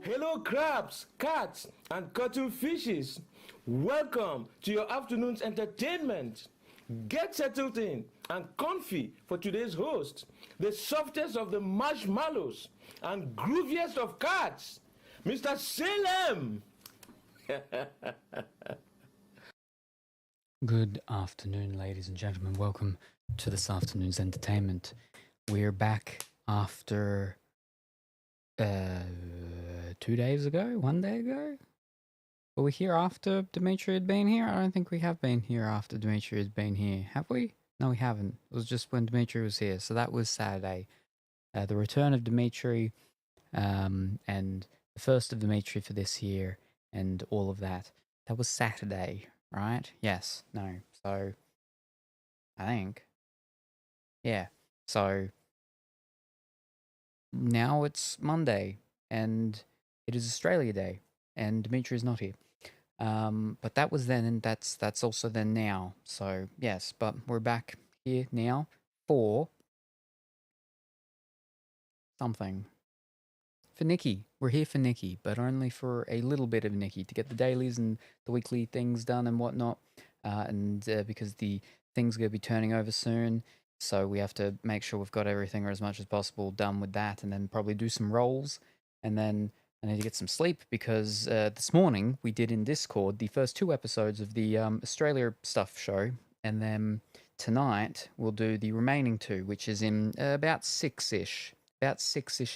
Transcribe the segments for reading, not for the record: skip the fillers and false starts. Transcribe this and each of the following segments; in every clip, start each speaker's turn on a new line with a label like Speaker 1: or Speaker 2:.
Speaker 1: Hello, crabs, cats, and cuttlefishes. Welcome to your afternoon's entertainment. Get settled in and comfy for today's host, the softest of the marshmallows and grooviest of cats, Mr. Salem.
Speaker 2: Good afternoon, ladies and gentlemen. Welcome to this afternoon's entertainment. We're back after 2 days ago, 1 day ago. Were we here after Dimitri had been here? I don't think we have been here after Dimitri had been here, have we? No, we haven't. It was just when Dimitri was here. So that was Saturday. The return of Dimitri, and the first of Dimitri for this year, and all of that. That was Saturday, right? Yes. No. So I think. Yeah. So now it's Monday and it is Australia Day and Dimitri is not here. But that was then and that's also then now. So yes, but we're back here now for something. For Nikki. We're here for Nikki, but only for a little bit of Nikki to get the dailies and the weekly things done and whatnot. Because the thing's going to be turning over soon, so we have to make sure we've got everything or as much as possible done with that, and then probably do some rolls, and then I need to get some sleep because this morning we did in Discord the first 2 episodes of the Australia stuff show, and then tonight we'll do the remaining 2, which is in about 6-ish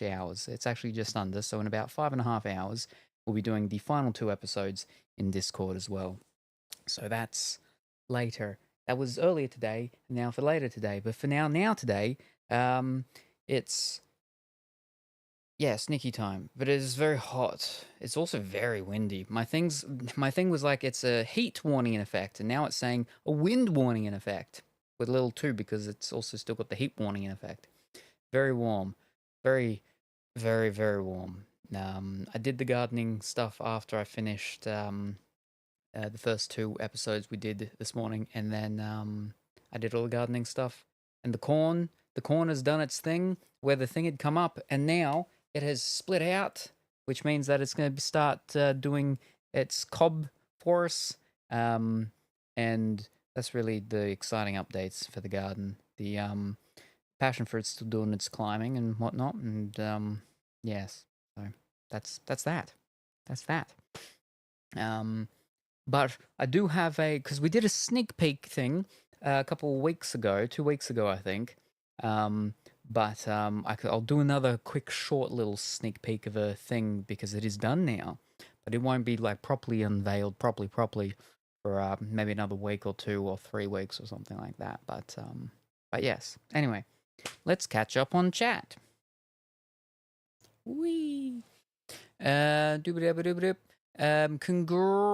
Speaker 2: hours. It's actually just under, so in about 5.5 hours, we'll be doing the final 2 episodes in Discord as well. So that's later. That was earlier today, and now for later today. But for now today, it's sneaky time. But it is very hot. It's also very windy. My thing was like it's a heat warning in effect, and now it's saying a wind warning in effect with a little 2 because it's also still got the heat warning in effect. Very warm, very, very, very warm. I did the gardening stuff after I finished the first 2 episodes we did this morning, and then I did all the gardening stuff. And the corn has done its thing where the thing had come up, and now it has split out, which means that it's going to start doing its cob for us. And that's really the exciting updates for the garden. The passion fruit's still doing its climbing and whatnot, and yes, so that's that. That's that. But I do have because we did a sneak peek thing a couple of weeks ago, 2 weeks ago, I think. I'll do another quick, short little sneak peek of a thing because it is done now. But it won't be like properly unveiled, properly for maybe another week or 2 or 3 weeks or something like that. But yes. Anyway, let's catch up on chat. Wee. Doobie-dabba-doobie-doop.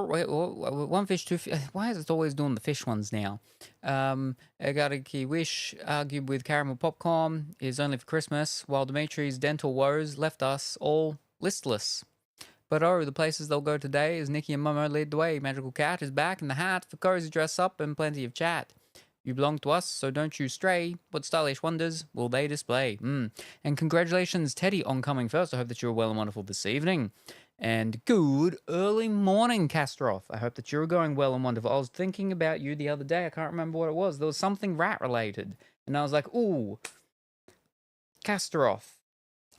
Speaker 2: Wait, one fish, two fish. Why is it always doing the fish ones now? I got a key wish, argued with caramel popcorn, is only for Christmas, while Dimitri's dental woes left us all listless. But oh, the places they'll go today as Nikki and Momo lead the way. Magical Cat is back in the hat for cozy dress up and plenty of chat. You belong to us, so don't you stray. What stylish wonders will they display? And congratulations, Teddy, on coming first. I hope that you're well and wonderful this evening. And good early morning, Kastorov. I hope that you're going well and wonderful. I was thinking about you the other day. I can't remember what it was. There was something rat-related. And I was like, ooh, Kastorov.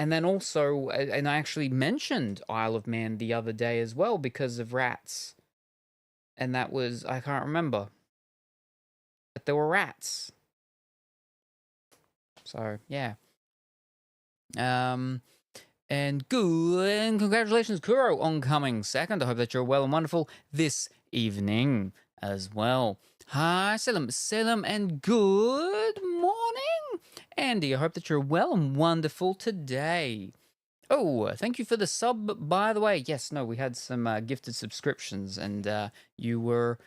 Speaker 2: And then also, and I actually mentioned Isle of Man the other day as well because of rats. And that was, I can't remember. But there were rats. So, yeah. And congratulations, Kuro, on coming second. I hope that you're well and wonderful this evening as well. Hi, Salem, and good morning, Andy. I hope that you're well and wonderful today. Oh, thank you for the sub, by the way. Yes, no, we had some gifted subscriptions, and you were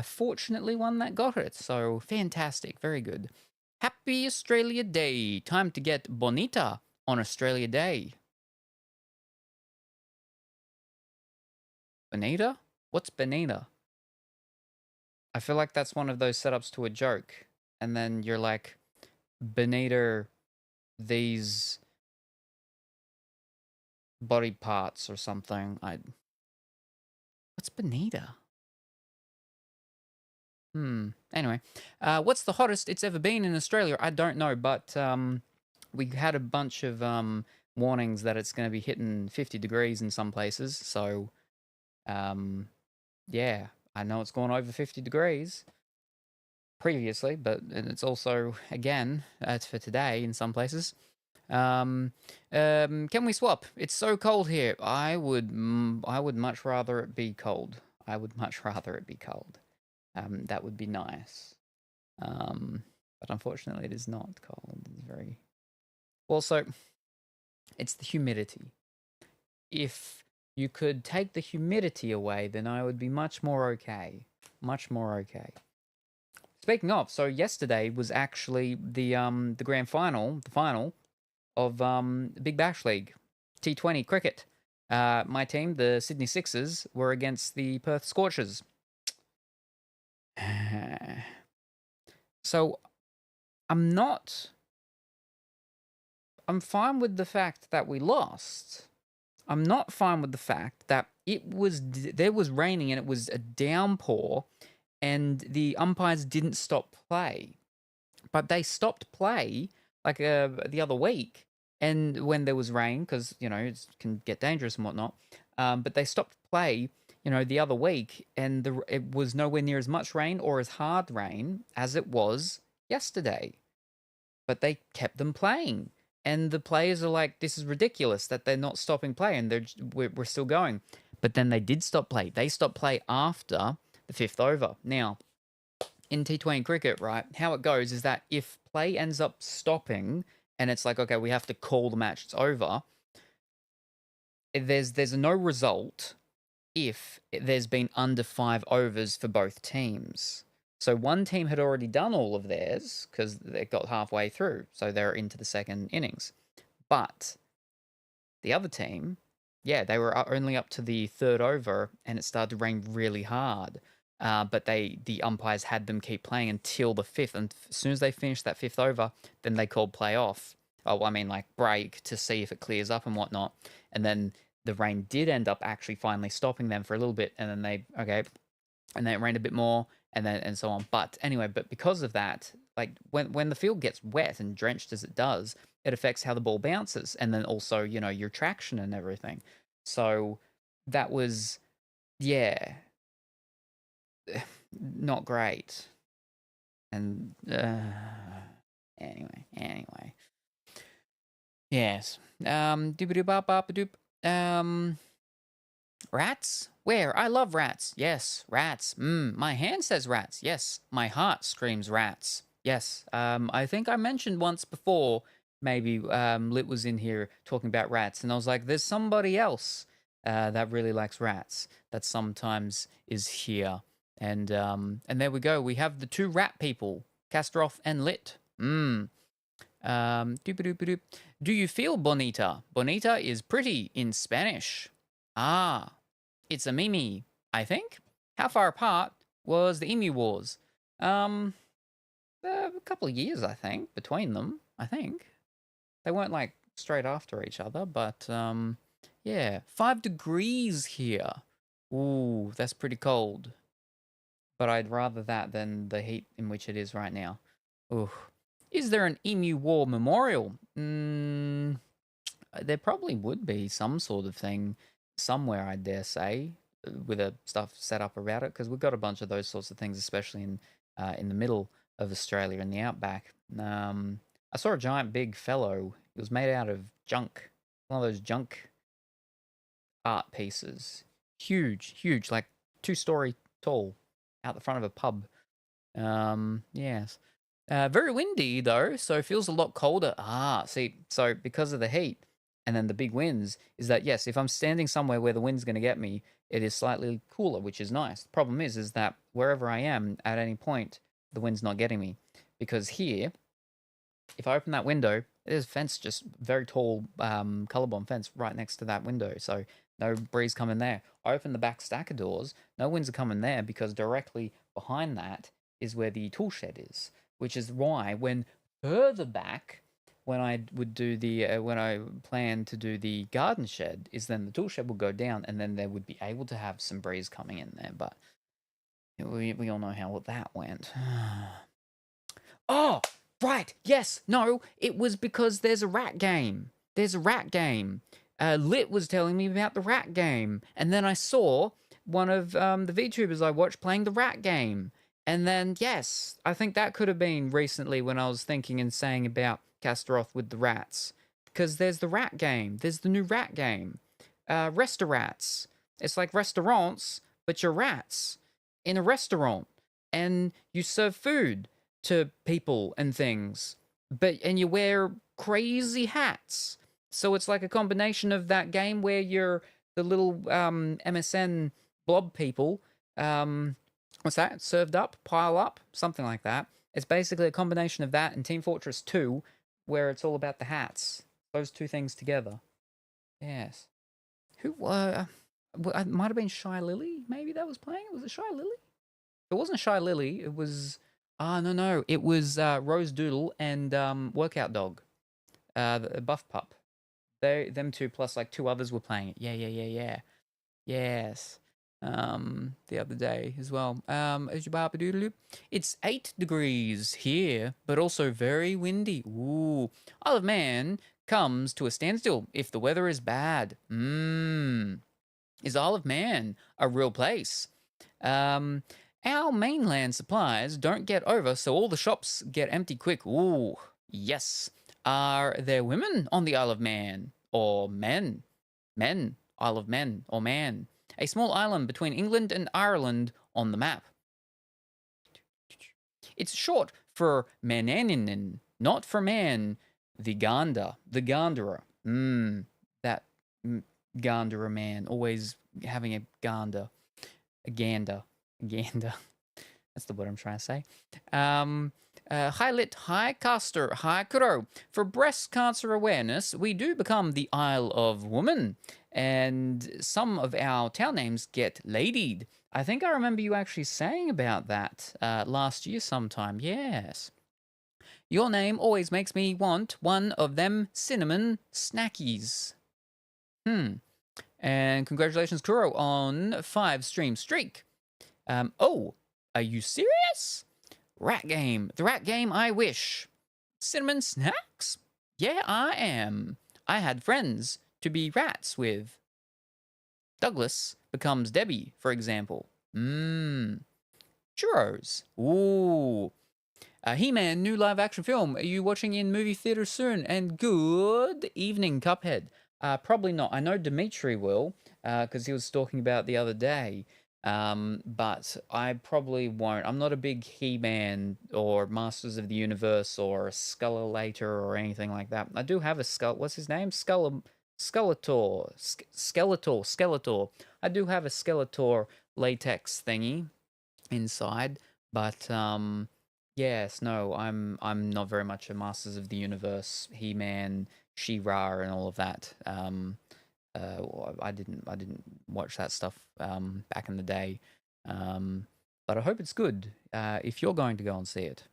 Speaker 2: fortunately one that got it. So fantastic, very good. Happy Australia Day. Time to get bonita on Australia Day. Bonita? What's bonita? I feel like that's one of those setups to a joke. And then you're like, bonita, these body parts or something. What's bonita? Anyway, what's the hottest it's ever been in Australia? I don't know, but we had a bunch of warnings that it's going to be hitting 50 degrees in some places. So, yeah, I know it's gone over 50 degrees previously, but it's also, again, it's for today in some places. Can we swap? It's so cold here. I would much rather it be cold. I would much rather it be cold. That would be nice. But unfortunately, it is not cold. It's very also. It's the humidity. If you could take the humidity away, then I would be much more okay. Much more okay. Speaking of, so yesterday was actually the grand final, the final of the Big Bash League, T20 cricket. My team, the Sydney Sixers, were against the Perth Scorchers. So I'm fine with the fact that we lost. I'm not fine with the fact that there was raining and it was a downpour and the umpires didn't stop play. But they stopped play like the other week and when there was rain because, it can get dangerous and whatnot. But they stopped play, the other week and it was nowhere near as much rain or as hard rain as it was yesterday. But they kept them playing. And the players are like, this is ridiculous that they're not stopping play and we're still going. But then they did stop play. They stopped play after the 5th over. Now, in T20 cricket, right, how it goes is that if play ends up stopping and it's like, okay, we have to call the match, it's over, there's no result if there's been under 5 overs for both teams. So one team had already done all of theirs because they got halfway through, so they're into the second innings. But the other team, yeah, they were only up to the 3rd over, and it started to rain really hard. But the umpires had them keep playing until the 5th, and as soon as they finished that 5th over, then they called play off. Oh, I mean, like break to see if it clears up and whatnot. And then the rain did end up actually finally stopping them for a little bit, and then and then it rained a bit more, and so on. But anyway, because of that, like when the field gets wet and drenched as it does, it affects how the ball bounces, and then also your traction and everything. So that was, yeah, not great. And anyway, yes. Doop. Rats? Where? I love rats. Yes, rats. My hand says rats. Yes, my heart screams rats. Yes. I think I mentioned once before, maybe Lit was in here talking about rats, and I was like, there's somebody else that really likes rats that sometimes is here. And there we go. We have the 2 rat people, Kasparov and Lit. Doop. Do you feel bonita? Bonita is pretty in Spanish. Ah, it's a Mimi, I think. How far apart was the Emu Wars? A couple of years, I think, between them. I think they weren't like straight after each other, but yeah, 5 degrees here. Ooh, that's pretty cold. But I'd rather that than the heat in which it is right now. Ooh. Is there an Emu War memorial? There probably would be some sort of thing somewhere, I dare say, with a stuff set up about it, because we've got a bunch of those sorts of things, especially in the middle of Australia in the outback. I saw a giant big fellow. It was made out of junk, one of those junk art pieces. Huge, like 2-story tall, out the front of a pub. Yes. Very windy though, so it feels a lot colder. See, so because of the heat and then the big winds, is that yes, if I'm standing somewhere where the wind's going to get me, it is slightly cooler, which is nice. The problem is that wherever I am at any point, the wind's not getting me. Because here, if I open that window, there's a fence, just very tall colorbond fence right next to that window, so no breeze coming there. I open the back stacker doors, no winds are coming there because directly behind that is where the tool shed is, which is why when further back when I would do the when I planned to do the garden shed is then the tool shed would go down and then they would be able to have some breeze coming in there. But we all know how that went. Oh, right. Yes. No, it was because there's a rat game. There's a rat game. Lit was telling me about the rat game. And then I saw one of the VTubers I watched playing the rat game. And then, yes, I think that could have been recently when I was thinking and saying about Kastaroth with the rats. Because there's the rat game. There's the new rat game. Restaurants. It's like restaurants, but you're rats in a restaurant. And you serve food to people and things, and you wear crazy hats. So it's like a combination of that game where you're the little MSN blob people. What's that? Served up, pile up, something like that. It's basically a combination of that and Team Fortress 2, where it's all about the hats. Those two things together. Yes. Who? It might have been Shy Lily. Maybe that was playing. Was it Shy Lily? It wasn't Shy Lily. It was. No. It was Rose Doodle and Workout Dog, the Buff Pup. Them two plus like two others were playing it. Yeah. Yes. The other day as well. It's 8 degrees here, but also very windy. Ooh. Isle of Man comes to a standstill if the weather is bad. Is Isle of Man a real place? Our mainland supplies don't get over, so all the shops get empty quick. Ooh, yes. Are there women on the Isle of Man? Or men? Men, Isle of Men, or man. A small island between England and Ireland on the map. It's short for Mananinin, not for man. The Ganderer. That Ganderer man, always having a gander. A gander. That's the word I'm trying to say. Hi Lit, hi Caster, hi Kuro. For breast cancer awareness, we do become the Isle of Woman, and some of our town names get ladied. I think I remember you actually saying about that last year sometime. Yes. Your name always makes me want one of them cinnamon snackies. And congratulations, Kuro, on 5 stream streak. Oh, are you serious? Rat game. The rat game I wish. Cinnamon snacks? Yeah, I am. I had friends to be rats with. Douglas becomes Debbie, for example. Churros. Ooh. He-Man new live action film. Are you watching in movie theater soon? And good evening, Cuphead. Probably not. I know Dimitri will, because he was talking about the other day. But I probably won't. I'm not a big He-Man or Masters of the Universe or a Skullulator or anything like that. I do have a skull. What's his name? Skeletor. Skeletor. I do have a Skeletor latex thingy inside, but yes, no, I'm not very much a Masters of the Universe, He-Man, She-Ra, and all of that. I didn't watch that stuff back in the day, but I hope it's good. If you're going to go and see it,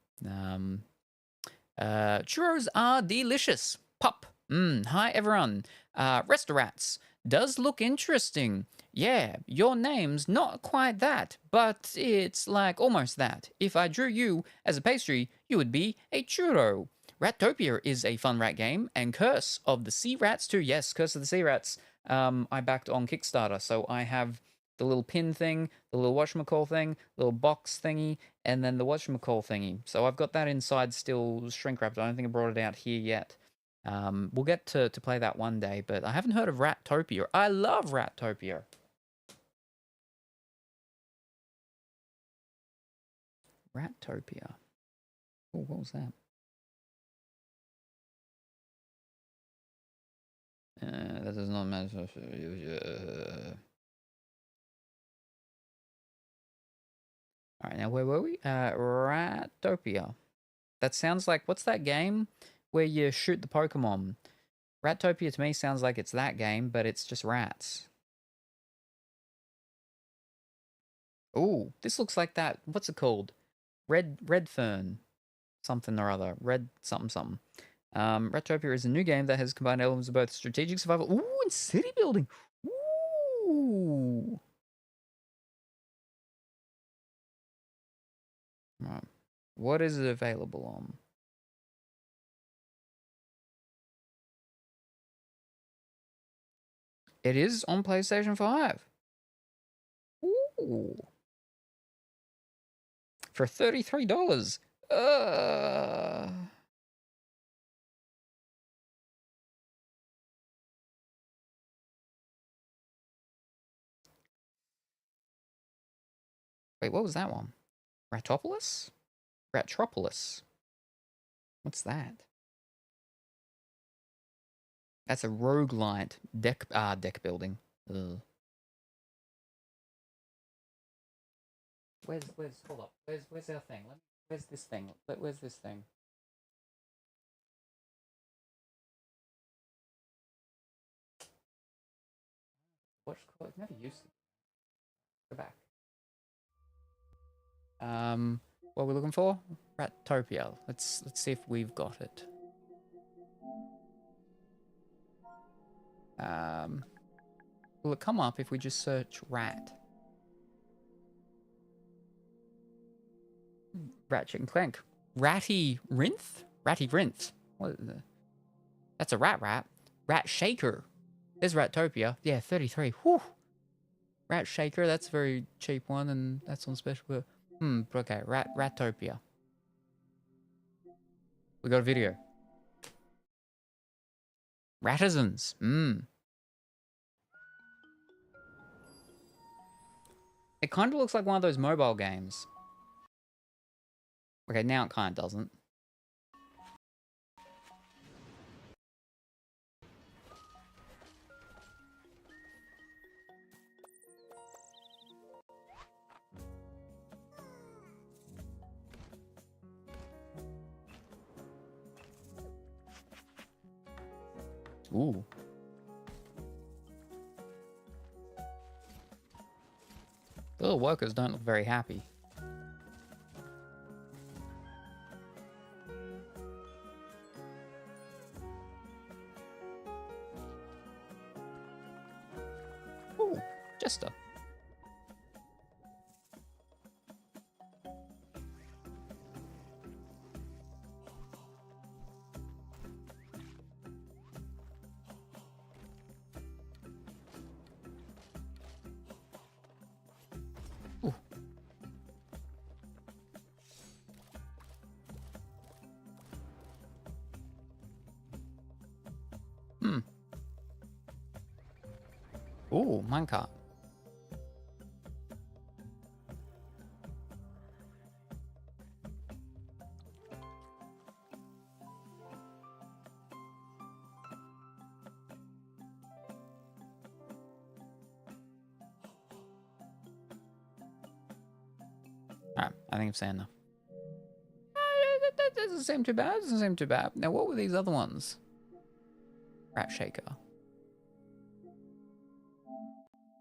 Speaker 2: churros are delicious. Pop. Hi everyone. Restaurants does look interesting. Yeah, your name's not quite that, but it's like almost that. If I drew you as a pastry, you would be a churro. Rattopia is a fun rat game, and Curse of the Sea Rats too. Yes, Curse of the Sea Rats. I backed on Kickstarter, so I have the little pin thing, the little whatchamacall thing, little box thingy, and then the whatchamacall thingy. So I've got that inside still shrink wrapped. I don't think I brought it out here yet. We'll get to play that one day, but I haven't heard of Rattopia. I love Rattopia. Rattopia. Oh, what was that? That does not matter. All right, now where were we? Rattopia. That sounds like, what's that game where you shoot the Pokemon? Rattopia to me sounds like it's that game, but it's just rats. Ooh, this looks like that. What's it called? Red Fern. Something or other. Red something something. Ratopia is a new game that has combined elements of both strategic survival, and city building. Ooh. Right. What is it available on? It is on PlayStation 5. Ooh. For $33. Wait, what was that one? Ratopolis? Ratropolis. What's that? That's a roguelite deck building. Ugh. Hold up. Where's our thing? Where's this thing? Where's this thing? What's it called? I've never used it. Go back. What are we looking for? Ratopia. Let's see if we've got it. Will it come up if we just search rat? Ratchet and Clank. Ratty Rinth? Ratty Rinth. What is it? That's a rat. Rat Shaker. There's Ratopia. Yeah, 33. Whew. Rat Shaker, that's a very cheap one, and that's on special. Okay. Ratopia. We got a video. Ratisans. It kind of looks like one of those mobile games. Okay, now it kind of doesn't. Ooh. The little workers don't look very happy. Ooh, Jester. Ooh. Ooh, minecart. Alright, I think I'm saying enough. That doesn't seem too bad. Doesn't seem too bad. Now, what were these other ones? Rat shaker.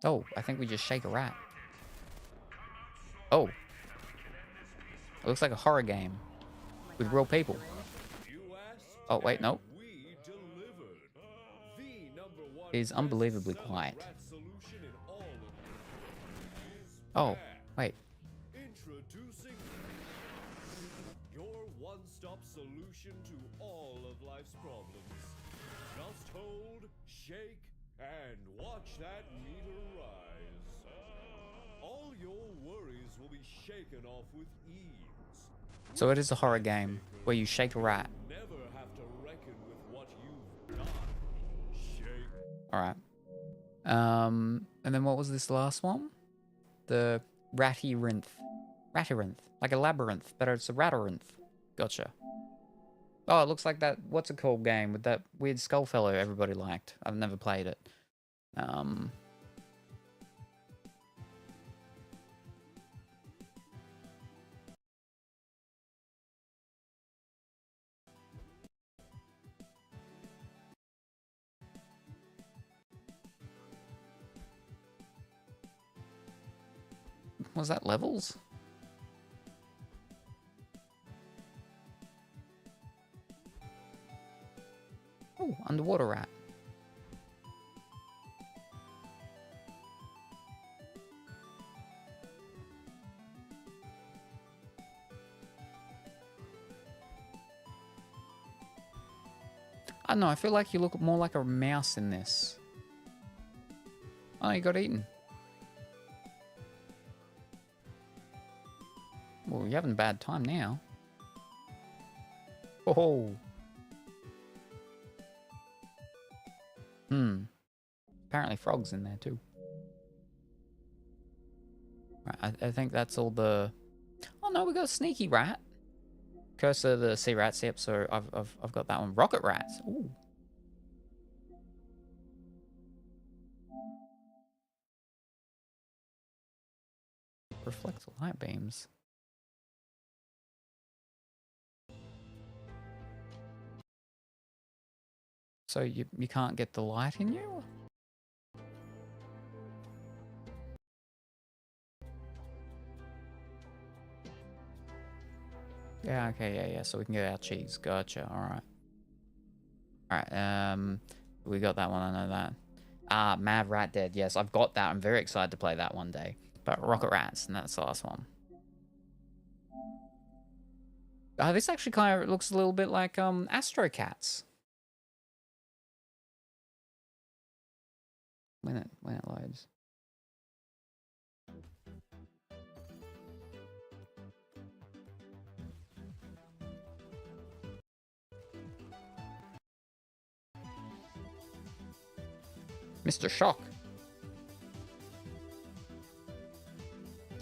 Speaker 2: Oh, I think we just shake a rat. Oh. It looks like a horror game with real people. Oh, wait, no. It is unbelievably quiet. Oh, wait.
Speaker 3: Introducing your one-stop solution to all of life's problems. Just hold, shake, and watch that meter rise. All your worries will be shaken off with ease.
Speaker 2: So it is a horror game where you shake a rat.
Speaker 3: Never have to reckon with what you've done. Shake.
Speaker 2: Alright. And then what was this last one? The Rattyrinth. Rattyrinth. Like a labyrinth, but it's a Ratarinth. Gotcha. Oh, it looks like that, what's it called game with that weird skull fellow everybody liked. I've never played it. Was that levels? underwater rat. I don't know, I feel like you look more like a mouse in this. Oh, you got eaten. Well, you're having a bad time now. Oh. Apparently frogs in there too. Right, I think that's all the... Oh no, we got a sneaky rat. Curse of the Sea Rats, yep, so I've got that one. Rocket rats. Ooh. Reflects light beams. So you can't get the light in you? Yeah, okay, yeah, so we can get our cheese. Gotcha, alright. Alright, we got that one, I know that. Ah, Mad Rat Dead, yes, I've got that. I'm very excited to play that one day. But Rocket Rats, and that's the last one. This actually kind of looks a little bit like, Astro Cats. When it loads. Mr. Shock.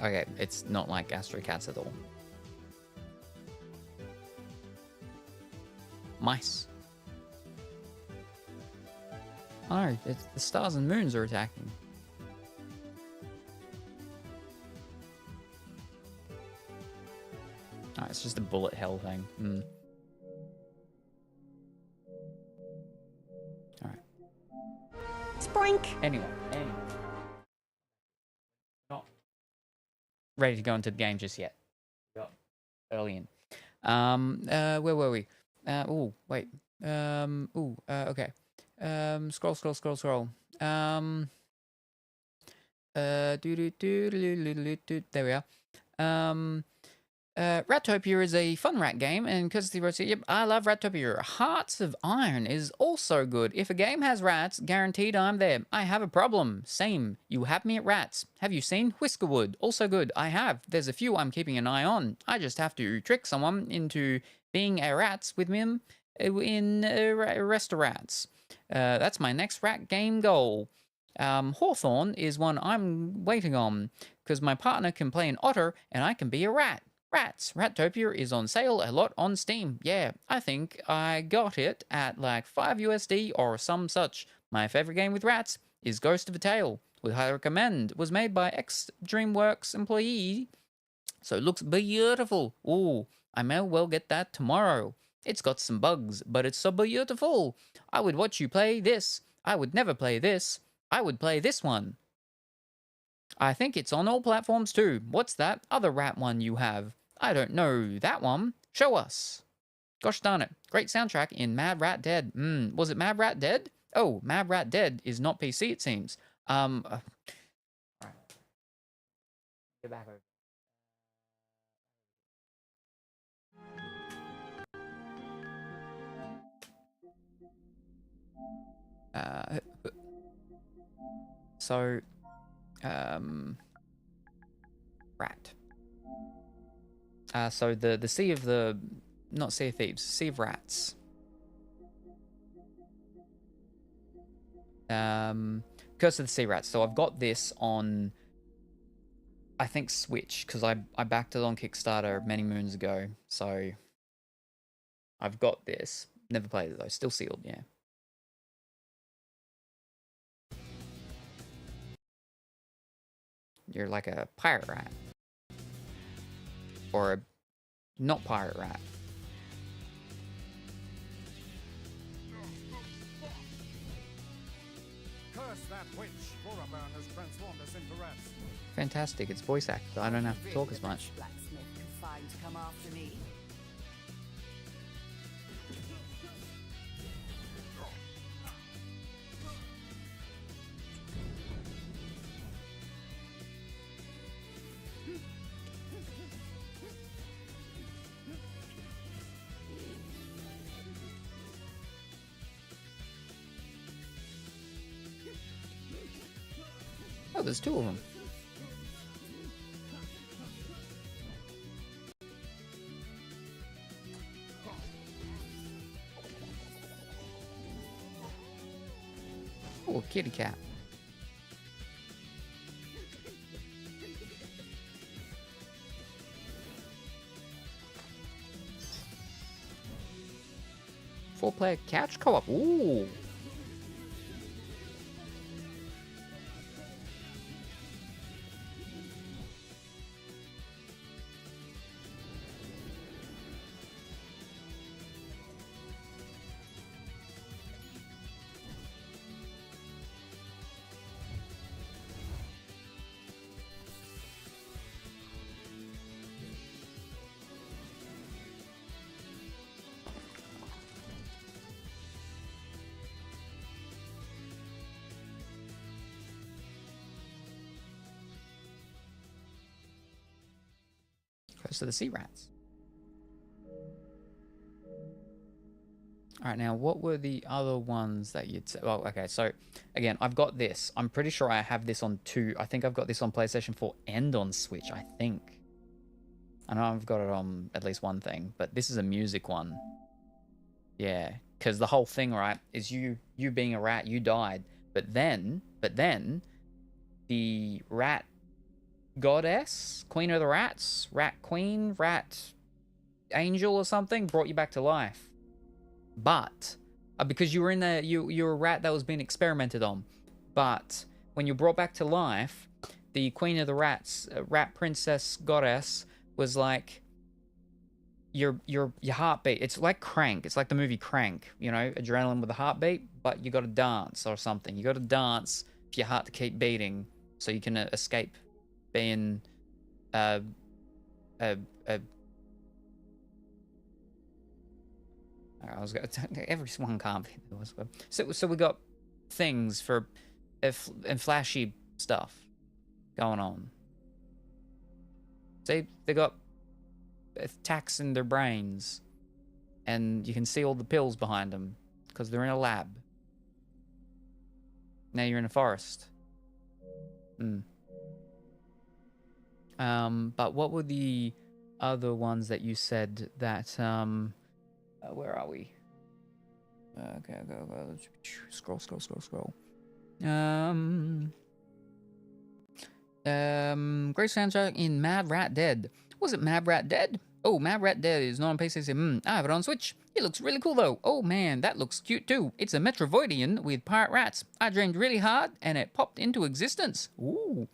Speaker 2: Okay, it's not like Astro Cats at all. Mice. Oh, it's the stars and moons are attacking. Oh, it's just a bullet hell thing. Alright.
Speaker 4: Sproink.
Speaker 2: Anyway. Not ready to go into the game just yet. Got early in. Where were we? Oh, wait. Okay. Scroll. There we are. Rattopia is a fun rat game, and because the yep, I love Rattopia. Hearts of Iron is also good. If a game has rats, guaranteed I'm there. I have a problem. Same. You have me at rats. Have you seen Whiskerwood? Also good. I have. There's a few I'm keeping an eye on. I just have to trick someone into being a rats with him in restaurants. That's my next rat game goal. Hawthorne is one I'm waiting on, because my partner can play an otter and I can be a rat. Rats. Rattopia is on sale a lot on Steam. Yeah, I think I got it at like 5 USD or some such. My favorite game with rats is Ghost of a Tale. Would highly recommend. Was made by ex-DreamWorks employee. So it looks beautiful. Ooh, I may well get that tomorrow. It's got some bugs, but it's so beautiful. I would watch you play this. I would never play this. I would play this one. I think it's on all platforms too. What's that other rat one you have? I don't know that one. Show us. Gosh darn it. Great soundtrack in Mad Rat Dead. Was it Mad Rat Dead? Oh, Mad Rat Dead is not PC, it seems. Alright. Get back over. Rat. So the Sea of the... Not Sea of Thieves. Sea of Rats. Curse of the Sea Rats. So I've got this on... I think Switch, because I backed it on Kickstarter many moons ago. So... I've got this. Never played it though. Still sealed, yeah. You're like a pirate rat. Or a not pirate rat.
Speaker 5: Curse that witch! Boraburn has transformed us into rats.
Speaker 2: Fantastic, it's voice acted. I don't have to talk as much.
Speaker 4: Blacksmith can find to come after me.
Speaker 2: Oh, there's 2 of them. Oh, a kitty cat. Four-player couch co-op. Ooh. Close to the sea rats. All right, now what were the other ones that you'd say? Well, okay, so again, I've got this. I'm pretty sure I have this on 2. I think I've got this on PlayStation 4 and on Switch, I think. I know I've got it on at least one thing, but this is a music one. Yeah, because the whole thing, right, is you being a rat, you died, but then the rat goddess, queen of the rats, rat queen, rat angel or something, brought you back to life. But because you were in there, you're a rat that was being experimented on. But when you're brought back to life, the queen of the rats, rat princess goddess, was like your heartbeat. It's like Crank. It's like the movie Crank. You know, adrenaline with a heartbeat, but you got to dance or something. You got to dance for your heart to keep beating, so you can escape being I was going to everyone can't be. So we got things for and flashy stuff going on. They got attacks in their brains, and you can see all the pills behind them because they're in a lab. Now you're in a forest. But what were the other ones that you said that where are we? Okay, go. Scroll. Great soundtrack in Mad Rat Dead. Was it Mad Rat Dead? Oh, Mad Rat Dead is not on PlayStation. I have it on Switch. It looks really cool though. Oh man, that looks cute too. It's a Metroidvania with pirate rats. I dreamed really hard and it popped into existence. Ooh.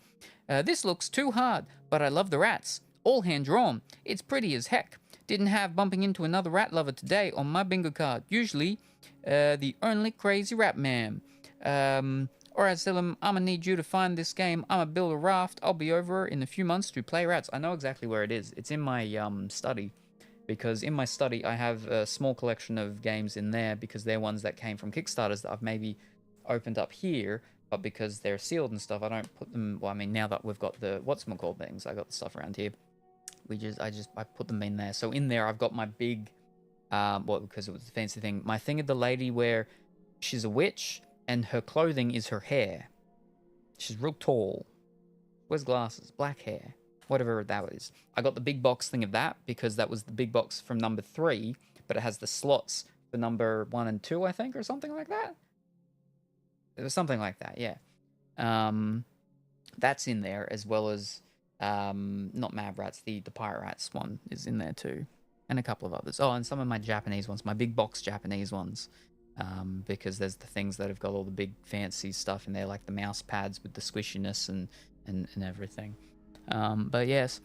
Speaker 2: This looks too hard, but I love the rats. All hand-drawn. It's pretty as heck. Didn't have bumping into another rat lover today on my bingo card. Usually, the only crazy rat man. Alright, Salem, I'ma need you to find this game. I'ma build a raft. I'll be over in a few months to play rats. I know exactly where it is. It's in my study. Because in my study, I have a small collection of games in there because they're ones that came from Kickstarters that I've maybe opened up here. But because they're sealed and stuff, I don't put them... Well, I mean, now that we've got the whatchamacallit things, I got the stuff around here. I put them in there. So in there, I've got my big... well, because it was a fancy thing. My thing of the lady where she's a witch and her clothing is her hair. She's real tall. Wears glasses, black hair, whatever that is. I got the big box thing of that because that was the big box from number 3, but it has the slots for number 1 and 2, I think, or something like that. It was something like that, yeah. That's in there, as well as not Mad Rats, the Pirate Rats one is in there too, and a couple of others. Oh, and some of my Japanese ones, my big box Japanese ones, because there's the things that have got all the big fancy stuff in there, like the mouse pads with the squishiness and everything. But yes,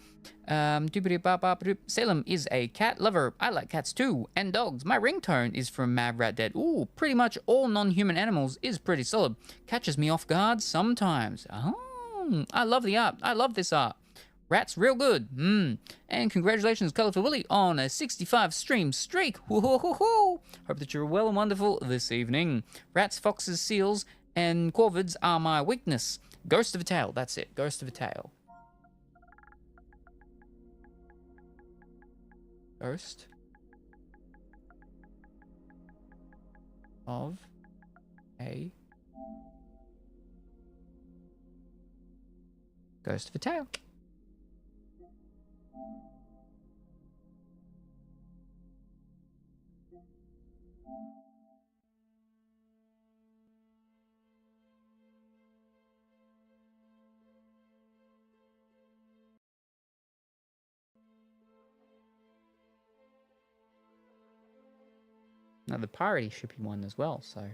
Speaker 2: Salem is a cat lover. I like cats too, and dogs. My ringtone is from Mad Rat Dead. Ooh, pretty much all non-human animals is pretty solid. Catches me off guard sometimes. Oh, I love the art. I love this art. Rat's real good. And congratulations, Colorful Willy, on a 65 stream streak. Woo-hoo-hoo-hoo. Hope that you're well and wonderful this evening. Rats, foxes, seals, and corvids are my weakness. Ghost of a Tail. That's it. Ghost of a Tail. Ghost of a Ghost of a tail. Now the piratey shippy one as well, so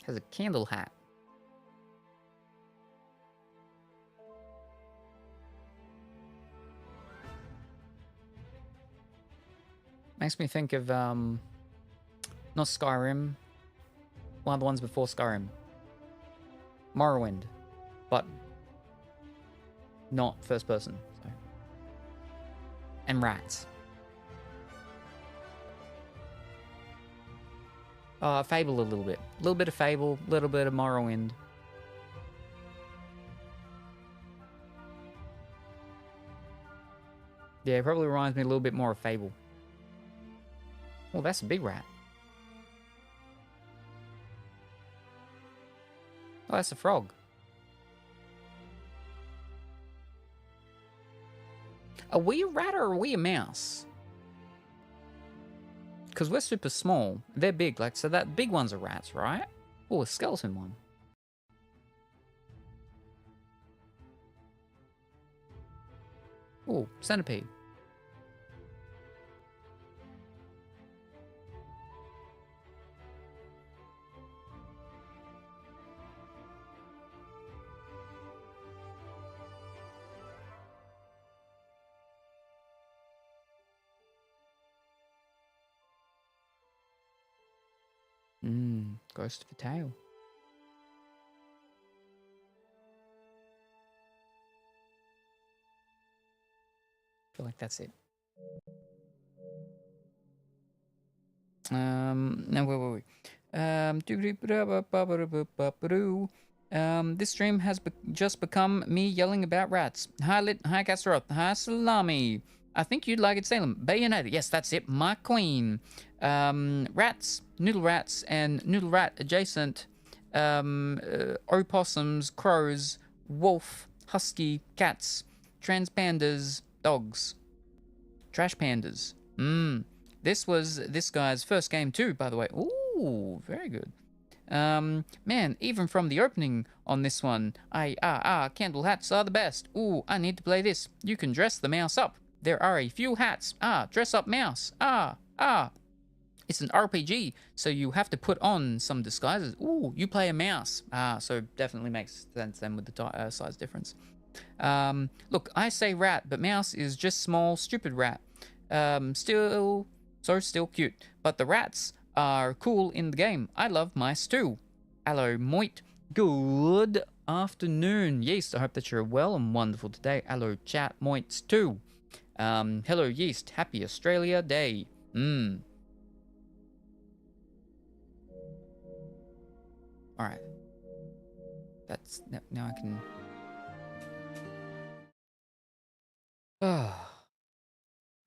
Speaker 2: has a candle hat. Makes me think of not Skyrim, one of the ones before Skyrim. Morrowind, but not first person. So. And rats. Fable a little bit. A little bit of Fable, a little bit of Morrowind. Yeah, it probably reminds me a little bit more of Fable. Oh, that's a big rat. Oh, that's a frog. Are we a rat or are we a mouse? Because we're super small. They're big, like, so that big ones are rats, right? Oh, a skeleton one. Oh, centipede. Ghost of a tail. I feel like that's it. No, wait. This stream has just become me yelling about rats. Hi, Lit. Hi, Kasroth. Hi, Salami. I think you'd like it, Salem. Bayonetta. Yes, that's it. My queen. Rats, noodle rats, and noodle rat adjacent. Opossums, crows, wolf, husky, cats, trans pandas, dogs, trash pandas. This was this guy's first game too, by the way. Ooh, very good. Man, even from the opening on this one, candle hats are the best. Ooh, I need to play this. You can dress the mouse up. There are a few hats. Dress up mouse. It's an RPG, so you have to put on some disguises. Ooh, you play a mouse. So definitely makes sense then with the size difference. Look, I say rat, but mouse is just small, stupid rat. Still cute. But the rats are cool in the game. I love mice too. Hello, Moit. Good afternoon. Yeast, I hope that you're well and wonderful today. Hello, chat, Moits too. Hello, Yeast. Happy Australia Day. Alright. That's... Now I can...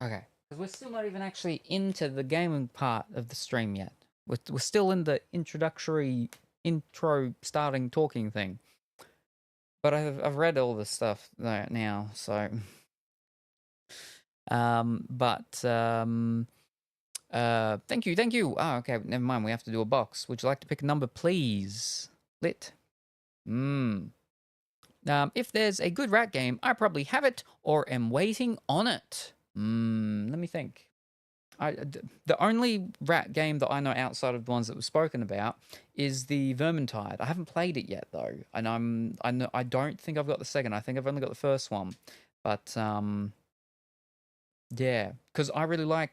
Speaker 2: Okay. Because we're still not even actually into the gaming part of the stream yet. We're still in the intro starting talking thing. But I've read all this stuff now, so... thank you. Oh, okay, never mind. We have to do a box. Would you like to pick a number, please? Lit. If there's a good rat game, I probably have it or am waiting on it. Let me think. The only rat game that I know outside of the ones that were spoken about is the Vermintide. I haven't played it yet though, and I don't think I've got the second. I think I've only got the first one. But yeah, because I really like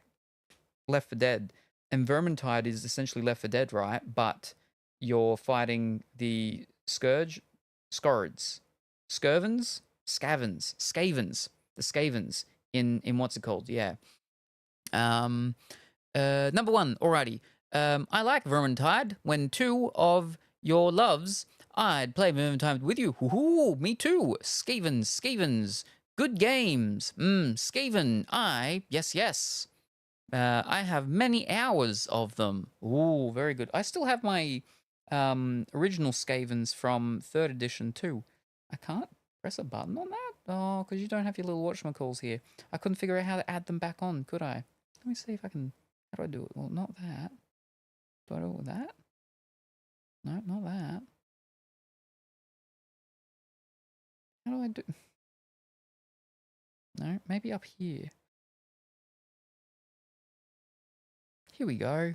Speaker 2: Left 4 Dead, and Vermintide is essentially Left 4 Dead, right? But you're fighting the Scavens, the Skavens in what's it called? Yeah. Number one, alrighty. I like Vermintide. When two of your loves, I'd play Vermintide with you. Ooh, me too. Skavens. Good games. Skaven. Yes. I have many hours of them. Ooh, very good. I still have my original Skavens from 3rd edition too. I can't press a button on that? Oh, because you don't have your little whatchamacalls here. I couldn't figure out how to add them back on, could I? Let me see if I can... How do I do it? Well, not that. Do I do it with that? No, not that. How do I do... No, maybe up here. Here we go.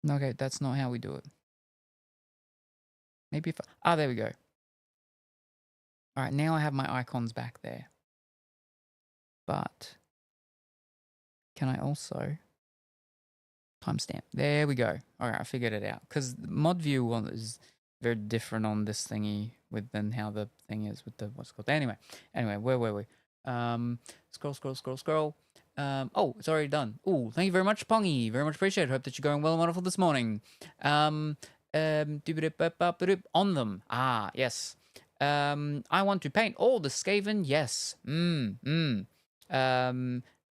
Speaker 2: Okay, that's not how we do it. Maybe if I... Ah, there we go. Alright, now I have my icons back there. But... Can I also... Timestamp. There we go. Alright, I figured it out. Because mod view is very different on this thingy than how the thing is with the... What's it called? Anyway, where were we? Scroll. Oh, it's already done. Oh, thank you very much, Pongy. Very much appreciated. Hope that you're going well and wonderful this morning. On them. Ah, yes. I want to paint all the Skaven. Yes.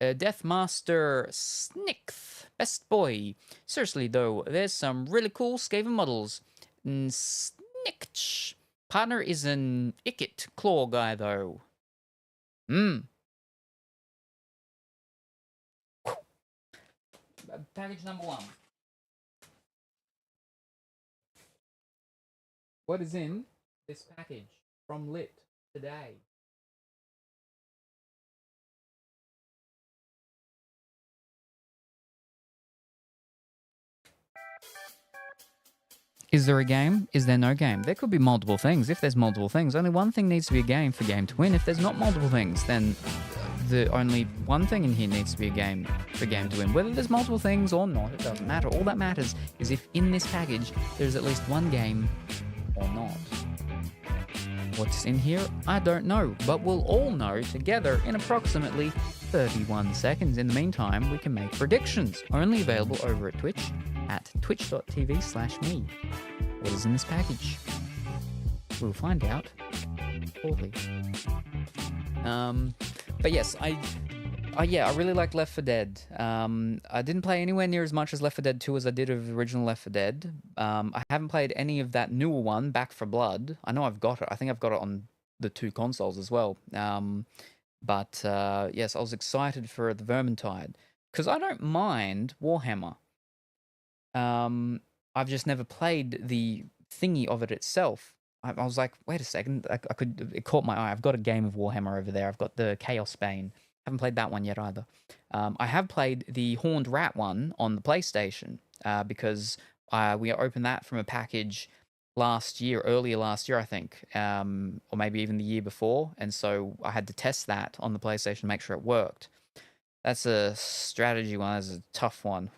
Speaker 2: Deathmaster Snickth. Best boy. Seriously, though, there's some really cool Skaven models. Snickch. Partner is an Ikit claw guy, though. Package number 1. What is in this package from Lit today? Is there a game? Is there no game? There could be multiple things. If there's multiple things, only one thing needs to be a game for game to win. If there's not multiple things, then the only one thing in here needs to be a game for game to win. Whether there's multiple things or not, it doesn't matter. All that matters is if in this package there's at least one game or not. What's in here? I don't know, but we'll all know together in approximately 31 seconds. In the meantime, we can make predictions, only available over at Twitch at twitch.tv/me. What is in this package? We'll find out shortly. But yes, I really liked Left 4 Dead. I didn't play anywhere near as much as Left 4 Dead 2 as I did of the original Left 4 Dead. I haven't played any of that newer one, Back 4 Blood. I know I've got it. I think I've got it on the 2 consoles as well. But yes, I was excited for the Vermintide because I don't mind Warhammer. I've just never played the thingy of it itself. I was like, wait a second, it caught my eye. I've got a game of Warhammer over there. I've got the Chaos Bane. Haven't played that one yet either. I have played the Horned Rat one on the PlayStation because we opened that from a package earlier last year, I think, or maybe even the year before. And so I had to test that on the PlayStation to make sure it worked. That's a strategy one. That's a tough one.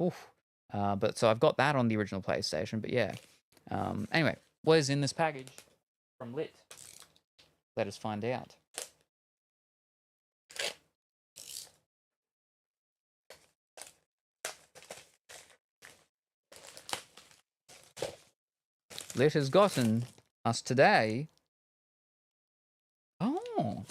Speaker 2: But so I've got that on the original PlayStation. But yeah. Anyway, what is in this package from Lit? Let us find out. Lit has gotten us today. Oh.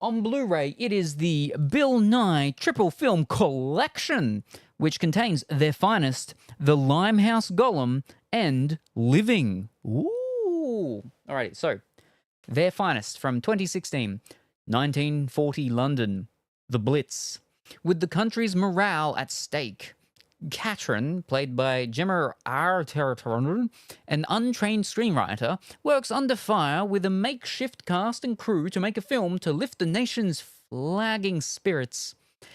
Speaker 2: On Blu-ray, it is the Bill Nye Triple Film Collection, which contains their finest, The Limehouse Golem, and Living. Ooh. Alrighty, so, their finest from 2016, 1940 London, The Blitz. With the country's morale at stake, Katrin, played by Gemma Arterton, an untrained screenwriter, works under fire with a makeshift cast and crew to make a film to lift the nation's flagging spirits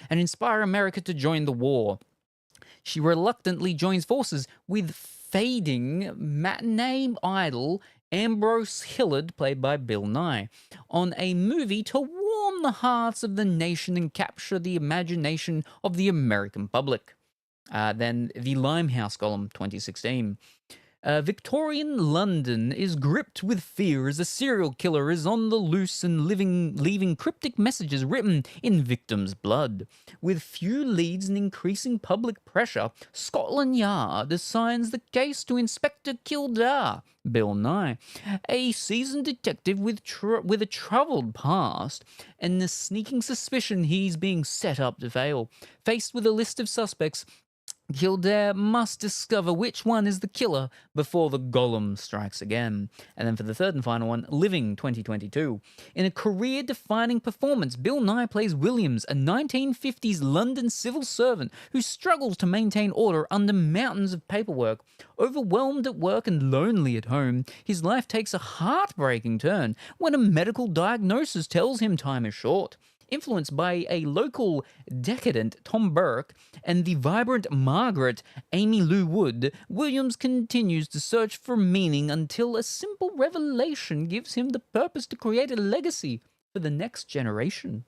Speaker 2: and inspire America to join the war. She reluctantly joins forces with fading matinee idol Ambrose Hillard, played by Bill Nye, on a movie to warm the hearts of the nation and capture the imagination of the American public. Then The Limehouse Golem, 2016. Victorian London is gripped with fear as a serial killer is on the loose and leaving cryptic messages written in victims' blood. With few leads and increasing public pressure, Scotland Yard assigns the case to Inspector Kildare, Bill Nye, a seasoned detective with a troubled past and the sneaking suspicion he's being set up to fail. Faced with a list of suspects, Kildare must discover which one is the killer before the golem strikes again. And then for the third and final one, Living 2022. In a career-defining performance, Bill Nye plays Williams, a 1950s London civil servant who struggles to maintain order under mountains of paperwork. Overwhelmed at work and lonely at home, his life takes a heartbreaking turn when a medical diagnosis tells him time is short. Influenced by a local decadent Tom Burke and the vibrant Margaret Amy Lou Wood, Williams continues to search for meaning until a simple revelation gives him the purpose to create a legacy for the next generation.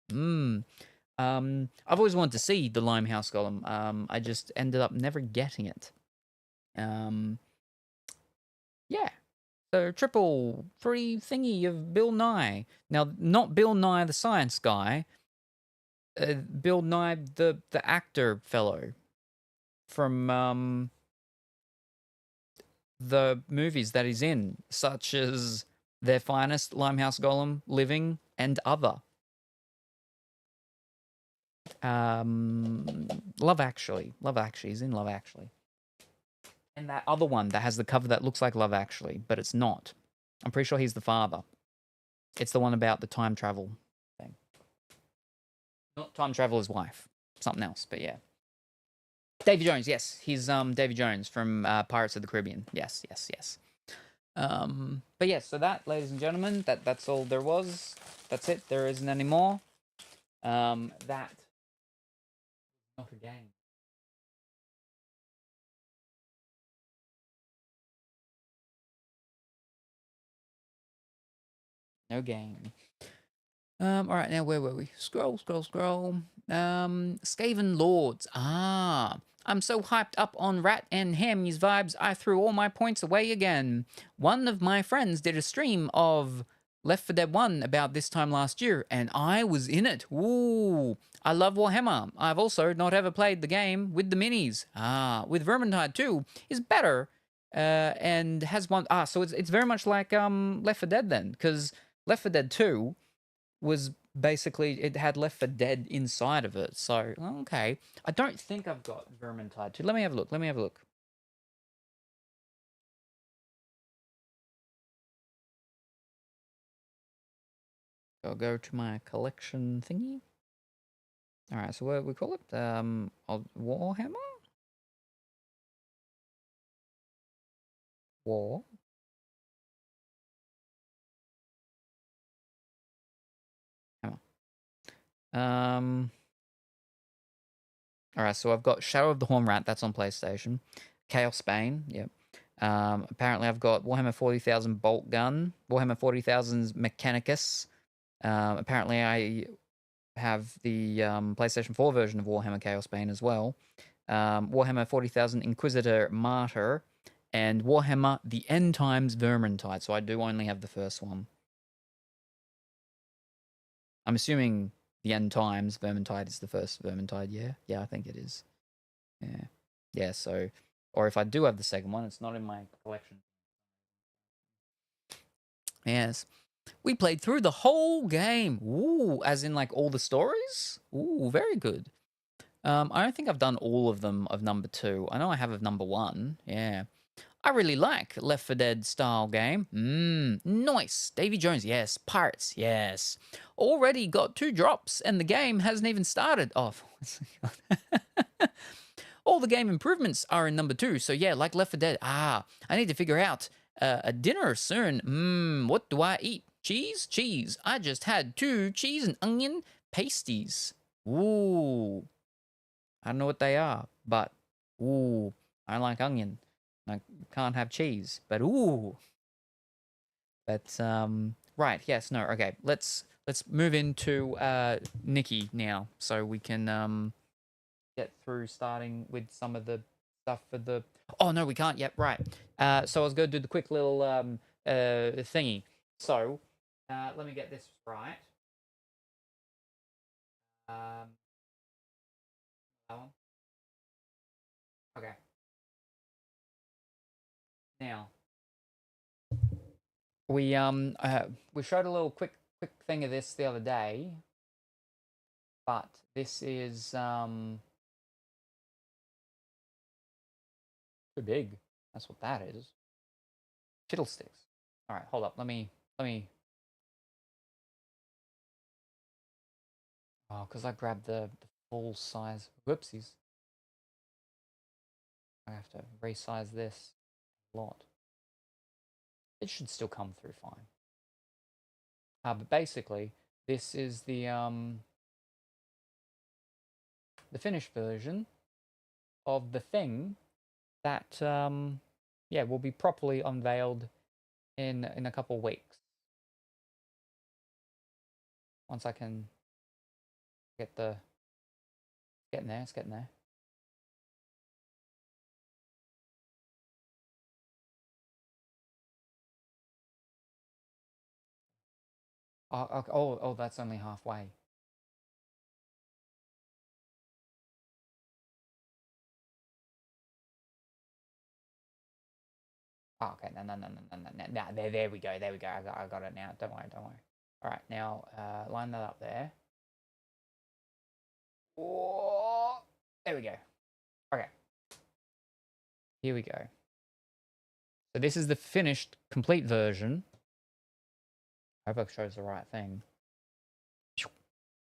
Speaker 2: I've always wanted to see the Limehouse Golem. I just ended up never getting it. Yeah. So triple free thingy of Bill Nye. Now, not Bill Nye the science guy. Bill Nye the actor fellow from the movies that he's in, such as Their Finest, Limehouse Golem, Living, and other. Love Actually. He's in Love Actually. And that other one that has the cover that looks like Love Actually, but it's not. I'm pretty sure he's the father. It's the one about the time travel thing. Not time traveler's wife. Something else, but yeah. Davy Jones, yes. He's Davy Jones from Pirates of the Caribbean. Yes. But yes, so that, ladies and gentlemen, that's all there was. That's it. There isn't any more. That not a game. No game. All right, now where were we? Scroll. Skaven Lords. I'm so hyped up on Rat and Hammy's vibes, I threw all my points away again. One of my friends did a stream of Left 4 Dead 1 about this time last year, and I was in it. Ooh, I love Warhammer. I've also not ever played the game with the minis. With Vermintide 2 is better, and has one. So it's very much like Left 4 Dead then, because Left 4 Dead 2 was basically, it had Left 4 Dead inside of it. So, okay. I don't think I've got Vermintide 2. Let me have a look. I'll go to my collection thingy. All right, so what we call it? Warhammer? War. Hammer. All right, so I've got Shadow of the Horn Rat. That's on PlayStation. Chaos Bane. Yep. Apparently, I've got Warhammer 40,000 Bolt Gun. Warhammer 40,000 Mechanicus. Apparently, I have the PlayStation 4 version of Warhammer Chaos Bane as well. Warhammer 40,000 Inquisitor Martyr. And Warhammer The End Times Vermintide. So I do only have the first one. I'm assuming The End Times Vermintide is the first Vermintide, yeah? Yeah, I think it is. Yeah, so... Or if I do have the second one, it's not in my collection. Yes. We played through the whole game. Ooh, as in like all the stories? Ooh, very good. I don't think I've done all of them of number 2. I know I have of number 1. Yeah. I really like Left 4 Dead style game. Nice. Davy Jones, yes. Pirates, yes. Already got 2 drops and the game hasn't even started. Oh, all the game improvements are in number 2. So yeah, like Left 4 Dead. I need to figure out a dinner soon. What do I eat? Cheese. I just had 2 cheese and onion pasties. Ooh. I don't know what they are, but ooh, I like onion. I can't have cheese, but ooh. But right, yes, no, okay. Let's move into Nikki now, so we can get through starting with some of the stuff for the. Oh no, we can't yet. Right. So I was going to do the quick little thingy. So let me get this right. That one. Okay. Now we showed a little quick thing of this the other day, but this is Too big. That's what that is. Fiddlesticks. All right, hold up. Let me. Oh, because I grabbed the full size. Whoopsies. I have to resize this a lot. It should still come through fine. But basically, this is the finished version of the thing that yeah, will be properly unveiled in a couple weeks. Once I can get getting there, it's getting there. Oh, that's only halfway. Oh, okay, no. There we go. I got it now. Don't worry. All right, now line that up there. Oh, there we go. Okay, here we go. So this is the finished, complete version. I hope I chose the right thing.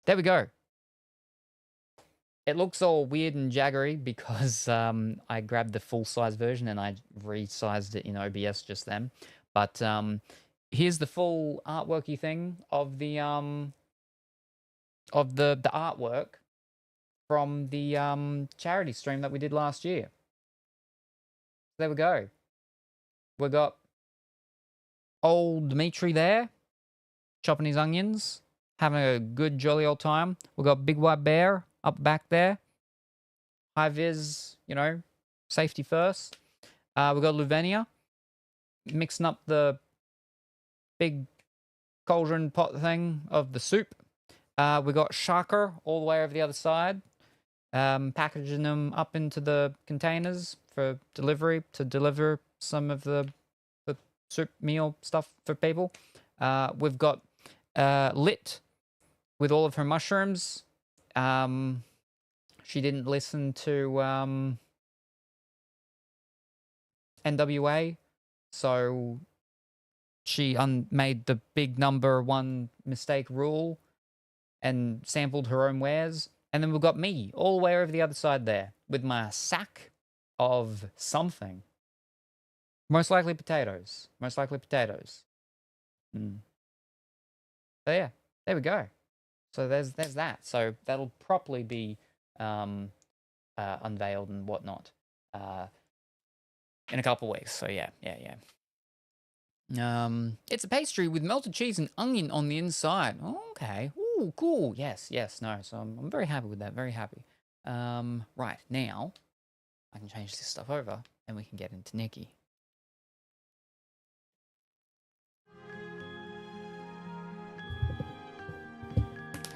Speaker 2: There we go. It looks all weird and jaggery because I grabbed the full-size version and I resized it in OBS just then. But here's the full artworky thing of the artwork from the charity stream that we did last year. There we go. We got old Dimitri there, chopping his onions, having a good jolly old time. We got Big White Bear up back there. High vis, you know, safety first. We got Luvenia mixing up the big cauldron pot thing of the soup. We got Sharker all the way over the other side, packaging them up into the containers for delivery to deliver some of the soup meal stuff for people. We've got Lit with all of her mushrooms. She didn't listen to NWA, so she made the big number one mistake rule and sampled her own wares. And then we've got me all the way over the other side there with my sack of something. Most likely potatoes. So yeah, there we go. So there's that. So that'll properly be unveiled and whatnot in a couple weeks. So yeah. It's a pastry with melted cheese and onion on the inside. Oh, okay. Ooh, cool. Yes. No. So I'm very happy with that. Very happy. Right now, I can change this stuff over and we can get into Nikki.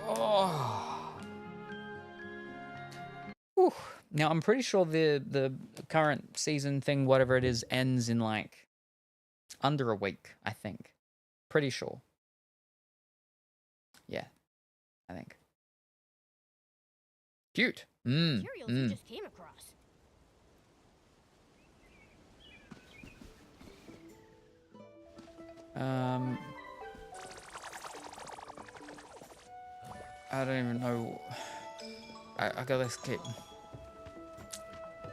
Speaker 2: Oh. Whew. Now I'm pretty sure the current season thing, whatever it is, ends in like under a week, I think. Pretty sure. Yeah, I think. Cute.
Speaker 6: Materials you just came across.
Speaker 2: I don't even know. I gotta skip.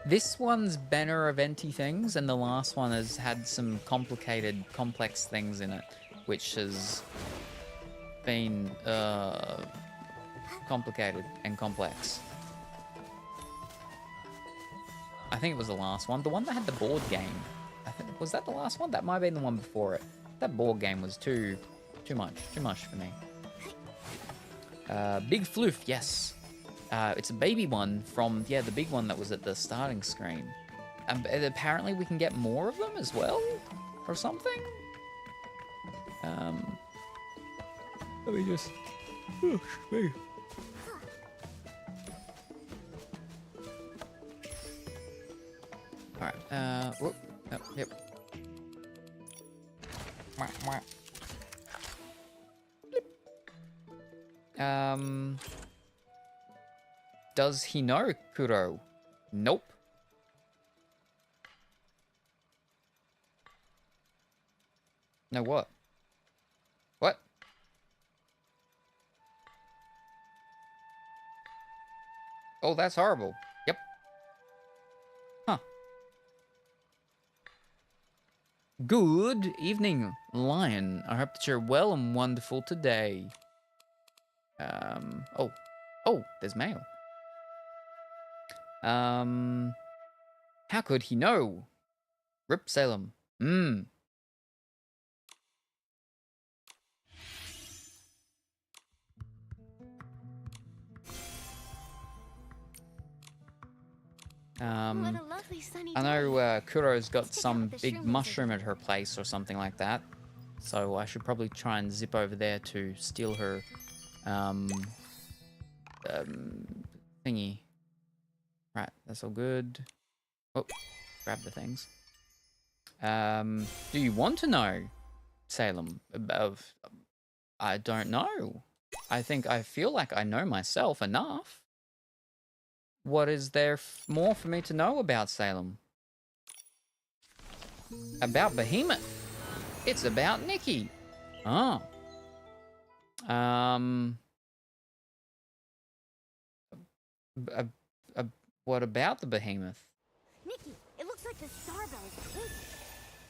Speaker 2: This one's banner eventy things, and the last one has had some complicated, complex things in it, which has been complicated and complex. I think it was the last one. The one that had the board game. Was that the last one? That might have been the one before it. That board game was too much for me. Big Floof, yes. It's a baby one from, the big one that was at the starting screen. Apparently we can get more of them as well, or something. Let me just... Oh, me. Alright, whoop, oh, yep. Does he know Kuro? Nope. No, what? What? Oh, that's horrible. Yep. Huh. Good evening, Lion. I hope that you're well and wonderful today. Oh. Oh, there's mail. How could he know? Rip Salem.
Speaker 6: What a lovely sunny
Speaker 2: I
Speaker 6: day.
Speaker 2: know Kuro's got
Speaker 6: Let's check out
Speaker 2: some
Speaker 6: what the
Speaker 2: big
Speaker 6: shrooms are
Speaker 2: mushroom
Speaker 6: doing.
Speaker 2: at her place or something like that. So I should probably try and zip over there to steal her thingy. Right, that's all good. Oh, grab the things. Do you want to know, Salem? I don't know. I feel like I know myself enough. What is there more for me to know about Salem? About Behemoth. It's about Nikki. Oh. What about the Behemoth?
Speaker 6: Nikki, it looks like the star bell is twinkling.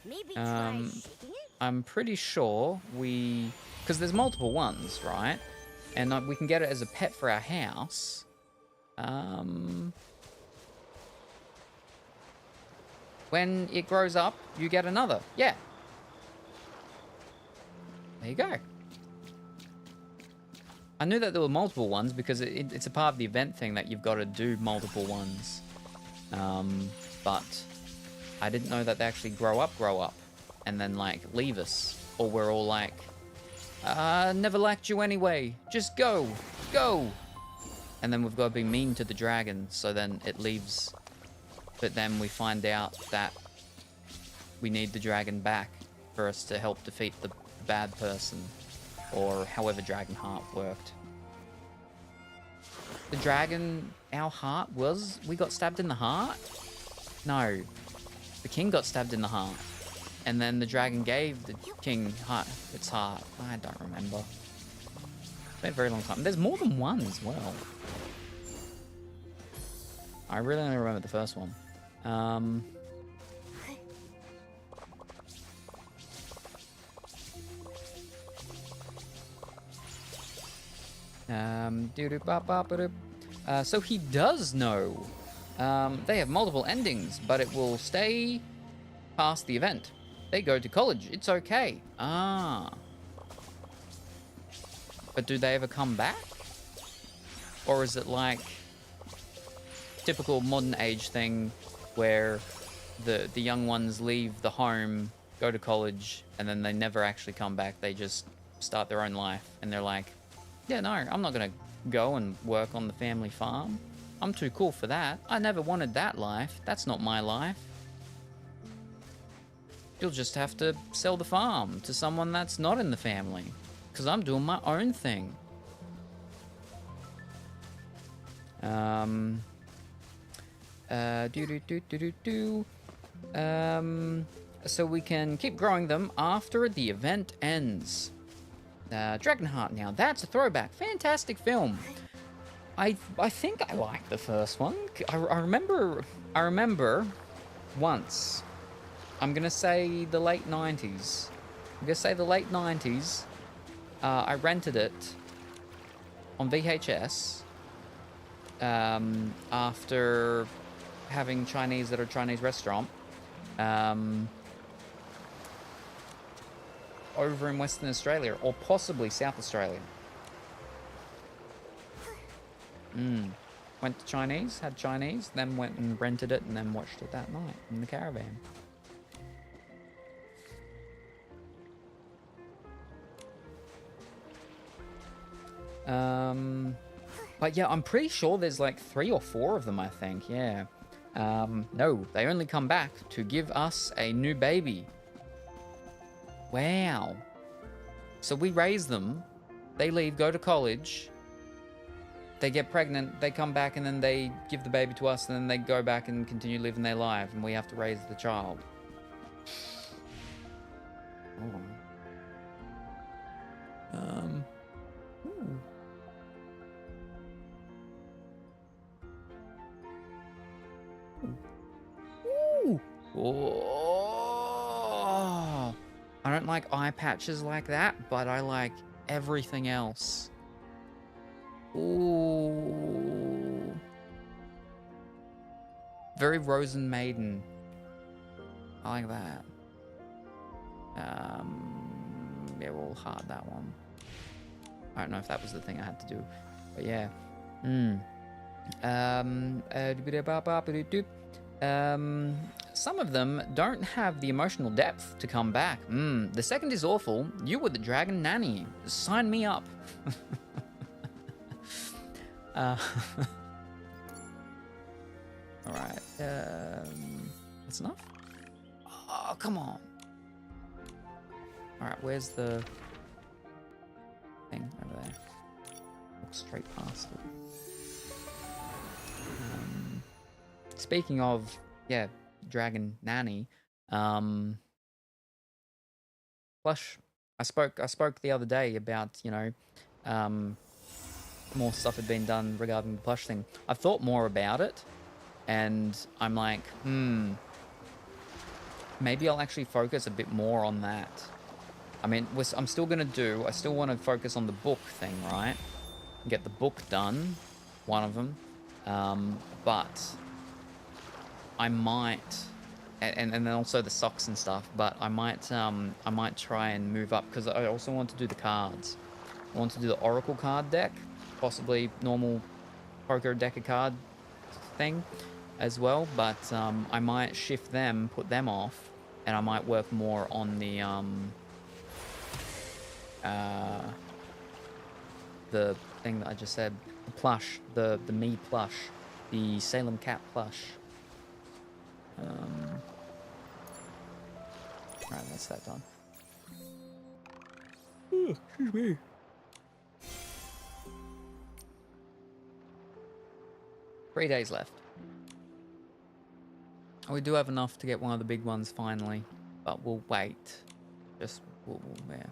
Speaker 6: Maybe try shaking it?
Speaker 2: I'm pretty sure because there's multiple ones, right? And we can get it as a pet for our house. When it grows up, you get another. Yeah. There you go. I knew that there were multiple ones because it's a part of the event thing that you've got to do multiple ones. But I didn't know that they actually grow up, and then, like, leave us. Or we're all like, never liked you anyway. Just go. Go. And then we've got to be mean to the dragon, so then it leaves. But then we find out that we need the dragon back for us to help defeat the bad person. Or however Dragon Heart worked. The dragon, our heart was... We got stabbed in the heart? No. The king got stabbed in the heart. And then the dragon gave the king its heart. I don't remember. It's been a very long time. There's more than one as well. I really only remember the first one. So he does know. They have multiple endings, but it will stay past the event. They go to college. It's okay. Ah. But do they ever come back? Or is it like typical modern age thing where the young ones leave the home, go to college, and then they never actually come back. They just start their own life, and they're like, yeah, no, I'm not going to go and work on the family farm. I'm too cool for that. I never wanted that life. That's not my life. You'll just have to sell the farm to someone that's not in the family, because I'm doing my own thing. So we can keep growing them after the event ends. Dragonheart now, that's a throwback. Fantastic film. I think I liked the first one. I remember once. I'm gonna say the late 90s. I rented it on VHS after having Chinese at a Chinese restaurant over in Western Australia, or possibly South Australia. Went to Chinese, had Chinese, then went and rented it, and then watched it that night in the caravan. But yeah, I'm pretty sure there's like 3 or 4 of them, I think, yeah. No, they only come back to give us a new baby. Wow. So we raise them, they leave, go to college, they get pregnant, they come back, and then they give the baby to us, and then they go back and continue living their life, and we have to raise the child. Oh. Ooh. Ooh. Oh. I don't like eye patches like that, but I like everything else. Ooh. Very Rosen Maiden. I like that. Yeah, we'll hard that one. I don't know if that was the thing I had to do, but yeah. Some of them don't have the emotional depth to come back. The second is awful. You were the dragon nanny. Sign me up. All right. That's enough. Oh, come on. All right, where's the thing over there? Walk straight past it. Speaking of, yeah, Dragon Nanny, plush. I spoke the other day about, you know, more stuff had been done regarding the plush thing. I've thought more about it, and I'm like, maybe I'll actually focus a bit more on that. I mean, I still want to focus on the book thing, right? Get the book done, one of them. But I might, and then also the socks and stuff, but I might try and move up, because I also want to do the cards. I want to do the Oracle card deck, possibly normal poker deck of card thing as well, but I might shift them, put them off, and I might work more on the thing that I just said, the plush, the me plush, the Salem cat plush. Right, that's that done. Oh, excuse me. Three days left. We do have enough to get one of the big ones finally, but we'll wait. We'll yeah.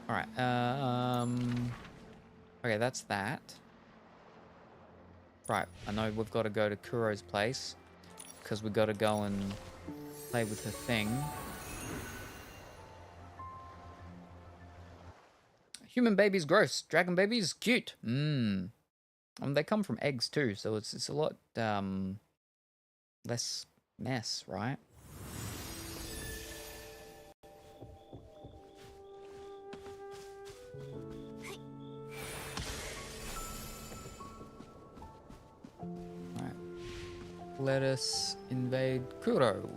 Speaker 2: All right. Okay, that's that. Right. I know we've got to go to Kuro's place, because we've got to go and play with her thing. Human baby's gross. Dragon baby's cute. They come from eggs too, so it's a lot less mess, right? Alright. Let us invade Kuro.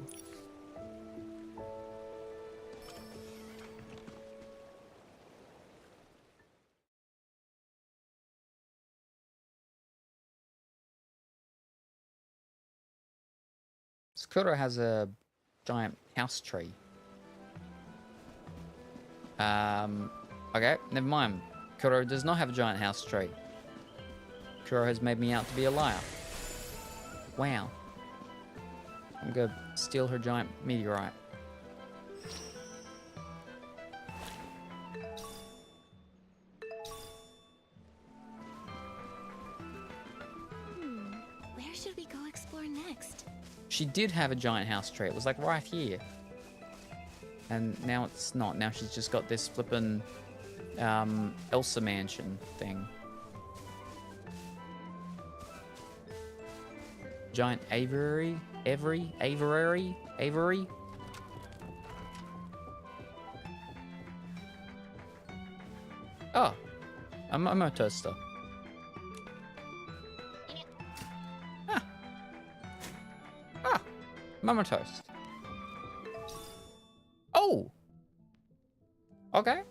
Speaker 2: Kuro has a giant house tree. Okay, never mind. Kuro does not have a giant house tree. Kuro has made me out to be a liar. Wow. I'm gonna steal her giant meteorite.
Speaker 6: Where should we go explore next?
Speaker 2: She did have a giant house tree. It was like right here. And now it's not. Now she's just got this flippin' Elsa mansion thing. Giant aviary? Aviary? Oh, I'm a toaster. Mama toast. Oh! Okay.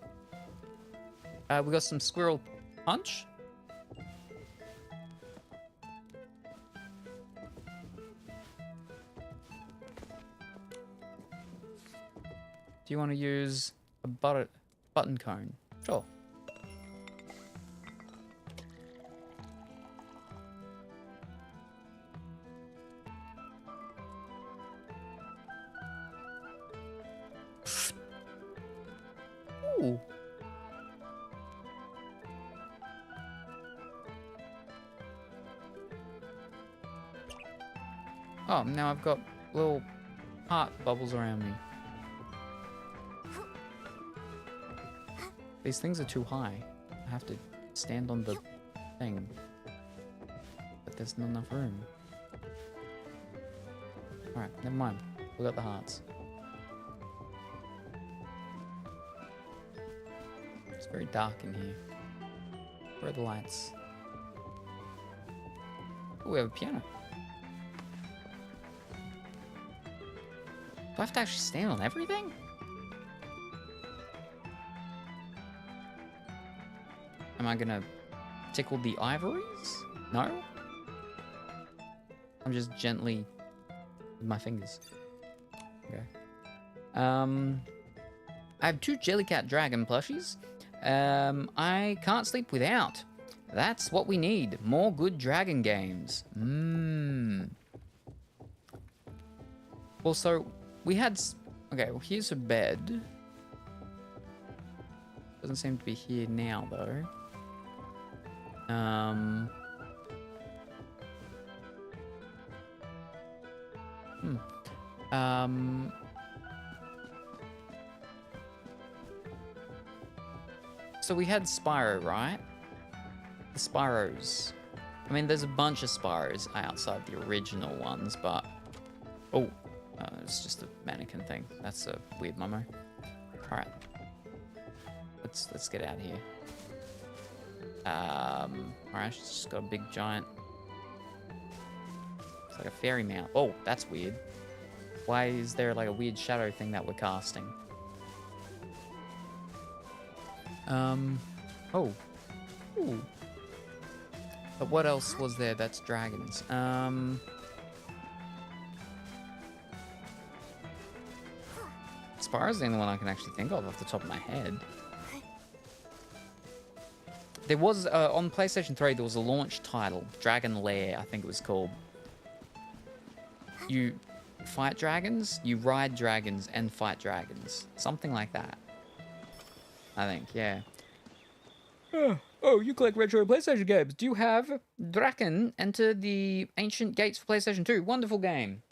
Speaker 2: We got some squirrel punch. Do you want to use a button cone? Sure. Ooh. Oh, now I've got little heart bubbles around me. These things are too high. I have to stand on the thing. But there's not enough room. Alright, never mind. We got the hearts. It's very dark in here. Where are the lights? Oh, we have a piano. Do I have to actually stand on everything? Am I gonna tickle the ivories? No? I'm just gently with my fingers. Okay. I have 2 Jellycat Dragon plushies. I can't sleep without. That's what we need. More good dragon games. Well, so we had... Okay, well, here's a bed. Doesn't seem to be here now, though. So we had Spyro, right? The Spyros. I mean, there's a bunch of Spyros outside the original ones, but... Oh, it's just a mannequin thing. That's a weird Momo. Alright. Let's get out of here. Alright, she's just got a big giant... It's like a fairy mount. Oh, that's weird. Why is there like a weird shadow thing that we're casting? Oh. Ooh. But what else was there that's dragons? Spyro's the only one I can actually think of off the top of my head. There was, on PlayStation 3, there was a launch title, Dragon Lair, I think it was called. You fight dragons, you ride dragons, and fight dragons. Something like that. I think, yeah. Oh, you collect retro PlayStation games. Do you have Draken Enter the Ancient Gates for PlayStation 2? Wonderful game.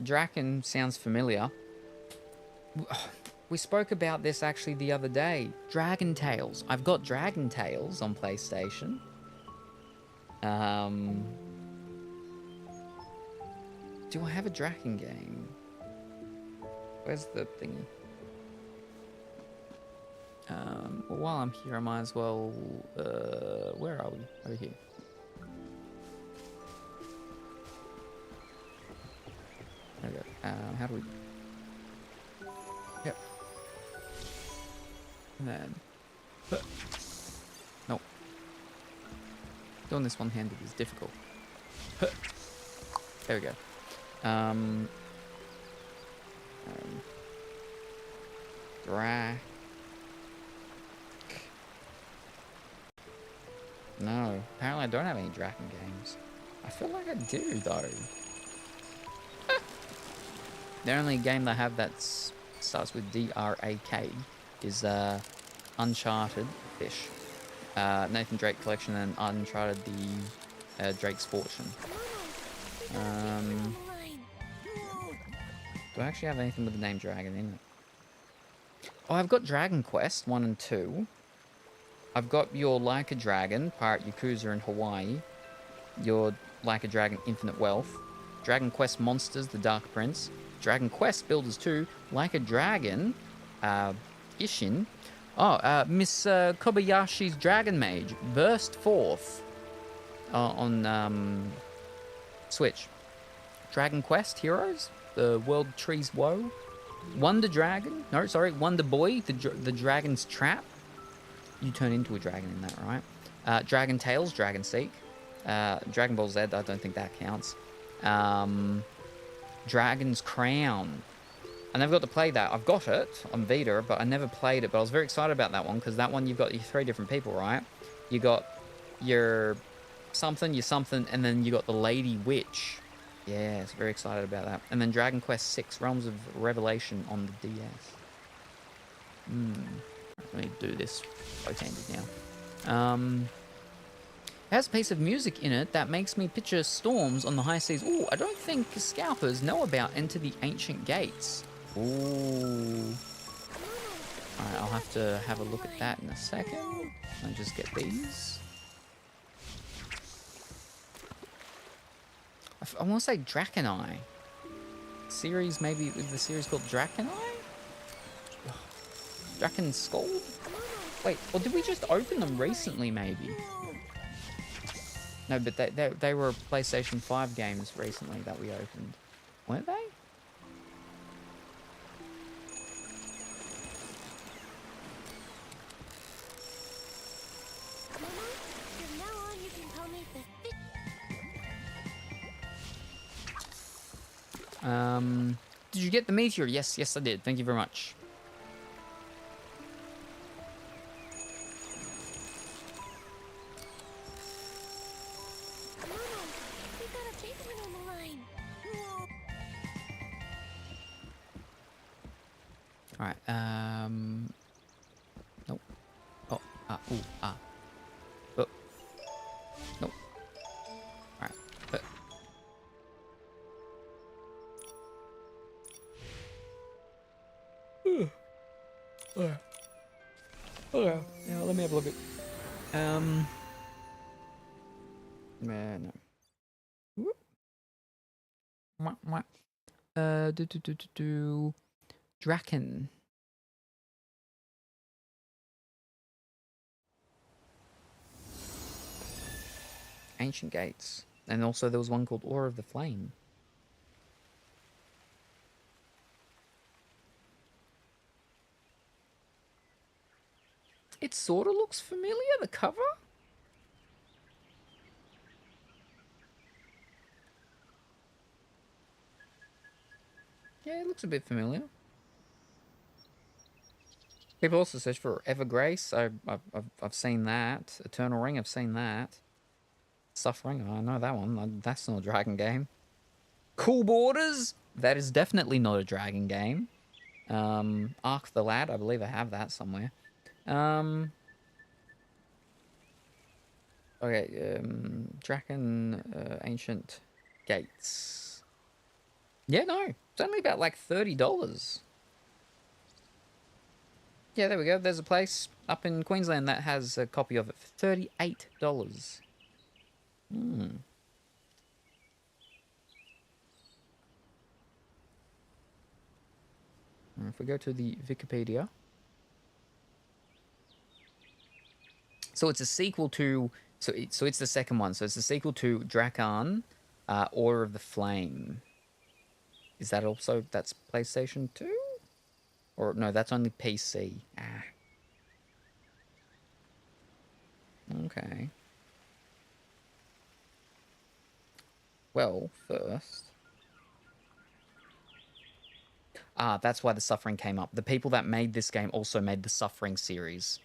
Speaker 2: Draken sounds familiar. We spoke about this actually the other day. Dragon Tales. I've got Dragon Tales on PlayStation. Do I have a Draken game? Where's the thingy? Well, while I'm here, I might as well... where are we? Over here. There we go. How do we... Yep. And then... Nope. Doing this one-handed is difficult. There we go. No, apparently I don't have any Draken games. I feel like I do, though. The only game I have that starts with D-R-A-K is Uncharted Fish. Nathan Drake Collection and Uncharted the Drake's Fortune. Do I actually have anything with the name Dragon in it? Oh, I've got Dragon Quest 1 and 2. I've got your Like a Dragon, Pirate Yakuza in Hawaii. Your Like a Dragon Infinite Wealth. Dragon Quest Monsters, The Dark Prince. Dragon Quest Builders 2. Like a Dragon, Ishin. Oh, Miss Kobayashi's Dragon Mage burst forth on Switch. Dragon Quest Heroes, The World Tree's Woe. Wonder Dragon, no, sorry, Wonder Boy, the Dragon's Trap. You turn into a dragon in that, right? Dragon Tales, Dragon Seek. Dragon Ball Z, I don't think that counts. Dragon's Crown. I never got to play that. I've got it on Vita, but I never played it. But I was very excited about that one, because that one you've got your 3 different people, right? You got your something, and then you got the Lady Witch. Yeah, I was very excited about that. And then Dragon Quest 6, Realms of Revelation on the DS. Let me do this both-handed now. has a piece of music in it that makes me picture storms on the high seas. Ooh, I don't think scalpers know about Enter the Ancient Gates. Ooh. Alright, I'll have to have a look at that in a second. I'll just get these. I want to say Drakeneye. Series, maybe the series called Drakeneye? Draken Skull? Wait, or did we just open them recently, maybe? No, but they were PlayStation 5 games recently that we opened. Weren't they?
Speaker 6: From now on, you can call me the
Speaker 2: Did you get the meteor? Yes, I did. Thank you very much.
Speaker 6: we got a big one on the line.
Speaker 2: Alright, nope. Oh, ooh, Oh. Nope. Alright, Okay, yeah, let me have a look at... no. Whoop. Mwah, mwah. Draken. Ancient Gates. And also there was one called Aura of the Flame. It sort of looks familiar, the cover. Yeah, it looks a bit familiar. People also search for Evergrace. I've seen that. Eternal Ring, I've seen that. Suffering, I know that one. That's not a dragon game. Cool Borders, that is definitely not a dragon game. Ark the Lad, I believe I have that somewhere. Okay, Draken Ancient Gates. Yeah, no, it's only about like $30. Yeah, there we go. There's a place up in Queensland that has a copy of it for $38. If we go to the Wikipedia. So it's a sequel to... So it's the second one. So it's the sequel to Drakan, Order of the Flame. Is that also... That's PlayStation 2? Or no, that's only PC. Okay. Well, first... that's why the Suffering came up. The people that made this game also made the Suffering series.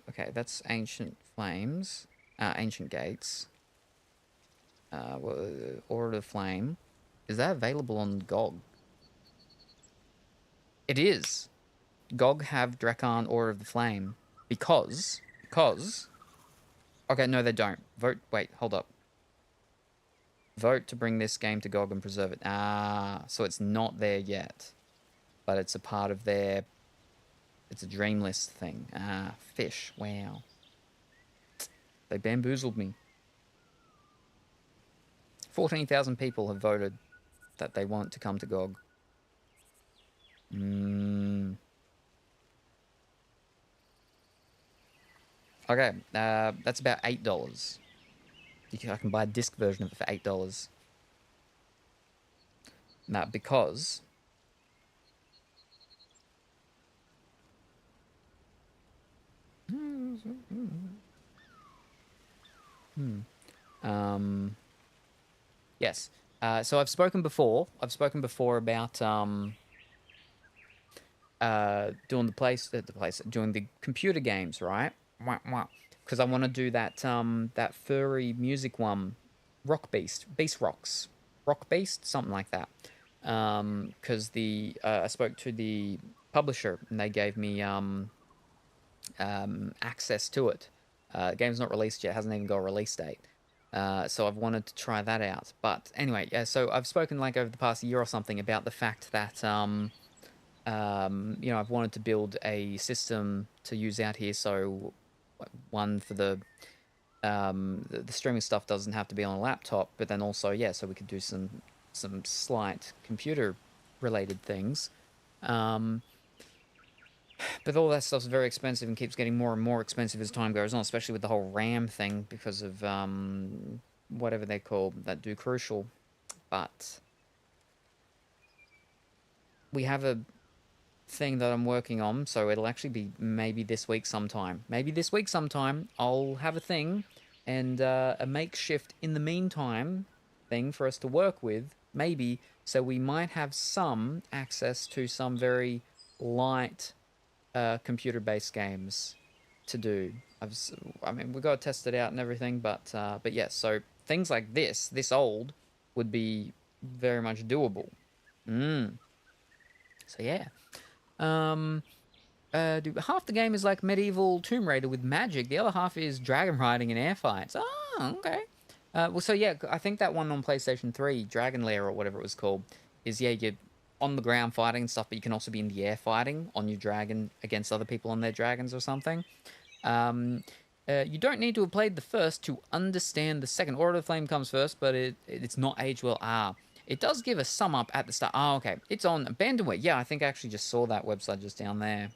Speaker 2: Okay, that's Ancient Flames. Ancient Gates. Order of the Flame. Is that available on GOG? It is. GOG have Drakan Order of the Flame. Because... Okay, no, they don't. Wait, hold up. Vote to bring this game to GOG and preserve it. So it's not there yet. But it's a part of their... It's a Dreamlist thing. Fish. Wow. They bamboozled me. 14,000 people have voted that they want to come to GOG. Okay, that's about $8. I can buy a disc version of it for $8. Now, because... Yes. So I've spoken before about doing doing the computer games, right? Because I want to do that that furry music one, Rock Beast, Beast Rocks, Rock Beast, something like that. because I spoke to the publisher and they gave me access to it. The game's not released yet; hasn't even got a release date. So I've wanted to try that out. But anyway, yeah. So I've spoken like over the past year or something about the fact that you know, I've wanted to build a system to use out here. So one for the streaming stuff doesn't have to be on a laptop, but then also, yeah, so we could do some slight computer related things. But all that stuff's very expensive and keeps getting more and more expensive as time goes on, especially with the whole RAM thing because of whatever they call that do Crucial. But we have a thing that I'm working on, so it'll actually be maybe this week sometime. Maybe this week sometime I'll have a thing and a makeshift in the meantime thing for us to work with, maybe, so we might have some access to some very light computer-based games to do. I mean, we've got to test it out and everything, but yeah, so things like this old, would be very much doable. So yeah. Half the game is like medieval Tomb Raider with magic. The other half is dragon riding and air fights. Oh, okay. Well, so yeah, I think that one on PlayStation 3, Dragon Lair or whatever it was called, is, yeah, you're on the ground fighting and stuff, but you can also be in the air fighting on your dragon against other people on their dragons or something. You don't need to have played the first to understand the second. Order of the Flame comes first, but it's not aged well. It does give a sum up at the start. Okay. It's on Abandonware. Yeah, I think I actually just saw that website just down there.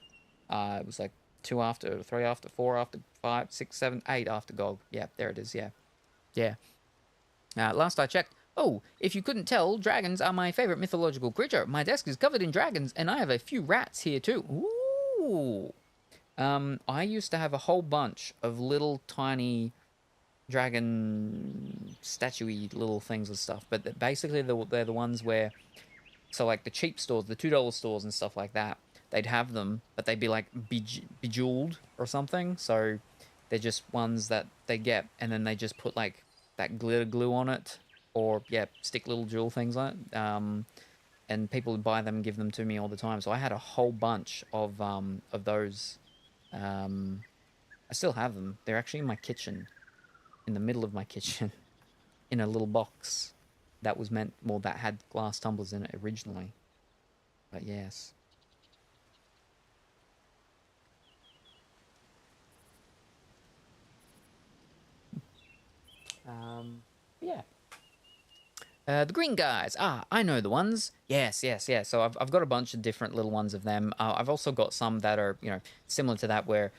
Speaker 2: It was like 2 after, 3 after, 4 after, 5, 6, 7, 8 after GOG. Yeah, there it is. Yeah. Yeah. Last I checked. Oh, if you couldn't tell, dragons are my favorite mythological creature. My desk is covered in dragons, and I have a few rats here too. Ooh. I used to have a whole bunch of little tiny dragon statue-y little things and stuff, but basically they're the ones where, so like the cheap stores, the $2 stores and stuff like that, they'd have them, but they'd be like bejeweled or something, so they're just ones that they get, and then they just put like that glitter glue on it, or yeah, stick little jewel things on it, and people would buy them and give them to me all the time, so I had a whole bunch of those. I still have them. They're actually in my kitchen, in the middle of my kitchen, in a little box that was meant, well, that had glass tumblers in it originally. But yes. Yeah. The green guys. I know the ones. Yes. So I've got a bunch of different little ones of them. I've also got some that are, you know, similar to that, where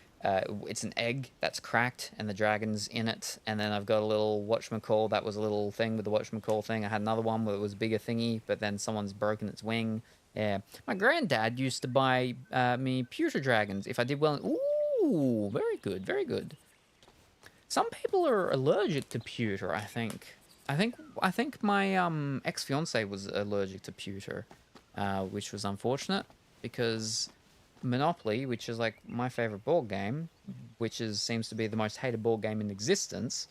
Speaker 2: it's an egg that's cracked and the dragon's in it. And then I've got a little whatchamacall that was a little thing with the whatchamacall thing. I had another one where it was a bigger thingy, but then someone's broken its wing. Yeah. My granddad used to buy me pewter dragons if I did well. Ooh, very good, very good. Some people are allergic to pewter, I think. I think my ex-fiance was allergic to pewter, which was unfortunate because Monopoly, which is like my favorite board game, which seems to be the most hated board game in existence,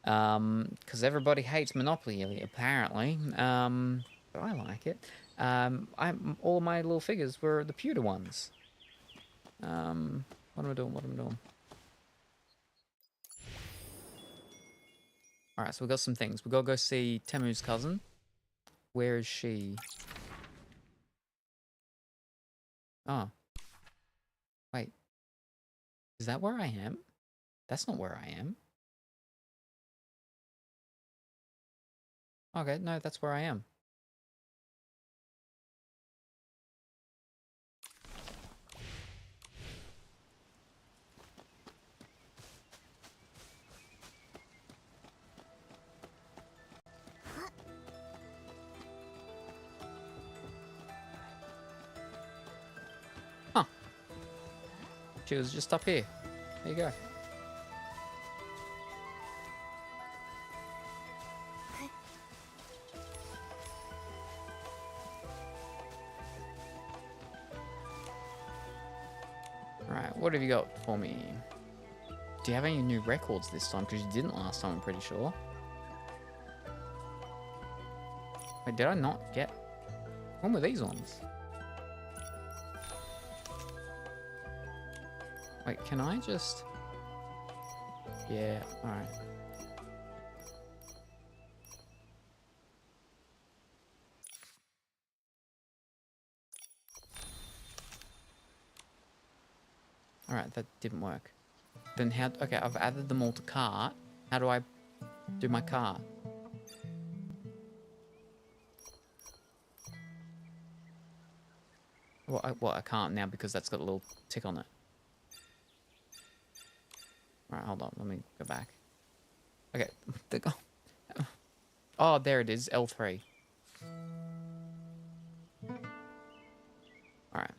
Speaker 2: because everybody hates Monopoly apparently, but I like it. All of my little figures were the pewter ones. What am I doing? Alright, so we've got some things. We've got to go see Temu's cousin. Where is she? Oh. Wait. Is that where I am? That's not where I am. Okay, no, that's where I am. Huh. She was just up here. There you go. Right, what have you got for me? Do you have any new records this time? Because you didn't last time, I'm pretty sure. Wait, did I not get When were these ones? Wait, can I just... Yeah, alright. Alright, that didn't work. Then how... Okay, I've added them all to cart. How do I do my cart? Well, I can't now because that's got a little tick on it. Alright, hold on. Let me go back. Okay. Oh, there it is. L3. Alright.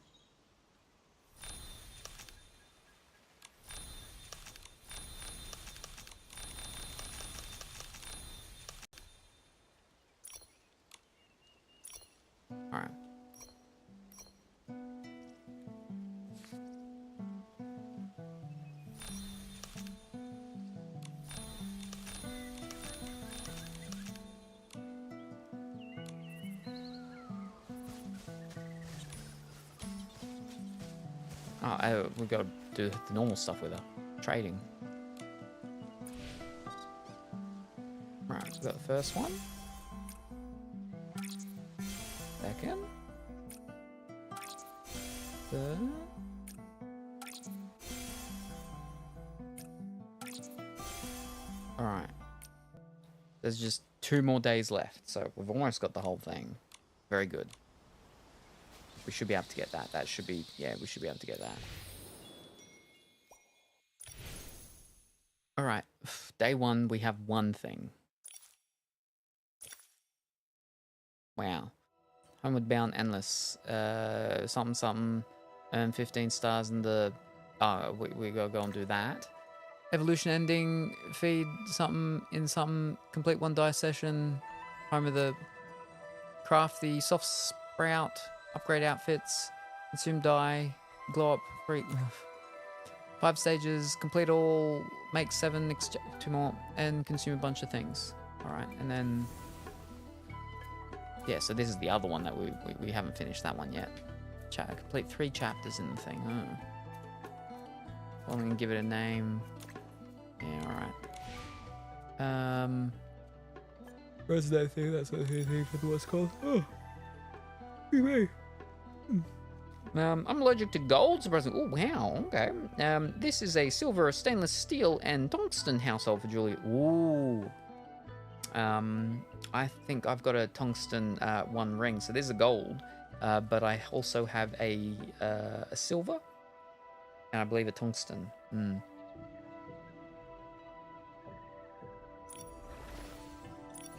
Speaker 2: Alright. Oh, we've got to do the normal stuff with her. Trading. Right, we've got the first one. Second. Third. Alright. There's just 2 more days left, so we've almost got the whole thing. Very good. We should be able to get that. That should be... Yeah, we should be able to get that. Alright. Day 1, we have 1 thing. Wow. Homeward Bound Endless. Something, something. Earn 15 stars in the... Oh, we gotta go and do that. Evolution ending. Feed something in something. Complete 1 die session. Home of the... Craft the soft sprout. Upgrade outfits, consume die, glow up, 5 stages, complete all, make 7, 2 more, and consume a bunch of things. Alright, and then... Yeah, so this is the other one that we haven't finished that one yet. Complete 3 chapters in the thing. I'm gonna give it a name. Yeah, alright. Where's that thing? That's the thing for what's called. Oh, me. I'm allergic to gold, surprisingly. Oh, wow, okay. This is a silver, stainless steel, and tungsten household for Julia. Ooh. I think I've got a tungsten 1 ring, so there's a gold, but I also have a silver, and I believe a tungsten.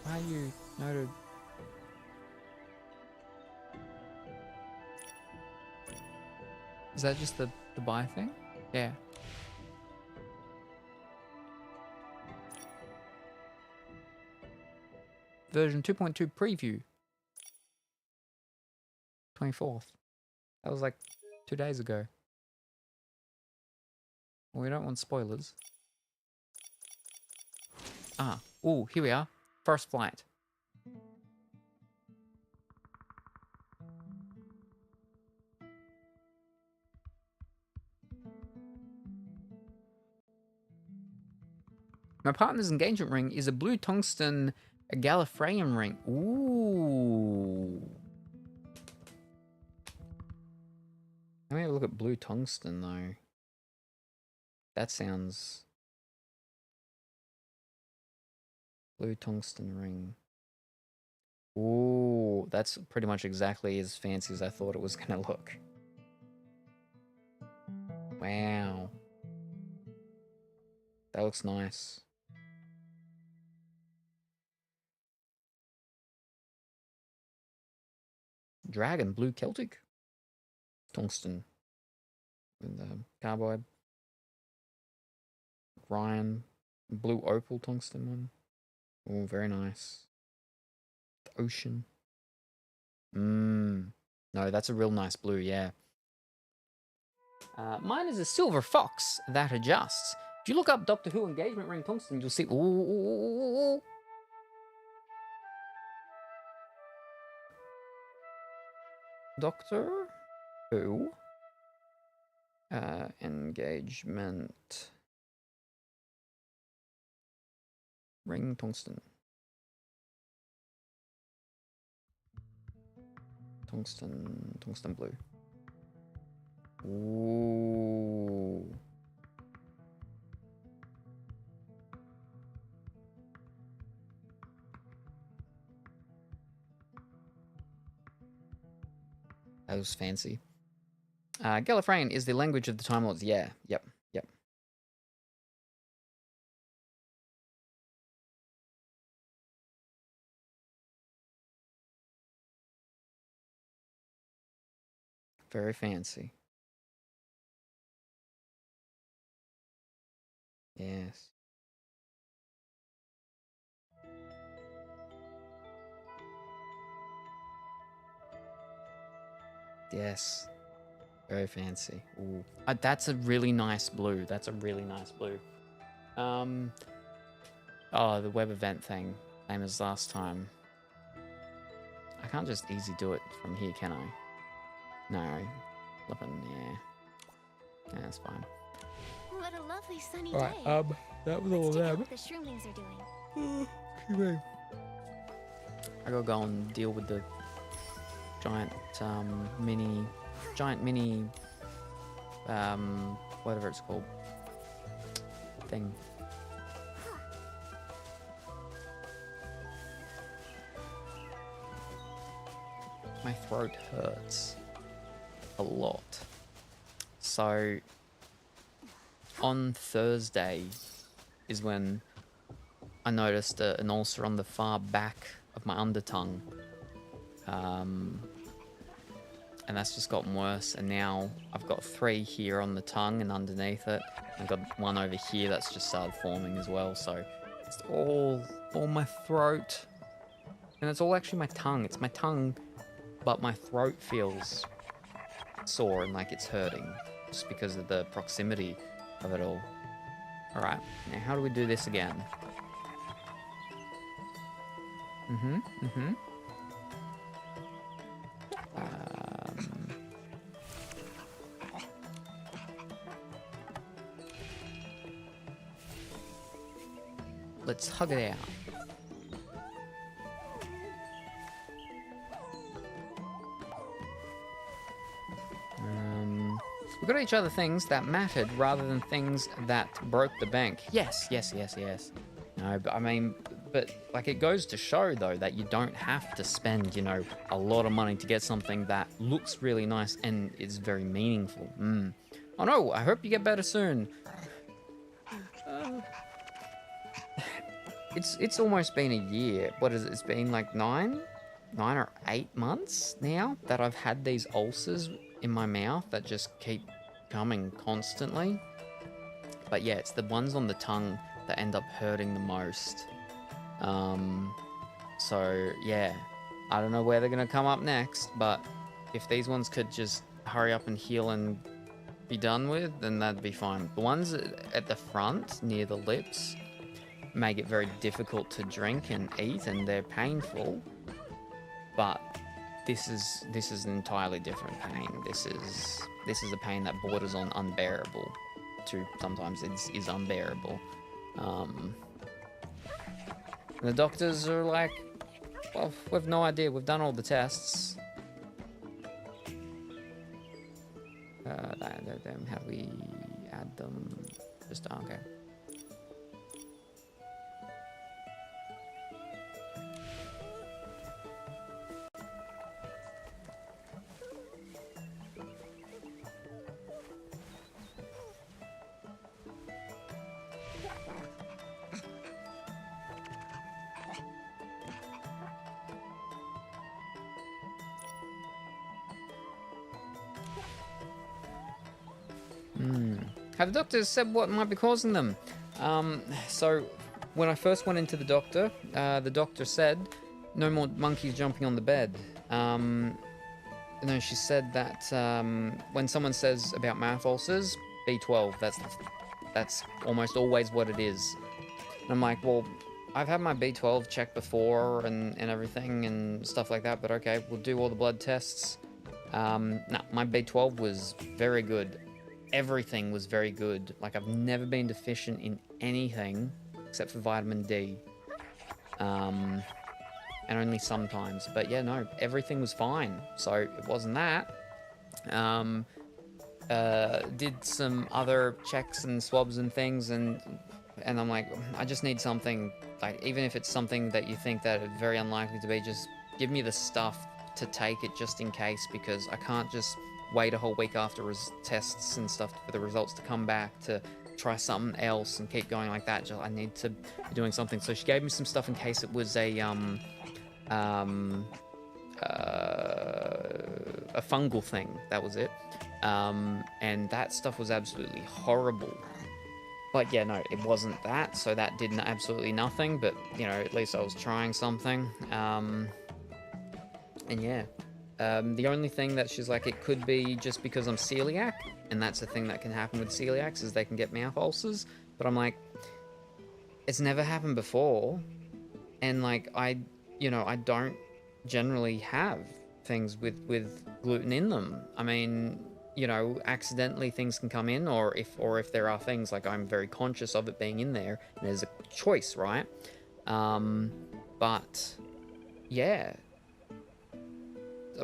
Speaker 2: Why are you noted? Is that just the buy thing? Yeah. Version 2.2 preview. 24th. That was like 2 days ago. Well, we don't want spoilers. Ah. Ooh, here we are. First flight. My partner's engagement ring is a blue tungsten Gallifreyan ring. Ooh. Let me have a look at blue tungsten, though. That sounds... Blue tungsten ring. Ooh, that's pretty much exactly as fancy as I thought it was going to look. Wow. That looks nice. Dragon, blue Celtic. Tungsten. And the carbide. Ryan, blue opal tungsten one. Oh, very nice. The ocean. No, that's a real nice blue, yeah. Mine is a silver fox that adjusts. If you look up Doctor Who engagement ring tungsten, you'll see... Ooh. Doctor Who. Engagement. Ring tungsten. Tungsten blue. Ooh. That was fancy. Gallifreyan is the language of the Time Lords. Yeah, yep. Very fancy. Yes. Yes. Very fancy. Ooh. That's a really nice blue. That's a really nice blue. Oh, the web event thing. Same as last time. I can't just easy do it from here, can I? No. Flippin', yeah. Yeah, that's fine.
Speaker 6: What a lovely sunny
Speaker 1: Alright,
Speaker 6: day.
Speaker 1: that was all
Speaker 6: Let's check out
Speaker 1: them.
Speaker 6: what the shroomlings are doing.
Speaker 2: I gotta go and deal with the giant mini whatever it's called thing. My throat hurts a lot. So on Thursday is when I noticed an ulcer on the far back of my undertongue. And that's just gotten worse, and now I've got 3 here on the tongue and underneath it. I've got one over here that's just started forming as well, so it's all my throat. And it's all actually my tongue. It's my tongue, but my throat feels sore and like it's hurting just because of the proximity of it all. Alright, now how do we do this again? Let's hug it out. We got each other things that mattered rather than things that broke the bank. Yes. No, but I mean, but like it goes to show though that you don't have to spend, you know, a lot of money to get something that looks really nice and is very meaningful. Oh no, I hope you get better soon. It's almost been a year. What is it? It's been like 9 or 8 months now that I've had these ulcers in my mouth that just keep coming constantly. But yeah, it's the ones on the tongue that end up hurting the most. So yeah, I don't know where they're gonna come up next, but if these ones could just hurry up and heal and be done with, then that'd be fine. The ones at the front near the lips make it very difficult to drink and eat, and they're painful. But this is an entirely different pain. This is a pain that borders on unbearable to sometimes is unbearable. And the doctors are like, well, we've no idea. We've done all the tests. How do we add them? Just okay. Have the doctors said what might be causing them? So when I first went into the doctor said no more monkeys jumping on the bed. No, she said that when someone says about mouth ulcers, B12, that's almost always what it is. And I'm like, well, I've had my B12 checked before and everything and stuff like that, but okay, we'll do all the blood tests. No, my B12 was very good. Everything was very good. Like, I've never been deficient in anything except for vitamin D. And only sometimes. But yeah, no, everything was fine. So it wasn't that. Did some other checks and swabs and things, and I'm like, I just need something, like, even if it's something that you think that it's very unlikely to be, just give me the stuff to take it just in case, because I can't just wait a whole week after tests and stuff for the results to come back to try something else and keep going like that. I need to be doing something. So she gave me some stuff in case it was a fungal thing. That was it. And that stuff was absolutely horrible. But yeah, no, it wasn't that, so that did absolutely nothing, but, you know, at least I was trying something. And yeah, the only thing that she's like, it could be just because I'm celiac, and that's the thing that can happen with celiacs, is they can get mouth ulcers. But I'm like, it's never happened before, and like, I don't generally have things with gluten in them. I mean, you know, accidentally things can come in, or if there are things, like, I'm very conscious of it being in there, and there's a choice, right? But yeah.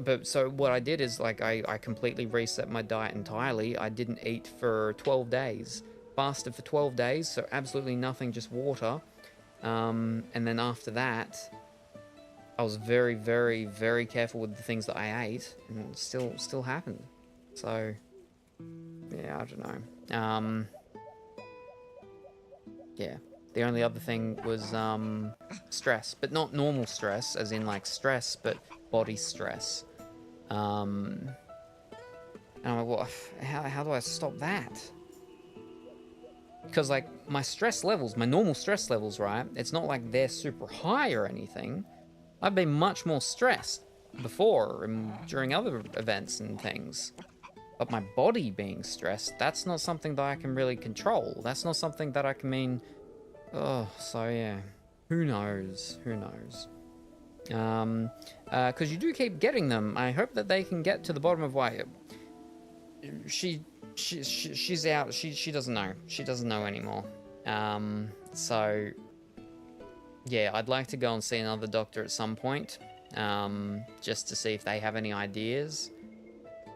Speaker 2: But so what I did is, like, I completely reset my diet entirely. I didn't eat for 12 days. Fasted for 12 days, so absolutely nothing, just water. And then after that, I was very, very, very careful with the things that I ate, and it still happened. So, yeah, I don't know. Yeah. The only other thing was stress, but not normal stress, as in, like, stress, but body stress. And I'm like, well, how do I stop that? Because, like, my stress levels, my normal stress levels, right? It's not like they're super high or anything. I've been much more stressed before and during other events and things. But my body being stressed, that's not something that I can really control. That's not something that I can mean... Oh, so yeah. Who knows? Who knows? Because you do keep getting them. I hope that they can get to the bottom of why... She's out. She doesn't know. She doesn't know anymore. So... Yeah, I'd like to go and see another doctor at some point. Just to see if they have any ideas.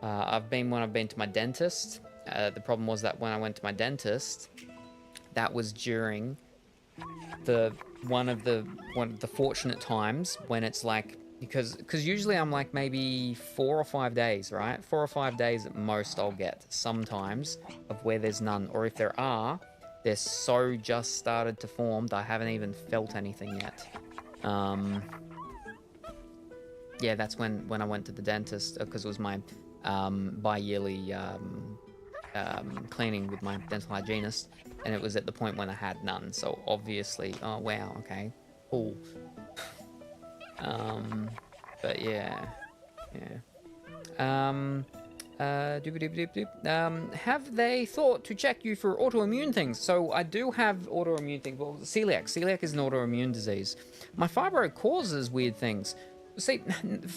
Speaker 2: When I've been to my dentist, the problem was that when I went to my dentist, that was during one of the fortunate times when it's like, because usually I'm like maybe 4 or 5 days, right? 4 or 5 days at most I'll get sometimes of where there's none, or if there are, they're so just started to form that I haven't even felt anything yet. Yeah, that's when I went to the dentist, because it was my bi-yearly cleaning with my dental hygienist, and it was at the point when I had none, so obviously, oh wow, okay, cool. But yeah. Have they thought to check you for autoimmune things? So I do have autoimmune things. Well, celiac. Celiac is an autoimmune disease. My fibro causes weird things. See,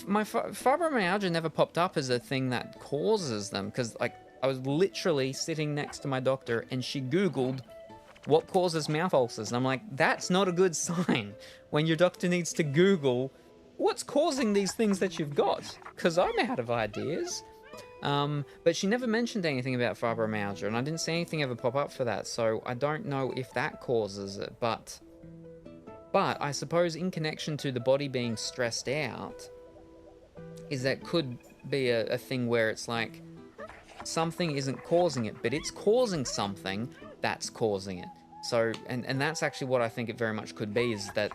Speaker 2: my fibromyalgia never popped up as a thing that causes them, because, like, I was literally sitting next to my doctor and she Googled what causes mouth ulcers. And I'm like, that's not a good sign when your doctor needs to Google what's causing these things that you've got, because I'm out of ideas. But she never mentioned anything about fibromyalgia, and I didn't see anything ever pop up for that, so I don't know if that causes it, but I suppose in connection to the body being stressed out, is that could be a thing where it's like, something isn't causing it, but it's causing something that's causing it. So, and that's actually what I think it very much could be, is that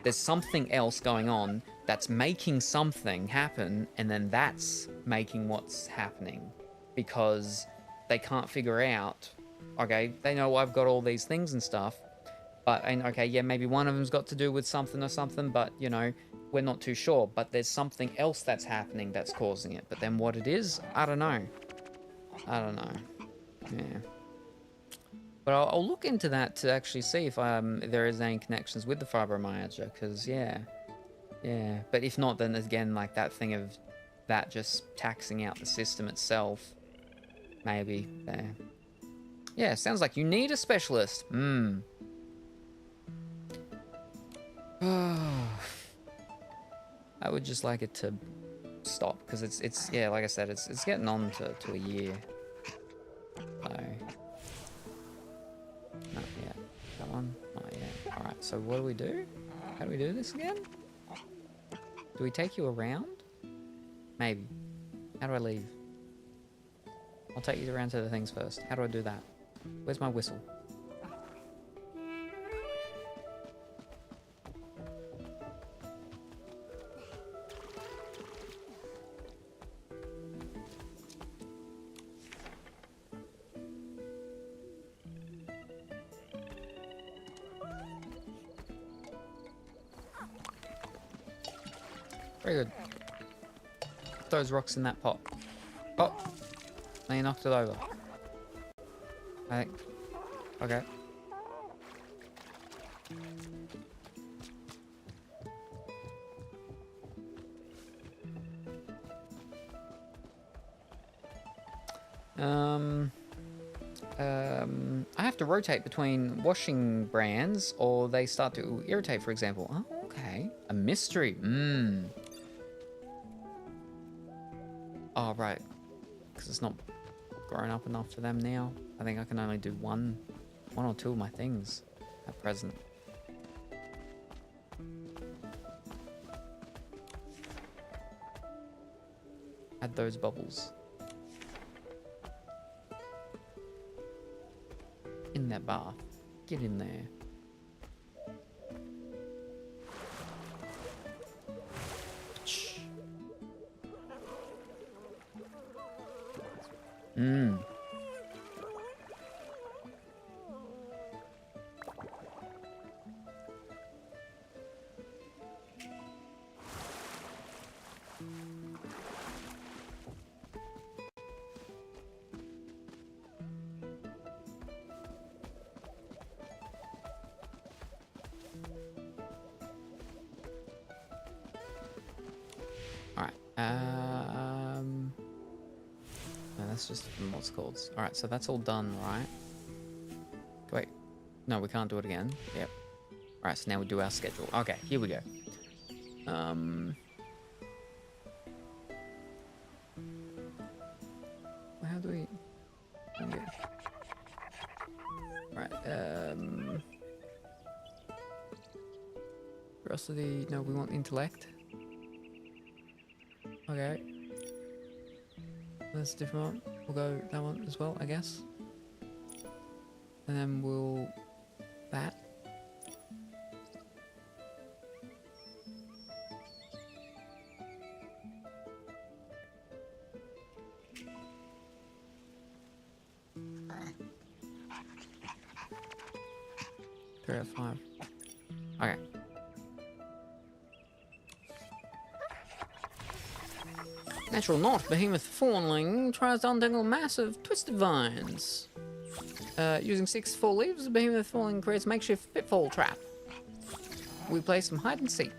Speaker 2: there's something else going on that's making something happen, and then that's making what's happening, because they can't figure out, okay, they know I've got all these things and stuff, but, and okay, yeah, maybe one of them's got to do with something or something, but, you know, we're not too sure, but there's something else that's happening that's causing it, but then what it is, I don't know. Yeah. But I'll look into that to actually see if there is any connections with the fibromyalgia, because, yeah. But if not, then again, like that thing of that just taxing out the system itself. Maybe there. Yeah, sounds like you need a specialist. I would just like it to stop because it's yeah, like I said, it's getting on to a year. So not yet. Come on, not yet. All right. So what do we do? How do we do this again? Do we take you around? Maybe. How do I leave? I'll take you around to the things first. How do I do that? Where's my whistle? Very good. Put those rocks in that pot. Oh! Now you knocked it over. I think. Okay. I have to rotate between washing brands or they start to irritate, for example. Oh, okay. A mystery. Oh, right. Because it's not grown up enough for them now. I think I can only do one or two of my things at present. Add those bubbles. In that bath. Get in there. That's just what's called. Alright, so that's all done, right? Wait. No, we can't do it again. Yep. Alright, so now we do our schedule. Okay, here we go. How do we... Okay. Right, Ferocity, no, we want intellect. Okay. That's a different one. We'll go that one as well, I guess. And then we'll... that. Three out of 5. Okay. Natural knot, behemoth fawnling tries to untangle massive twisted vines. Using 6 4 leaves, the behemoth fawnling creates a makeshift pitfall trap. We play some hide and seek.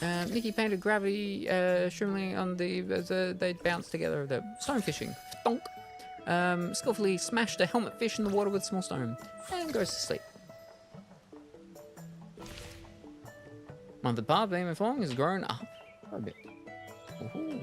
Speaker 2: Nikki painted gravity shrimming on they bounced together. The stone fishing. Donk. Skillfully smashed a helmet fish in the water with a small stone and goes to sleep. Month of bar, behemoth fawnling has grown up a bit. Ooh.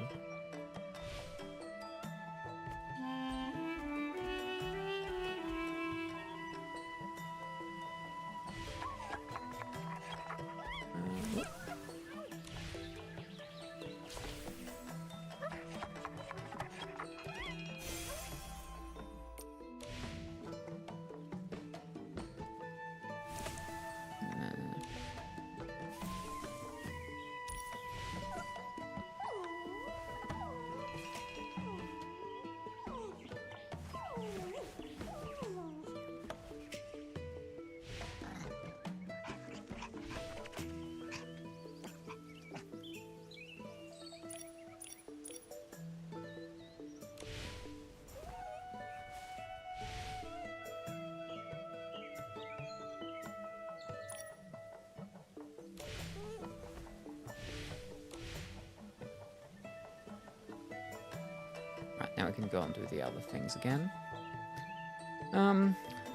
Speaker 2: Now we can go and do the other things again.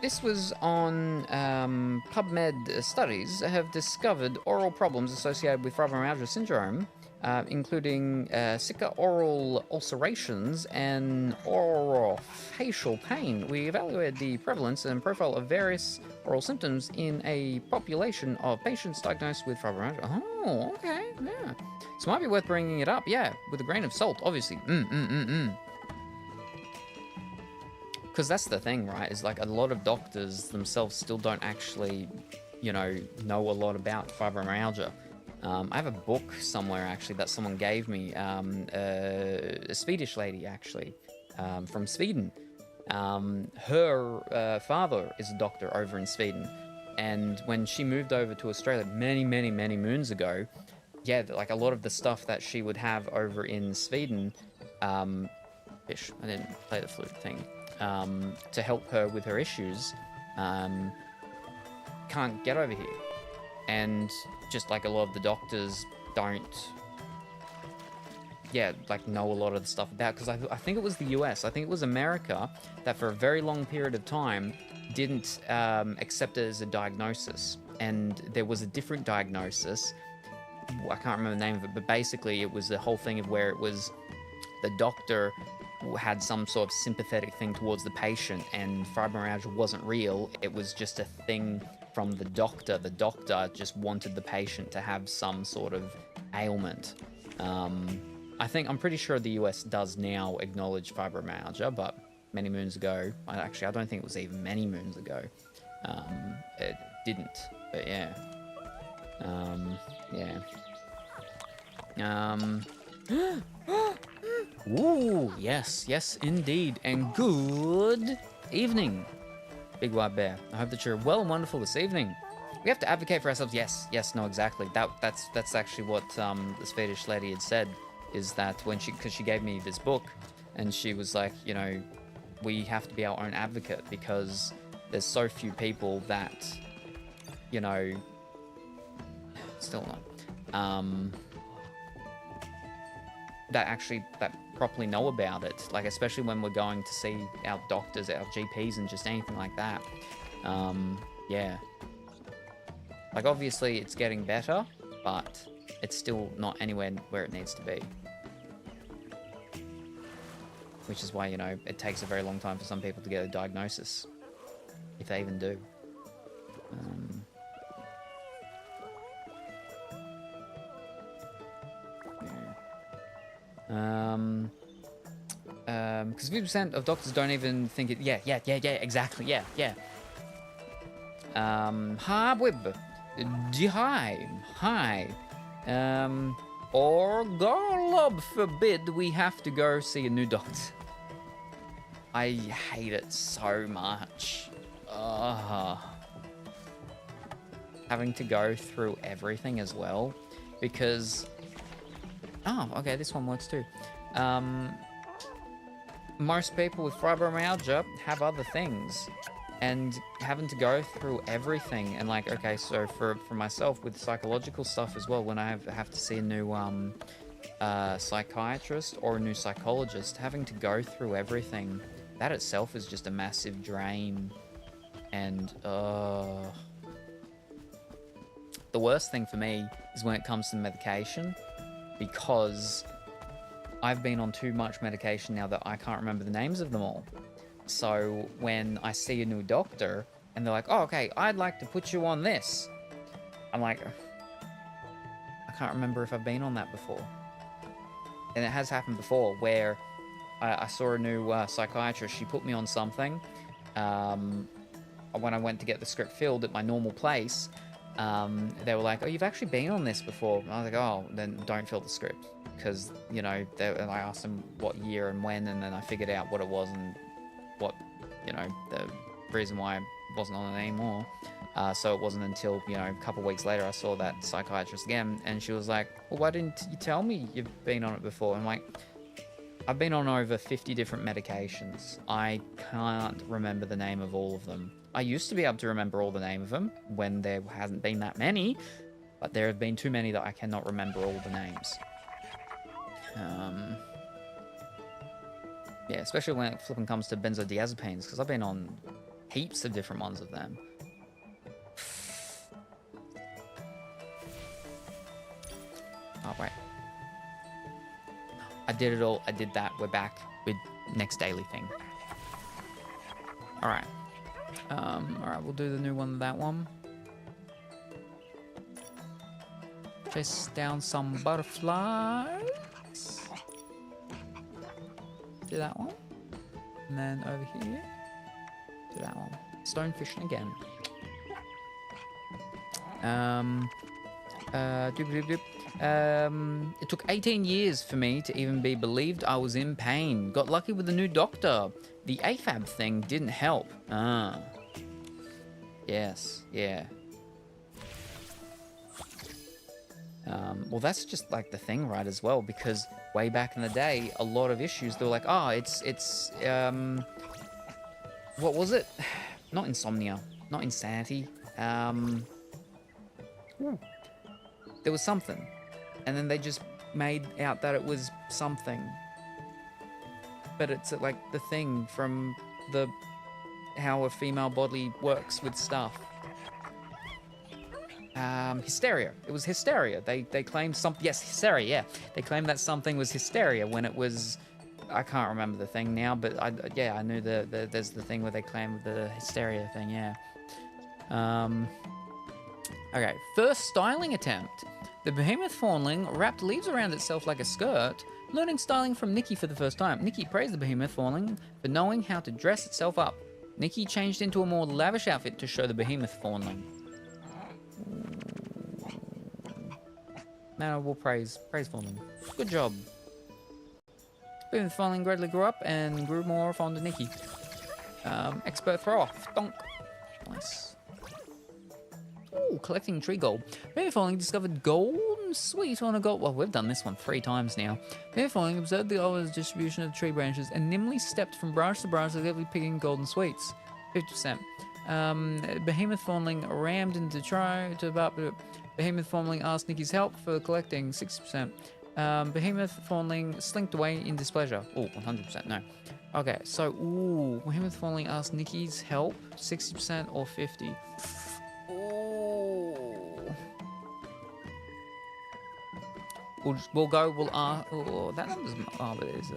Speaker 2: This was on PubMed studies have discovered oral problems associated with fibromyalgia syndrome, including sicker oral ulcerations and orofacial pain. We evaluated the prevalence and profile of various oral symptoms in a population of patients diagnosed with fibromyalgia. Oh, okay, yeah. So it might be worth bringing it up, yeah, with a grain of salt, obviously. Because that's the thing, right? Is like a lot of doctors themselves still don't actually, know a lot about fibromyalgia. I have a book somewhere actually that someone gave me, a Swedish lady actually, from Sweden. Her father is a doctor over in Sweden, and when she moved over to Australia many moons ago, yeah, like a lot of the stuff that she would have over in Sweden, I didn't play the flute thing. To help her with her issues, can't get over here. And just like a lot of the doctors don't, know a lot of the stuff about, because I think it was the US, I think it was America, that for a very long period of time didn't accept it as a diagnosis. And there was a different diagnosis, I can't remember the name of it, but basically it was the whole thing of where it was the doctor had some sort of sympathetic thing towards the patient, and fibromyalgia wasn't real. It was just a thing from the doctor. The doctor just wanted the patient to have some sort of ailment. I'm pretty sure the US does now acknowledge fibromyalgia, but many moons ago, I don't think it was even many moons ago, it didn't. But yeah. Ooh, yes, indeed. And good evening, Big White Bear. I hope that you're well and wonderful this evening. We have to advocate for ourselves. Yes, no, exactly. That's actually what the Swedish lady had said, is that because she gave me this book, and she was like, we have to be our own advocate, because there's so few people that, still not, that properly know about it, like especially when we're going to see our doctors, our GPs, and just anything like that. Yeah, like obviously it's getting better, but it's still not anywhere where it needs to be, which is why it takes a very long time for some people to get a diagnosis, if they even do. Because 50% of doctors don't even think it. Yeah, exactly. Yeah. Habwib, hi. Or God forbid we have to go see a new doctor. I hate it so much. Having to go through everything as well, because. Oh, okay, this one works too. Most people with fibromyalgia have other things, and having to go through everything, and like, okay, so for myself with psychological stuff as well, when I have to see a new psychiatrist or a new psychologist, having to go through everything, that itself is just a massive drain. And the worst thing for me is when it comes to medication, because I've been on too much medication now that I can't remember the names of them all. So when I see a new doctor and they're like, oh, okay, I'd like to put you on this, I'm like, I can't remember if I've been on that before. And it has happened before where I saw a new psychiatrist. She put me on something. When I went to get the script filled at my normal place, they were like, oh, you've actually been on this before. And I was like, oh, then don't fill the script. Because, and I asked them what year and when, and then I figured out what it was and what, the reason why I wasn't on it anymore. So it wasn't until, a couple of weeks later I saw that psychiatrist again, and she was like, well, why didn't you tell me you've been on it before? And I'm like, I've been on over 50 different medications. I can't remember the name of all of them. I used to be able to remember all the name of them when there hasn't been that many, but there have been too many that I cannot remember all the names. Yeah, especially when it flipping comes to benzodiazepines, because I've been on heaps of different ones of them. Oh, wait. I did it all. I did that. We're back with next daily thing. Alright. Alright, we'll do the new one, that one. Chase down some butterflies. Do that one. And then over here, do that one. Stone fishing again. It took 18 years for me to even be believed I was in pain. Got lucky with the new doctor. The AFAB thing didn't help. Yes, yeah. Well, that's just like the thing, right, as well, because way back in the day, a lot of issues, they were like, oh, it's what was it? Not insomnia, not insanity. There was something, and then they just made out that it was something. But it's like the thing from how a female body works with stuff. Hysteria. It was hysteria. They claimed something. Yes, hysteria. Yeah, they claimed that something was hysteria when it was. I can't remember the thing now, but I knew there's the thing where they claimed the hysteria thing. Yeah. Okay. First styling attempt. The behemoth fawnling wrapped leaves around itself like a skirt. Learning styling from Nikki for the first time. Nikki praised the behemoth fawnling for knowing how to dress itself up. Nikki changed into a more lavish outfit to show the behemoth fawnling. Now we'll praise fawnling. Good job. Behemoth fawnling gradually grew up and grew more fond of Nikki. Expert throw off. Donk. Nice. Ooh, collecting tree gold. Behemoth fawnling discovered golden sweet on a gold. Well, we've done this one 3 times now. Behemoth fawnling observed the overall distribution of the tree branches and nimbly stepped from branch to branch, deliberately picking golden sweets. 50%. Behemoth fawnling rammed into try to about. Behemoth fawnling asked Nikki's help for collecting 60%. Behemoth fawnling slinked away in displeasure. Oh, 100%. No. Okay, so Behemoth fawnling asked Nikki's help 60% or 50. We'll ask. Oh, that number's. Oh, but it is.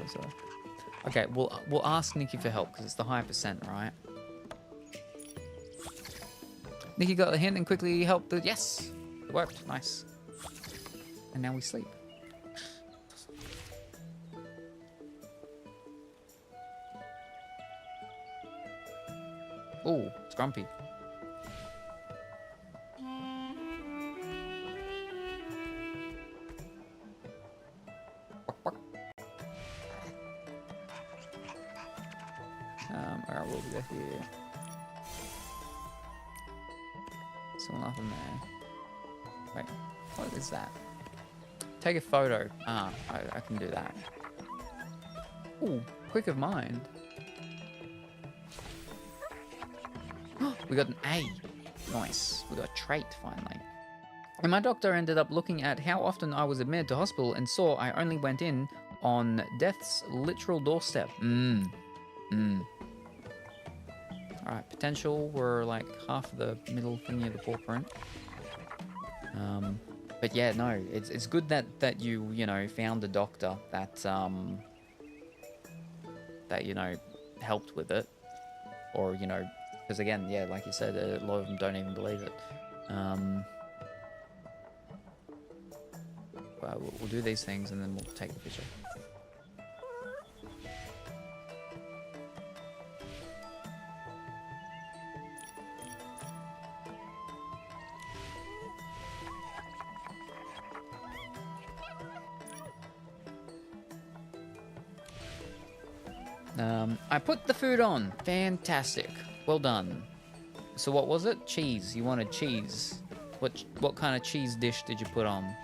Speaker 2: Okay, we'll ask Nikki for help because it's the high percent, right? Nikki got the hint and quickly helped. Yes, it worked. Nice. And now we sleep. Oh, it's grumpy. Alright, we'll go here. Still nothing there. Wait, what is that? Take a photo. I can do that. Ooh, quick of mind. We got an A. Nice. We got a trait, finally. And my doctor ended up looking at how often I was admitted to hospital and saw I only went in on death's literal doorstep. Alright, potential, we're like half of the middle thingy of the paw print. But yeah, no, it's good that you know, found a doctor that you know, helped with it. Or, you know, because again, yeah, like you said, a lot of them don't even believe it. But we'll do these things and then we'll take the picture. I put the food on. Fantastic. Well done. So what was it? Cheese. You wanted cheese. What kind of cheese dish did you put on?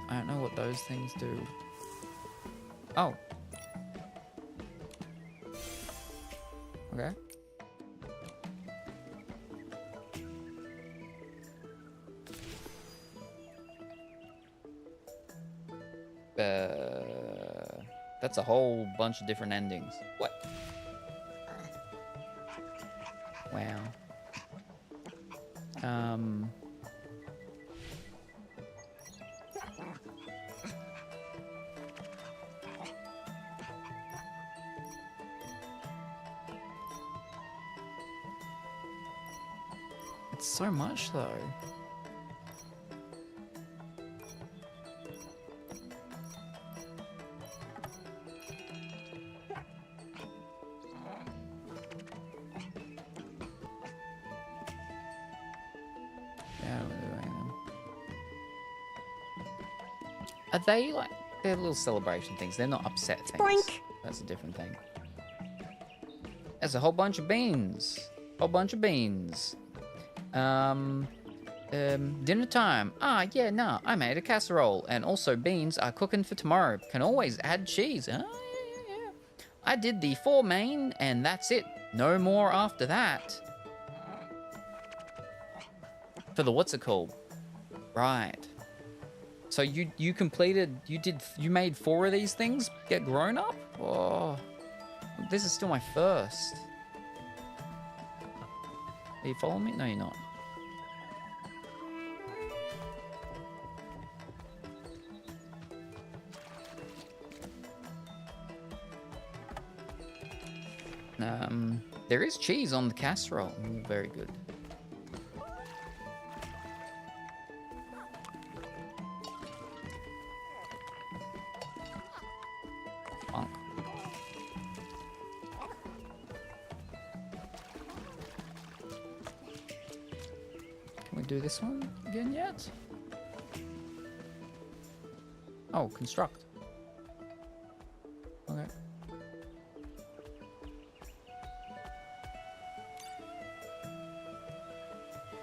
Speaker 2: I don't know what those things do. Oh. Okay. That's a whole bunch of different endings. What? Wow. It's so much though. Are they like, they're little celebration things? They're not upset things.
Speaker 6: Boink.
Speaker 2: That's a different thing. There's a whole bunch of beans. Whole bunch of beans. Dinner time. Ah, yeah, nah, I made a casserole. And also beans are cooking for tomorrow. Can always add cheese. Ah, yeah. I did the 4 main, and that's it. No more after that. For the what's it called? Right. So you completed, you made 4 of these things get grown up? Oh, this is still my first. Are you following me? No, you're not. There is cheese on the casserole. Ooh, very good. Bonk. Can we do this one again yet? Oh, construct. Okay.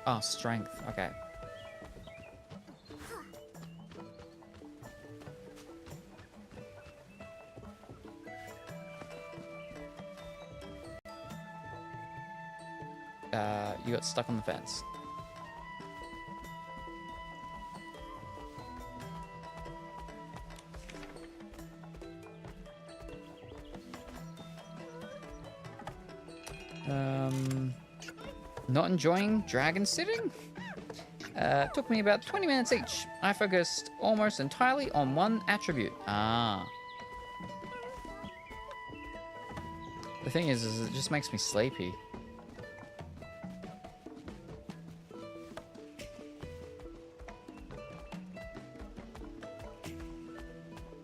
Speaker 2: Oh, strength. Okay. You got stuck on the fence. Not enjoying dragon sitting? Took me about 20 minutes each. I focused almost entirely on one attribute. Ah. The thing is it just makes me sleepy.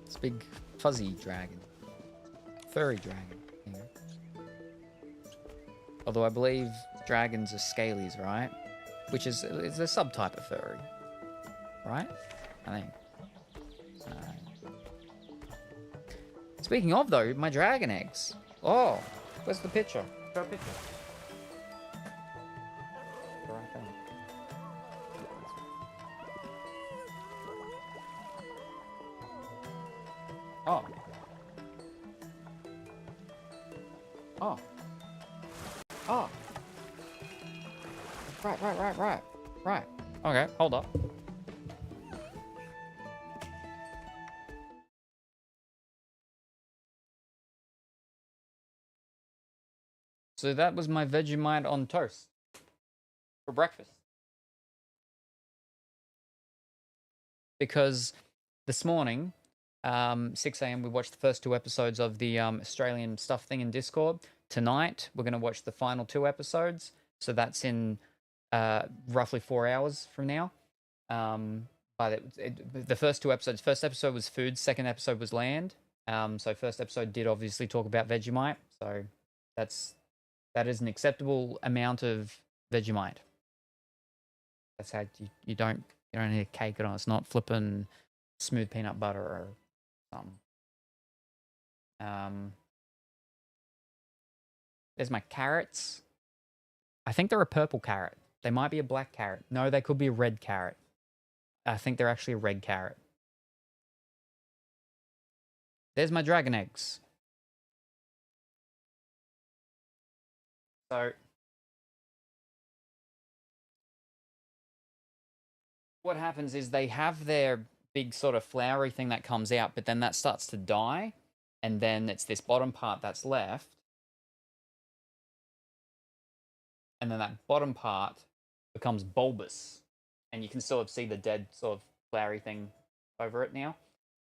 Speaker 2: It's a big fuzzy dragon. Furry dragon. Yeah. Although I believe dragons are scalies, right? Which is a subtype of furry. Right? I think. Speaking of though, my dragon eggs. Oh, where's the picture? Show a picture. Right there. Oh. Oh. Oh. Right. Okay, hold up. So that was my Vegemite on toast for breakfast. Because this morning, 6 a.m, we watched the first 2 episodes of the Australian stuff thing in Discord. Tonight, we're going to watch the final 2 episodes. So that's in roughly 4 hours from now. By the first 2 episodes, first episode was food, second episode was land. So first episode did obviously talk about Vegemite. So that is an acceptable amount of Vegemite. That's how you don't need to cake it on. It's not flipping smooth peanut butter or something. There's my carrots. I think they're a purple carrot. They might be a black carrot. No, they could be a red carrot. I think they're actually a red carrot. There's my dragon eggs. So what happens is they have their big sort of flowery thing that comes out, but then that starts to die, and then it's this bottom part that's left, and then that bottom part becomes bulbous, and you can sort of see the dead sort of flowery thing over it now.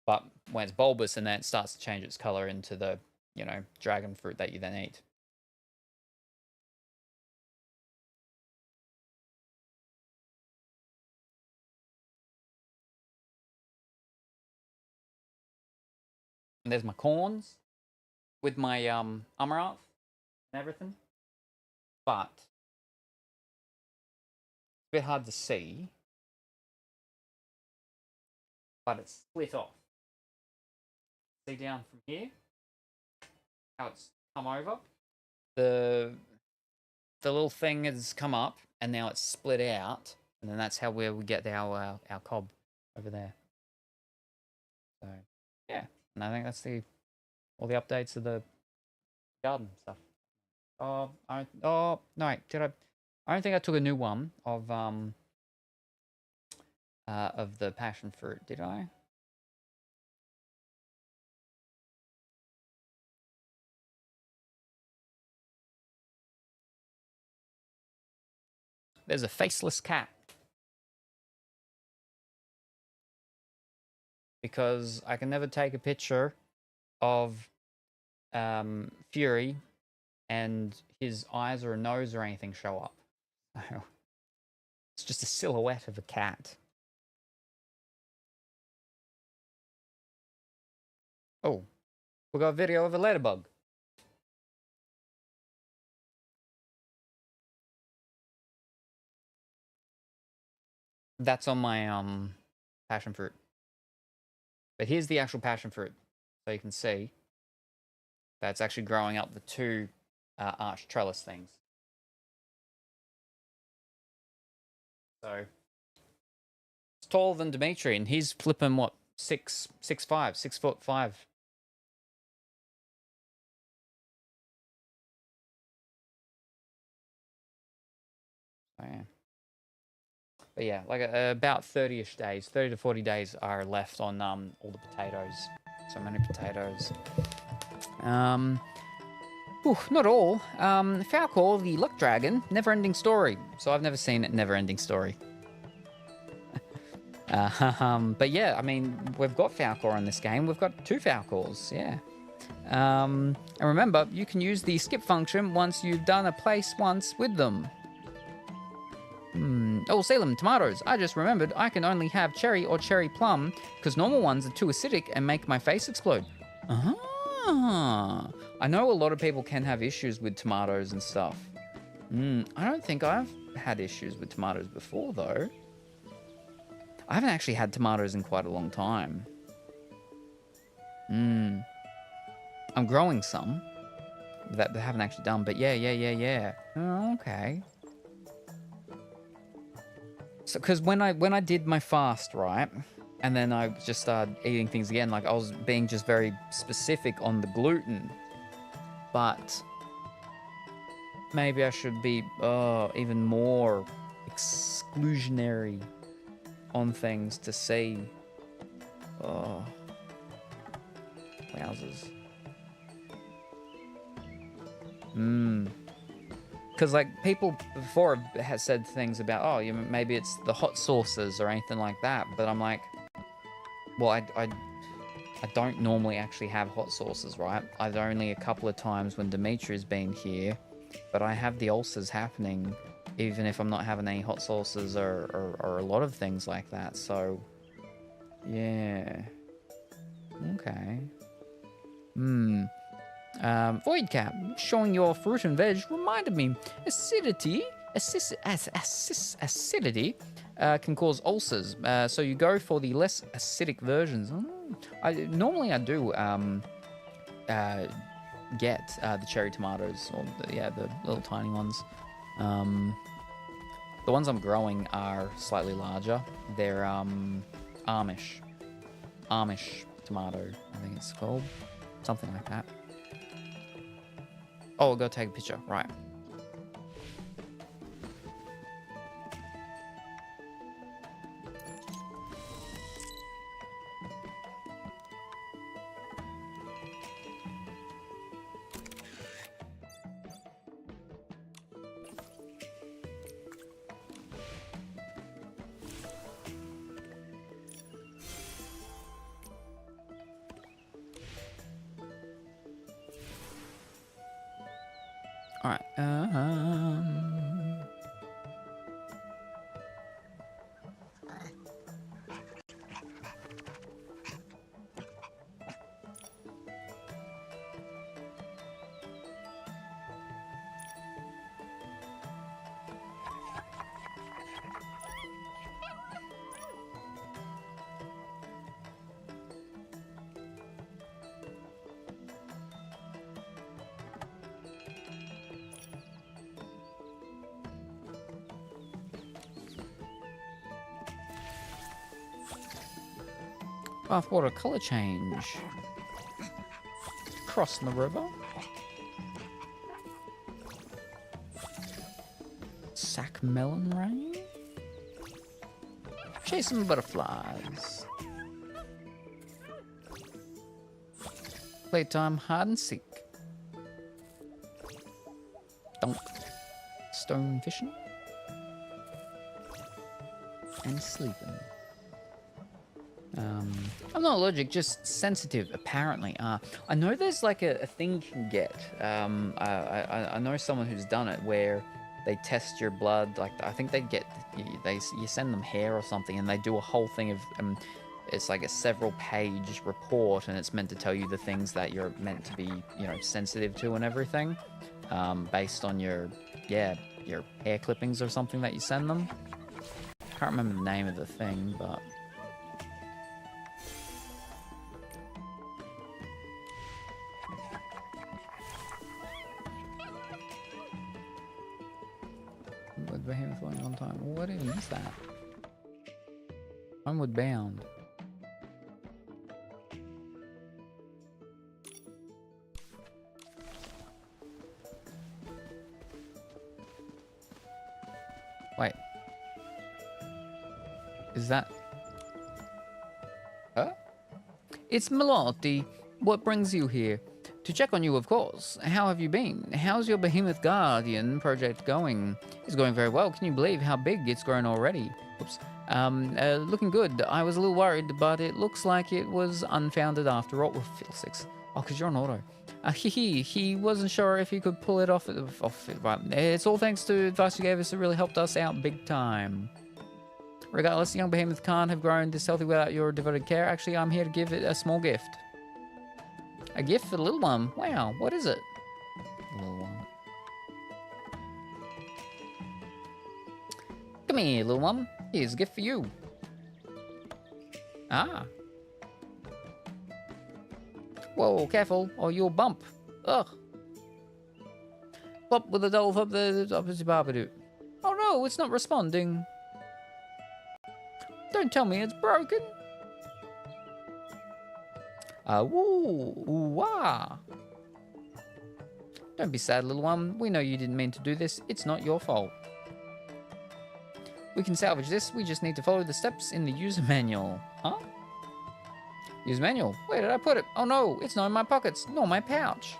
Speaker 2: But when it's bulbous, and then it starts to change its color into the, you know, dragon fruit that you then eat. And there's my corns with my amaranth and everything. But it's a bit hard to see. But it's split off. See down from here how it's come over. The little thing has come up, and now it's split out, and then that's how we get our cob over there. So yeah, and I think that's all the updates of the garden stuff. Oh no, wait, did I? I don't think I took a new one of the passion fruit, did I? There's a faceless cat. Because I can never take a picture of Fury and his eyes or a nose or anything show up. It's just a silhouette of a cat. Oh, we got a video of a ladybug. That's on my passion fruit. But here's the actual passion fruit, so you can see that's actually growing up the two arch trellis things. So it's taller than Dimitri, and he's flipping what, 6'5". So, yeah. But yeah, like about 30-ish days, 30 to 40 days are left on all the potatoes. So many potatoes. Not all. Falcor, the luck dragon, never-ending story. So I've never seen it, never-ending story. But yeah, I mean, we've got Falcor in this game. We've got 2 Falcors, yeah. And remember, you can use the skip function once you've done a place once with them. Oh, Salem, tomatoes. I just remembered I can only have cherry or cherry plum because normal ones are too acidic and make my face explode. I know a lot of people can have issues with tomatoes and stuff. I don't think I've had issues with tomatoes before, though. I haven't actually had tomatoes in quite a long time. I'm growing some that they haven't actually done, but yeah. Oh, okay. So, because when I did my fast, right, and then I just started eating things again, like I was being just very specific on the gluten, but maybe I should be even more exclusionary on things to see. Oh, wowzers. Because, like, people before have said things about, oh, maybe it's the hot sauces or anything like that. But I'm like, well, I don't normally actually have hot sauces, right? I've only a couple of times when Dimitri's been here. But I have the ulcers happening, even if I'm not having any hot sauces or a lot of things like that. So, yeah. Okay. Void Cap, showing your fruit and veg reminded me. Acidity can cause ulcers, so you go for the less acidic versions. Normally I do get the cherry tomatoes, or the little tiny ones. The ones I'm growing are slightly larger. They're Amish tomato, I think it's called, something like that. Oh, I'll go take a picture. Right. All right. Bathwater color change. Crossing the river. Sack melon rain. Chasing butterflies. Playtime hide and seek. Dunk. Stone fishing. And sleeping. I'm not allergic, just sensitive, apparently. I know there's like a thing you can get. I know someone who's done it where they test your blood. Like, I think you send them hair or something, and they do a whole thing of, it's like a several page report, and it's meant to tell you the things that you're meant to be, sensitive to and everything, based on your hair clippings or something that you send them. Can't remember the name of the thing, but... Behemoth on time. What even is that? Homeward bound. Wait. Is that... Huh? It's Melody. What brings you here? To check on you, of course. How have you been? How's your Behemoth Guardian project going? It's going very well. Can you believe how big it's grown already? Oops. Looking good. I was a little worried, but it looks like it was unfounded after all. Fiddlesticks. Oh, because you're on auto. He wasn't sure if he could pull it off. Right. It's all thanks to advice you gave us. It really helped us out big time. Regardless, the young Behemoth can't have grown this healthy without your devoted care. Actually, I'm here to give it a small gift. A gift for the little one. Wow, what is it? Little one. Come here, little one. Here's a gift for you. Ah. Whoa, careful, or you'll bump. Ugh. Plop with a dull thump the... Oh no, it's not responding. Don't tell me it's broken. Wah. Don't be sad, little one. We know you didn't mean to do this. It's not your fault. We can salvage this. We just need to follow the steps in the user manual. Huh? User manual? Where did I put it? Oh no, it's not in my pockets, nor my pouch.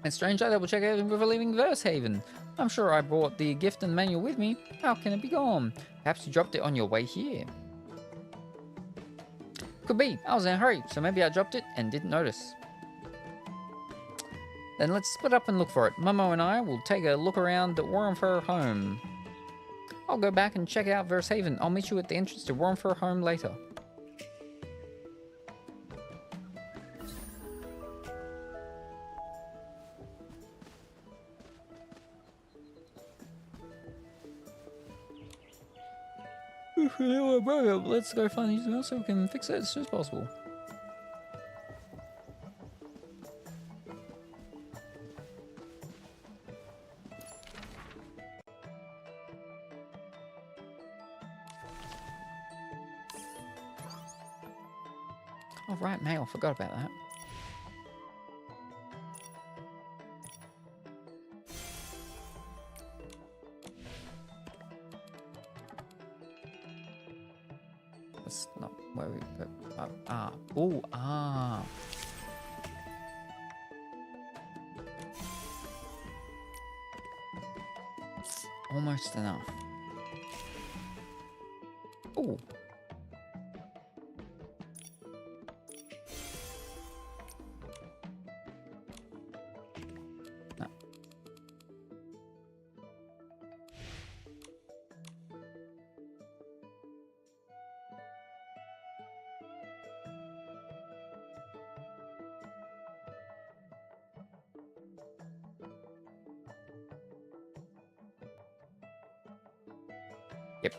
Speaker 2: It's strange I double check everything before leaving Versehaven. I'm sure I brought the gift and manual with me. How can it be gone? Perhaps you dropped it on your way here. Could be. I was in a hurry, so maybe I dropped it and didn't notice. Then let's split up and look for it. Momo and I will take a look around at Wormfur Home. I'll go back and check out Versehaven. I'll meet you at the entrance to Wormfur Home later. Let's go find these else so we can fix it as soon as possible. Oh right, mail, I forgot about that. That's not where we put... Almost enough. Ooh. Yep.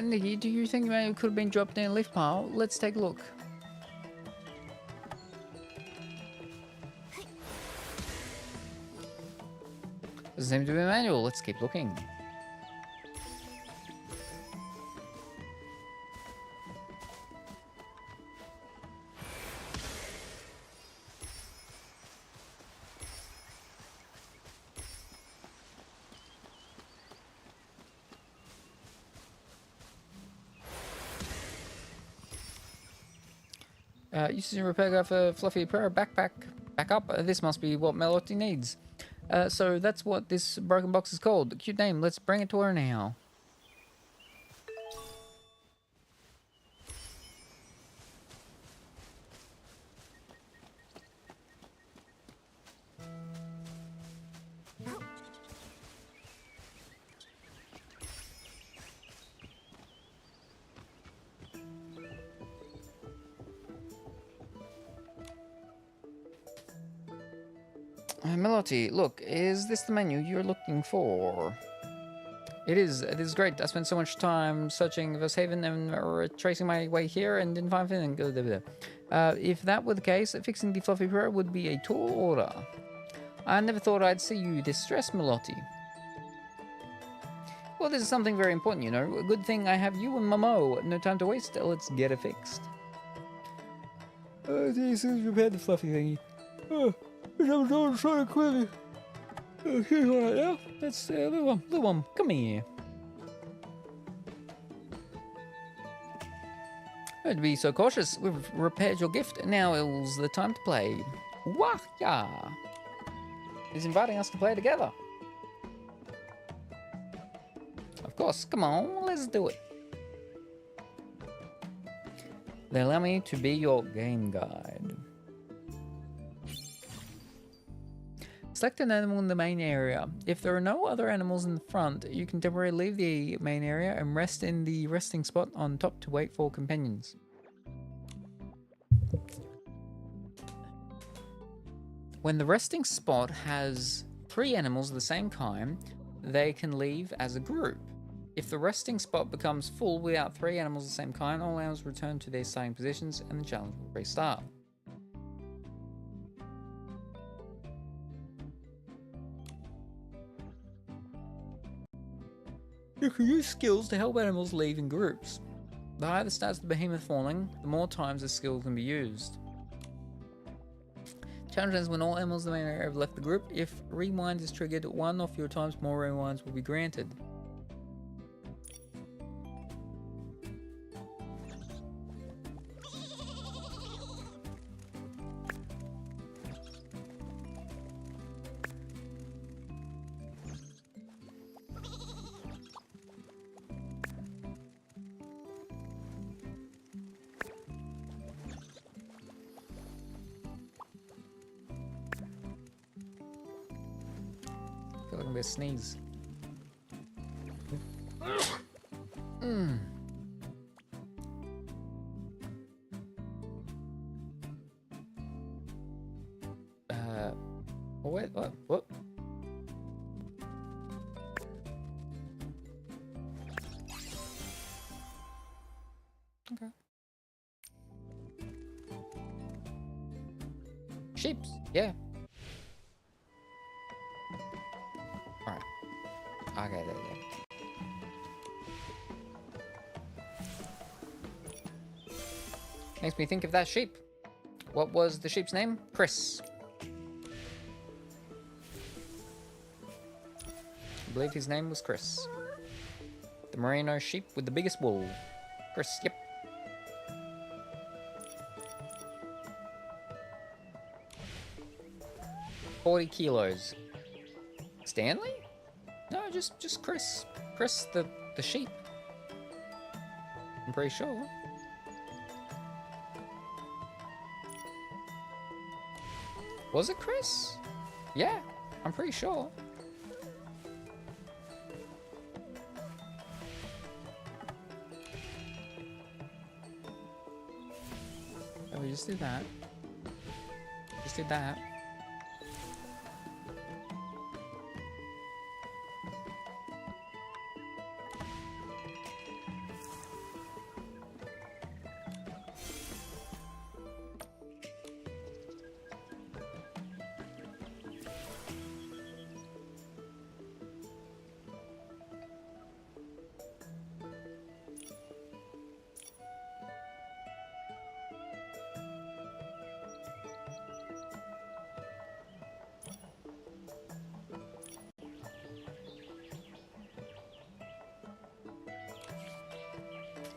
Speaker 2: Nikki, do you think maybe it could have been dropped in a lift pile? Let's take a look. Doesn't seem to be a manual. Let's keep looking. Using a repair guide for Fluffy Prayer backpack. Back up. This must be what Melody needs. So that's what this broken box is called. Cute name. Let's bring it to her now. Melody, look, is this the menu you're looking for? It is great. I spent so much time searching this haven and tracing my way here and didn't find anything. If that were the case, fixing the Fluffy Prayer would be a tall order. I never thought I'd see you distressed, Melody. Well, this is something very important, you know. A good thing I have you and Momo. No time to waste. Let's get it fixed. As soon as you repair the Fluffy thingy. I'm trying to quickly. Here's one right now. That's little one. Come here. Don't be so cautious. We've repaired your gift. Now is the time to play. Wah ya! He's inviting us to play together. Of course. Come on, let's do it. They allow me to be your game guide. Select an animal in the main area. If there are no other animals in the front, you can temporarily leave the main area and rest in the resting spot on top to wait for companions. When the resting spot has 3 animals of the same kind, they can leave as a group. If the resting spot becomes full without 3 animals of the same kind, all animals return to their starting positions and the challenge will restart. You can use skills to help animals leave in groups. The higher the stats of the behemoth falling, the more times the skill can be used. Challenge ends when all animals in the main area have left the group. If rewind is triggered 1 or fewer times, more rewinds will be granted. I feel like I'm gonna sneeze. Oh wait, what? Okay. Sheeps, yeah. Alright. Okay, there you go. Makes me think of that sheep. What was the sheep's name? Chris. I believe his name was Chris. The merino sheep with the biggest wool. Chris, yep. $40 kilos. Stanley? No, just Chris. Chris the sheep. I'm pretty sure. Was it Chris? Yeah, I'm pretty sure. just did that. Just did that.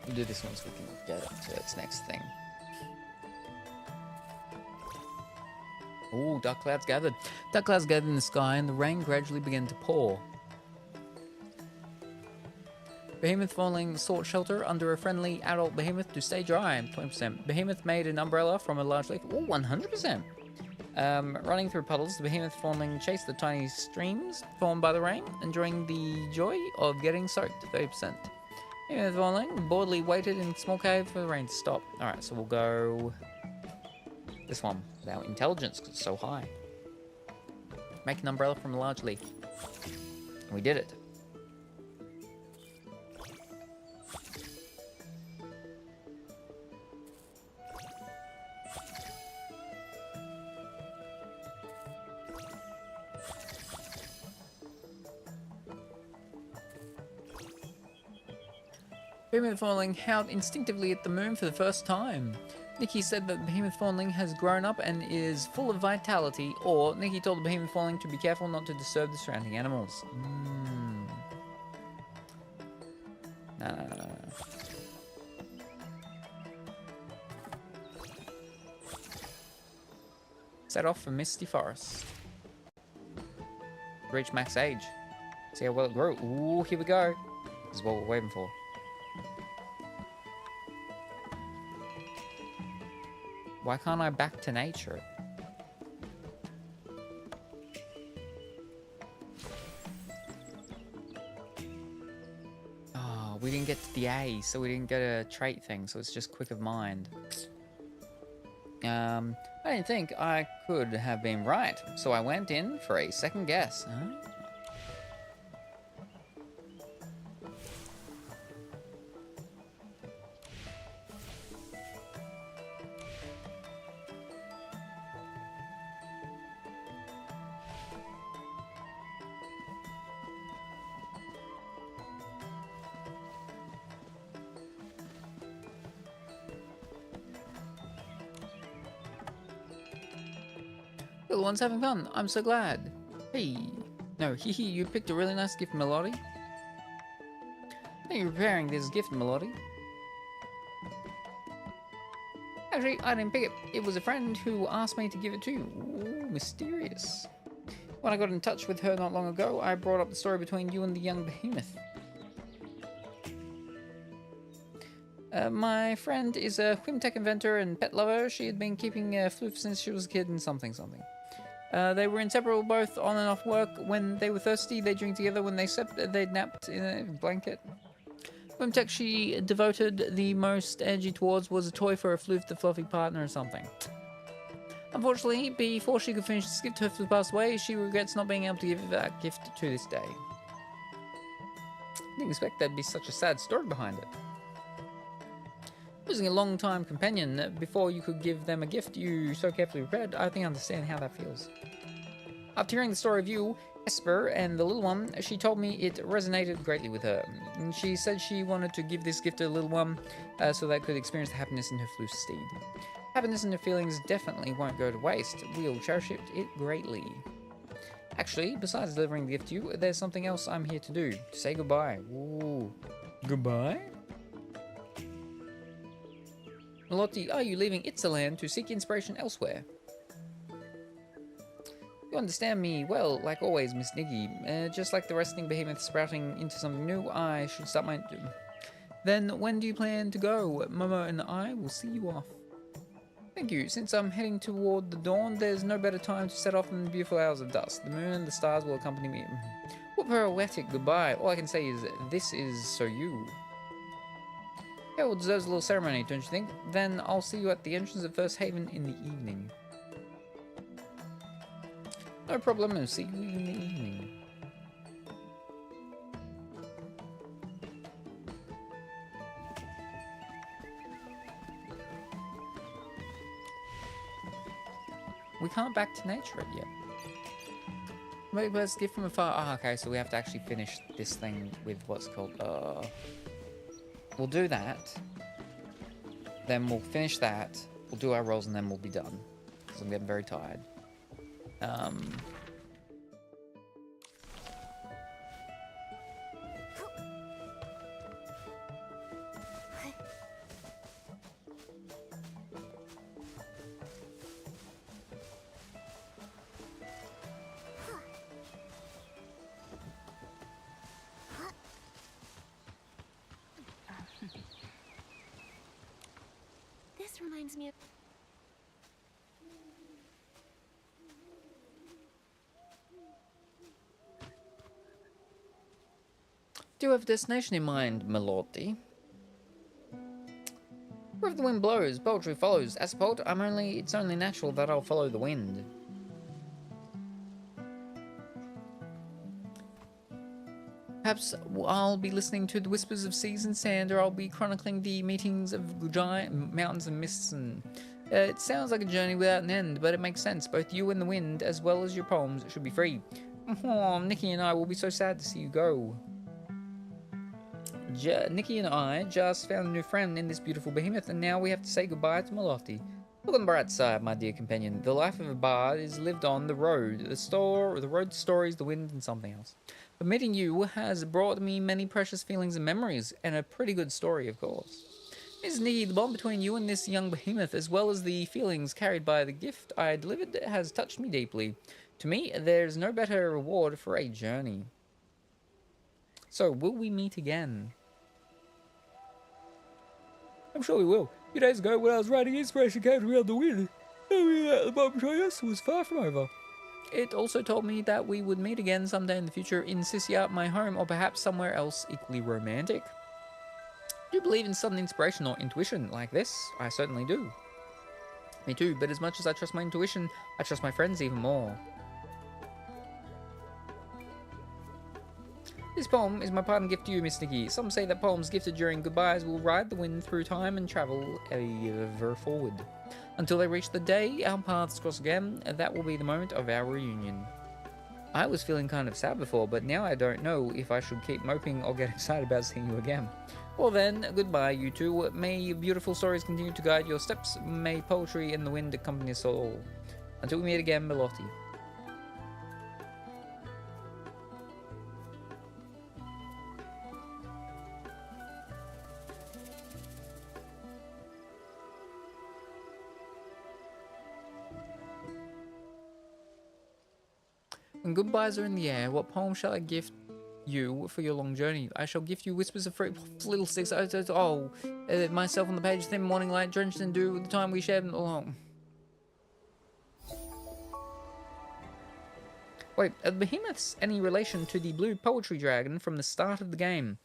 Speaker 2: We'll do this once we can get it to its next thing. Ooh, dark clouds gathered. Dark clouds gathered in the sky and the rain gradually began to pour. Behemoth falling sought shelter under a friendly adult behemoth to stay dry, 20%. Behemoth made an umbrella from a large leaf, ooh, 100%. Running through puddles, the behemoth falling chased the tiny streams formed by the rain, enjoying the joy of getting soaked, 30%. Behemoth falling boldly waited in a small cave for the rain to stop. Alright, so we'll go this one with our intelligence because it's so high. Make an umbrella from a large leaf. And we did it. Behemoth Falling howled instinctively at the moon for the first time. Nikki said that the Behemoth Falling has grown up and is full of vitality, or Nikki told the Behemoth Falling to be careful not to disturb the surrounding animals. No. Set off for Misty Forest. Reach max age. See how well it grew. Ooh, here we go. This is what we're waiting for. Why can't I back to nature? Oh, we didn't get to the A, so we didn't get a trait thing, so it's just quick of mind. I didn't think I could have been right, so I went in for a second guess. Huh? Little one's having fun. I'm so glad. Hey. No, hee, you picked a really nice gift, Melody. Thank you for preparing this gift, Melody. Actually, I didn't pick it. It was a friend who asked me to give it to you. Ooh, mysterious. When I got in touch with her not long ago, I brought up the story between you and the young behemoth. My friend is a whimtech inventor and pet lover. She had been keeping a floof since she was a kid and something. They were inseparable both on and off work. When they were thirsty, they drink together. When they slept, they napped in a blanket. Whimtech she devoted the most energy towards was a toy for a floof, the fluffy partner or something. Unfortunately, before she could finish this gift, her floof passed away. She regrets not being able to give that gift to this day. Didn't expect there'd be such a sad story behind it. Losing a long-time companion before you could give them a gift you so carefully prepared, I think I understand how that feels. After hearing the story of you, Esper, and the little one, she told me it resonated greatly with her. And she said she wanted to give this gift to the little one so that could experience the happiness in her floof steed. Happiness and her feelings definitely won't go to waste. We'll cherish it greatly. Actually, besides delivering the gift to you, there's something else I'm here to do. To say goodbye. Ooh. Goodbye? Melotti, are you leaving Itzaland to seek inspiration elsewhere? You understand me well, like always, Miss Nikki. Just like the resting behemoth sprouting into something new, I should start my... Then, when do you plan to go? Momo and I will see you off. Thank you. Since I'm heading toward the dawn, there's no better time to set off than the beautiful hours of dusk. The moon and the stars will accompany me. What poetic goodbye. All I can say is, this is so you. Yeah, well, deserves a little ceremony, don't you think? Then I'll see you at the entrance of First Haven in the evening. No problem, I'll see you in the evening. We can't back to nature it yet. Maybe let's give from afar. Ah, okay, so we have to actually finish this thing with what's called, we'll do that. Then we'll finish that. We'll do our rolls and then we'll be done. Because I'm getting very tired.
Speaker 6: This reminds me of...
Speaker 2: Do you have a destination in mind, milordy? Wherever the wind blows, poetry follows. As a poet, it's only natural that I'll follow the wind. Perhaps I'll be listening to the whispers of seas and sand, or I'll be chronicling the meetings of giant mountains and mists. And it sounds like a journey without an end, but it makes sense. Both you and the wind, as well as your poems, should be free. Oh, Nikki and I will be so sad to see you go. Nikki and I just found a new friend in this beautiful behemoth, and now we have to say goodbye to Malofty. Look on the bright side, my dear companion. The life of a bard is lived on the road. The road stories, the wind, and something else. But meeting you has brought me many precious feelings and memories, and a pretty good story, of course. Miss Nikki, the bond between you and this young behemoth, as well as the feelings carried by the gift I delivered, has touched me deeply. To me, there's no better reward for a journey. So, will we meet again? I'm sure we will. A few days ago, when I was writing, inspiration came to me on the wind. The moment I guess was far from over. It also told me that we would meet again someday in the future in Sissia, my home, or perhaps somewhere else equally romantic. Do you believe in sudden inspiration or intuition like this? I certainly do. Me too, but as much as I trust my intuition, I trust my friends even more. This poem is my parting gift to you, Miss Nikki. Some say that poems gifted during goodbyes will ride the wind through time and travel ever forward. Until they reach the day our paths cross again, that will be the moment of our reunion. I was feeling kind of sad before, but now I don't know if I should keep moping or get excited about seeing you again. Well then, goodbye you two. May beautiful stories continue to guide your steps. May poetry and the wind accompany us all. Until we meet again, Melotti. When goodbyes are in the air, what poem shall I gift you for your long journey? I shall gift you whispers of free little sticks. Myself on the page, thin morning light, drenched in dew, the time we shared along. Wait, are the behemoths any relation to the blue poetry dragon from the start of the game?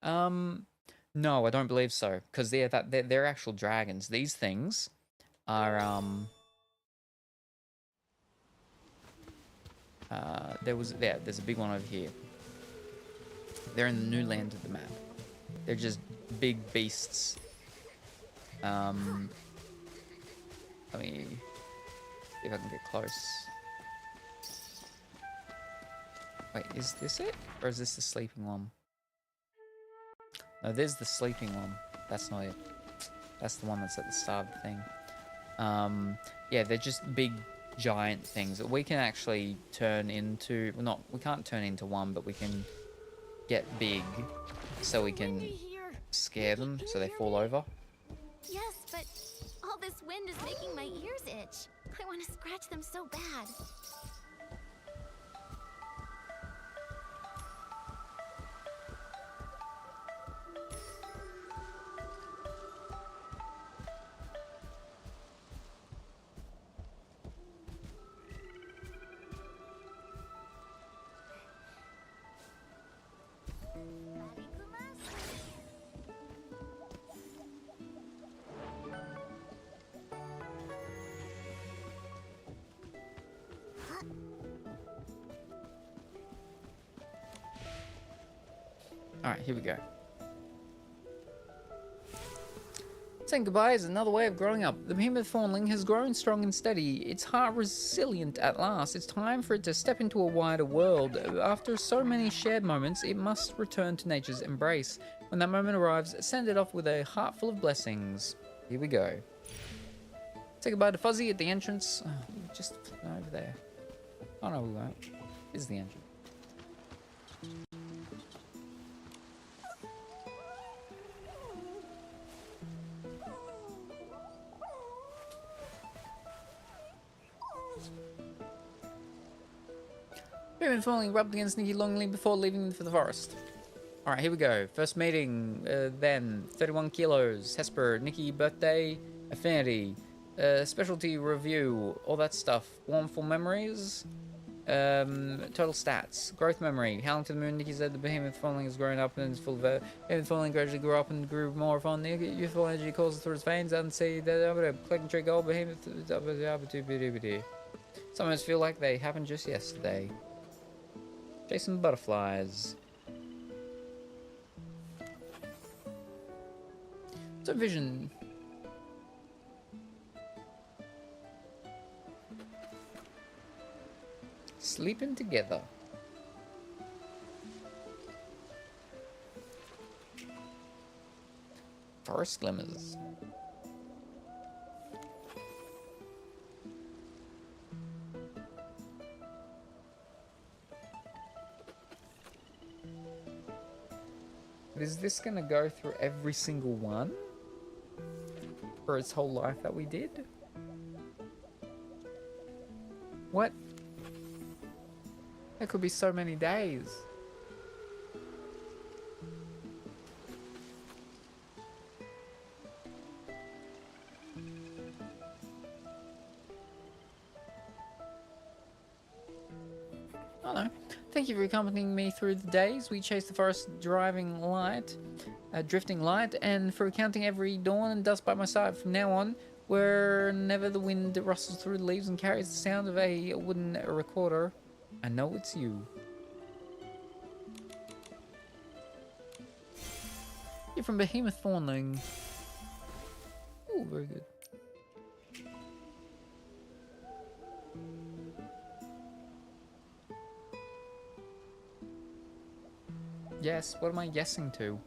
Speaker 2: No, I don't believe so, because they're actual dragons. These things are there's a big one over here. They're in the new land of the map. They're just big beasts. Let me see if I can get close. Wait, is this it? Or is this the sleeping one? No, there's the sleeping one. That's not it. That's the one that's at the start of the thing. Yeah, they're just big giant things that we can actually turn into. Well, we can't turn into one, but we can get big so we can scare them so they fall over.
Speaker 6: Yes, but all this wind is making my ears itch. I want to scratch them so bad.
Speaker 2: Alright, here we go. Saying goodbye is another way of growing up. The behemoth fawnling has grown strong and steady, its heart resilient at last. It's time for it to step into a wider world. After so many shared moments, it must return to nature's embrace. When that moment arrives, send it off with a heart full of blessings. Here we go. Say goodbye to Fuzzy at the entrance. Oh, just over there. Oh no, we won't. This is the entrance. Behemoth falling rubbed against Nikki longingly before leaving for the forest. Alright, here we go. First meeting, then 31 kilos, Hesper, Nikki, birthday, affinity, specialty review, all that stuff. Warmful memories, total stats, growth memory, howling to the moon. Nikki said the behemoth falling has grown up and is full of behemoth falling gradually grew up and grew more fond. Youthful energy courses through his veins and see that collecting tree gold behemoth. Some of us feel like they happened just yesterday. Chasing butterflies. So vision. Sleeping together. Forest glimmers. But is this gonna go through every single one? For its whole life that we did? What? That could be so many days. Oh no. Thank you for accompanying me through the days. We chased the forest driving light, drifting light, and for counting every dawn and dusk by my side. From now on, whenever the wind rustles through the leaves and carries the sound of a wooden recorder, I know it's you. You're from Behemoth Fawnling. Ooh, very good. Yes, what am I guessing to?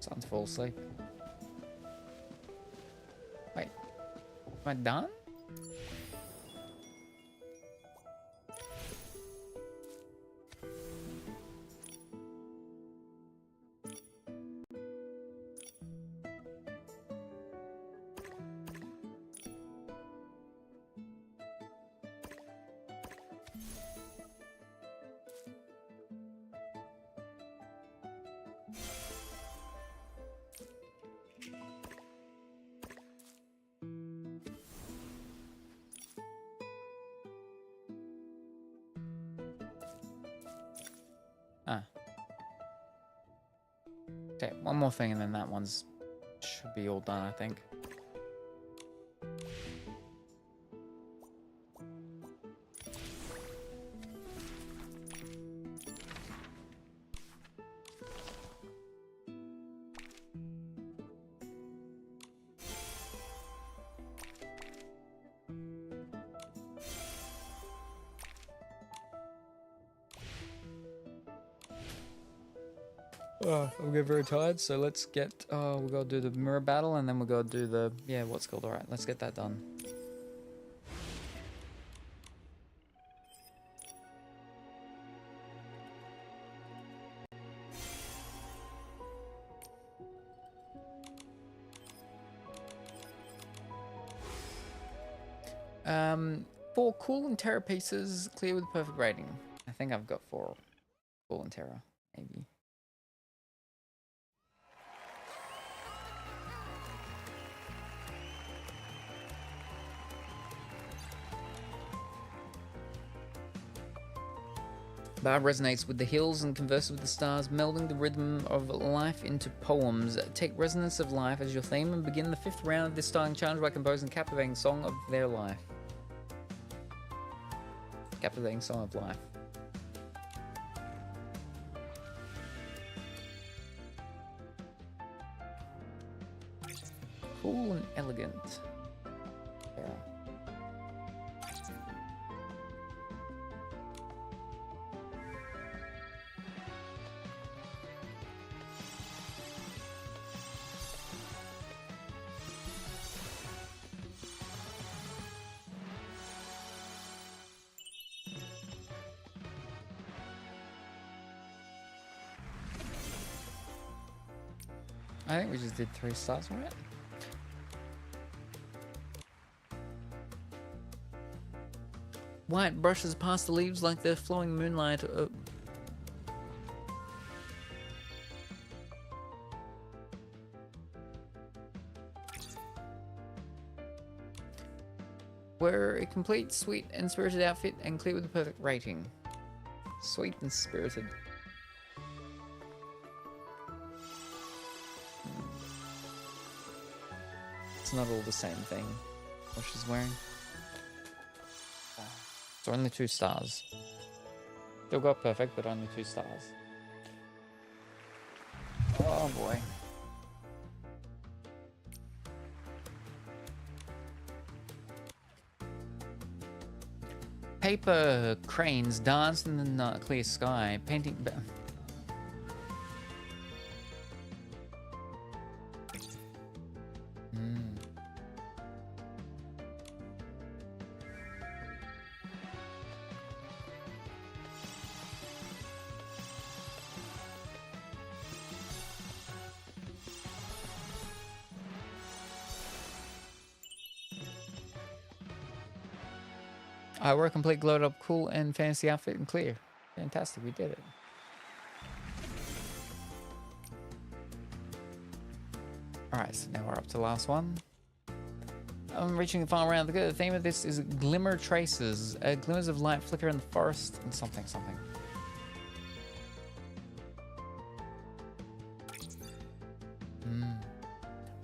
Speaker 2: Time to fall asleep. Wait, am I done? Ah. Okay, one more thing and then that one's should be all done, I think. I'm getting very tired, so let's get, we'll go do the mirror battle and then we'll go do the, yeah, what's called, alright, let's get that done. Four cool and terror pieces, clear with perfect rating. I think I've got 4 cool and terror, maybe. Barb resonates with the hills and converses with the stars, melding the rhythm of life into poems. Take resonance of life as your theme and begin the 5th round of this styling challenge by composing a captivating song of their life. Captivating song of life. Cool and elegant. Yeah. I think we just did 3 stars, right? White brushes past the leaves like the flowing moonlight. Wear a complete, sweet, and spirited outfit and clear with the perfect rating. Sweet and spirited. It's not all the same thing. What she's wearing. So only 2 stars. Still got perfect, but only 2 stars. Oh boy. Paper cranes dance in the clear sky, painting. I wear a complete glowed up cool and fancy outfit and clear. Fantastic, we did it. Alright, so now we're up to the last one. I'm reaching the final round. The theme of this is glimmer traces. Glimmers of light flicker in the forest and something.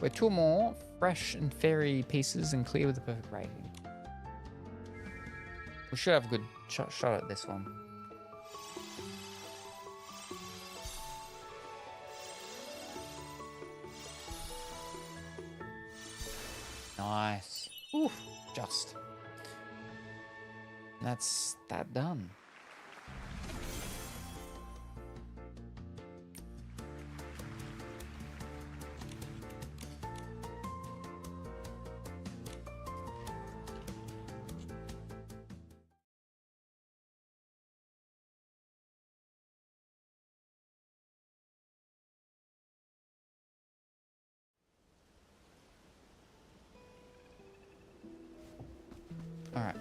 Speaker 2: We're 2 more fresh and fairy pieces and clear with the perfect rating. We should have a good shot at this one. Nice. Oof, just. That's that done. All right.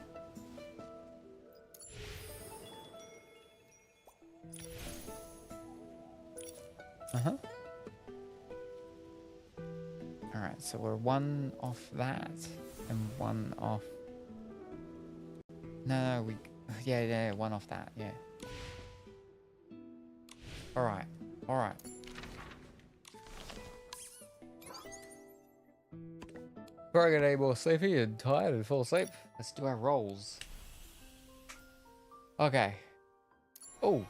Speaker 2: All right, so we're 1 off that and 1 off. No, yeah, 1 off that, yeah. All right. Before I get any more sleepy and tired and fall asleep, let's do our rolls. Okay. Oh,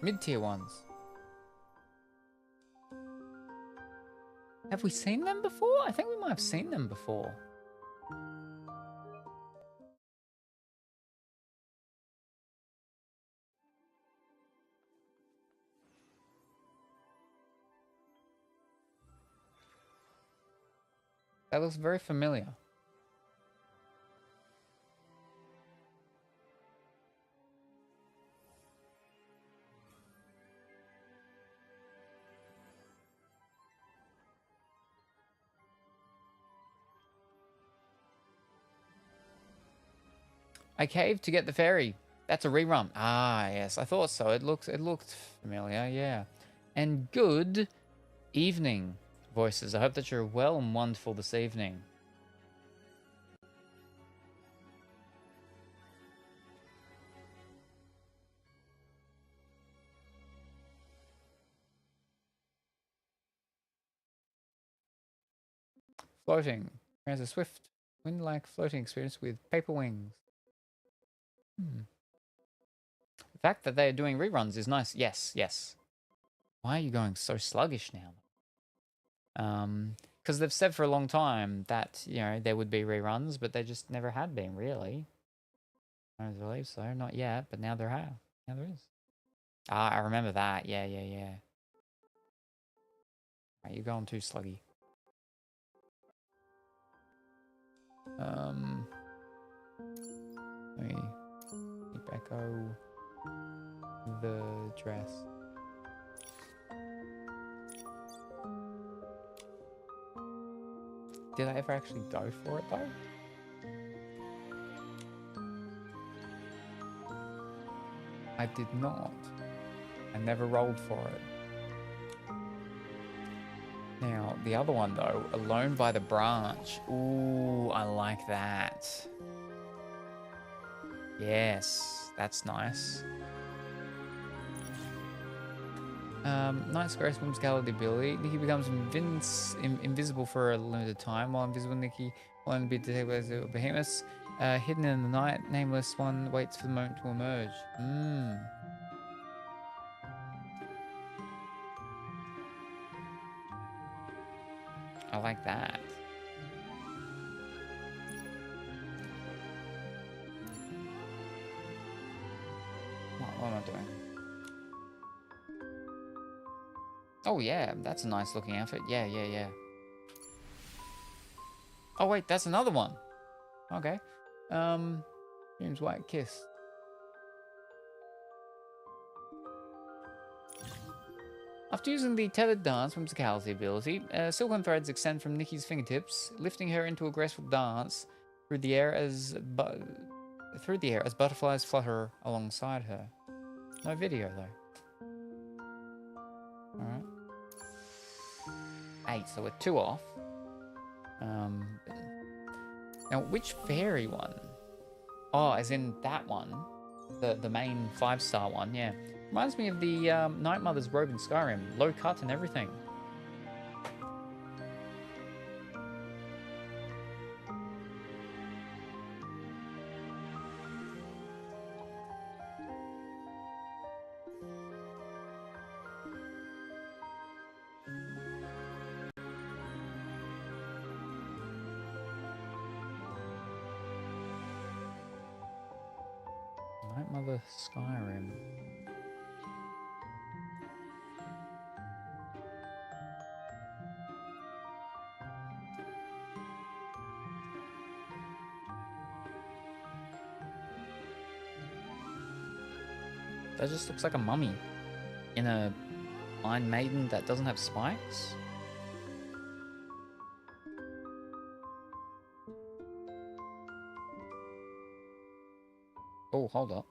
Speaker 2: mid-tier ones. Have we seen them before? I think we might have seen them before. That looks very familiar. I caved to get the ferry. That's a rerun. Ah, yes, I thought so. It looked familiar, yeah. And good evening, voices. I hope that you're well and wonderful this evening. Floating. Has a swift, wind-like floating experience with paper wings. The fact that they are doing reruns is nice. Yes, yes. Why are you going so sluggish now? Because they've said for a long time that, you know, there would be reruns, but they just never had been, really. I don't believe so. Not yet, but now there have. Now there is. Ah, I remember that. Yeah, yeah, yeah. Right, you're going too sluggy. Let me keep echo the dress. Did I ever actually go for it though? I did not. I never rolled for it. Now, the other one though, Alone by the Branch. Ooh, I like that. Yes, that's nice. Night Square's whimsicality ability. Nikki becomes invisible for a limited time. While invisible, Nikki will only be detected as a behemoth. Hidden in the night, nameless one waits for the moment to emerge. I like that. What am I doing? Oh yeah, that's a nice looking outfit. Yeah, yeah, yeah. Oh wait, that's another one. Okay. Dream's White Kiss. After using the tethered dance whimsicality ability, silken threads extend from Nikki's fingertips, lifting her into a graceful dance through the air as butterflies flutter alongside her. No video though. All right. 8, so we're 2 off. Now which fairy one? Oh, as in that one, the main 5-star one. Yeah. Reminds me of the Night Mother's robe in Skyrim. Low cut and everything. Night Mother Skyrim. That just looks like a mummy in a Iron Maiden that doesn't have spikes. Oh, hold up.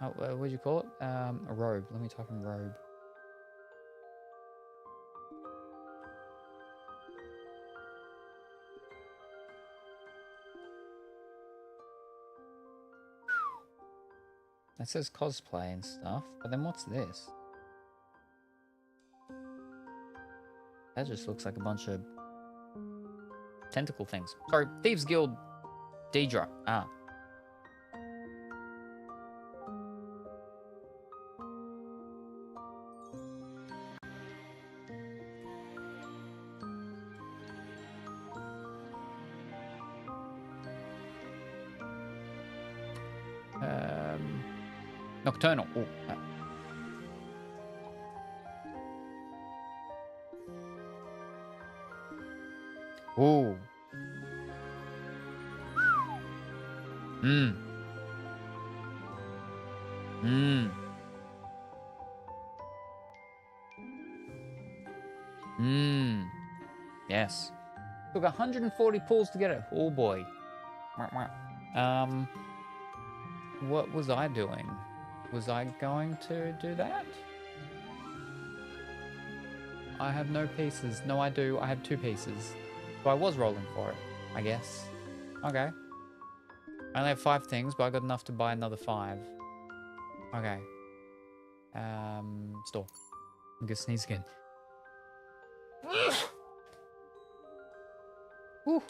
Speaker 2: Oh, what do you call it? A robe. Let me type in robe. It says cosplay and stuff, but then what's this? That just looks like a bunch of tentacle things. Sorry, Thieves Guild Deidre. Ah. Nocturnal. Oh. Ooh. Yes. Took 140 pulls to get it. Oh boy. What was I doing? Was I going to do that? I have no pieces. No, I do. I have 2 pieces. So I was rolling for it, I guess. Okay. I only have 5 things, but I got enough to buy another 5. Okay. Store. I'm gonna sneeze again. Whew.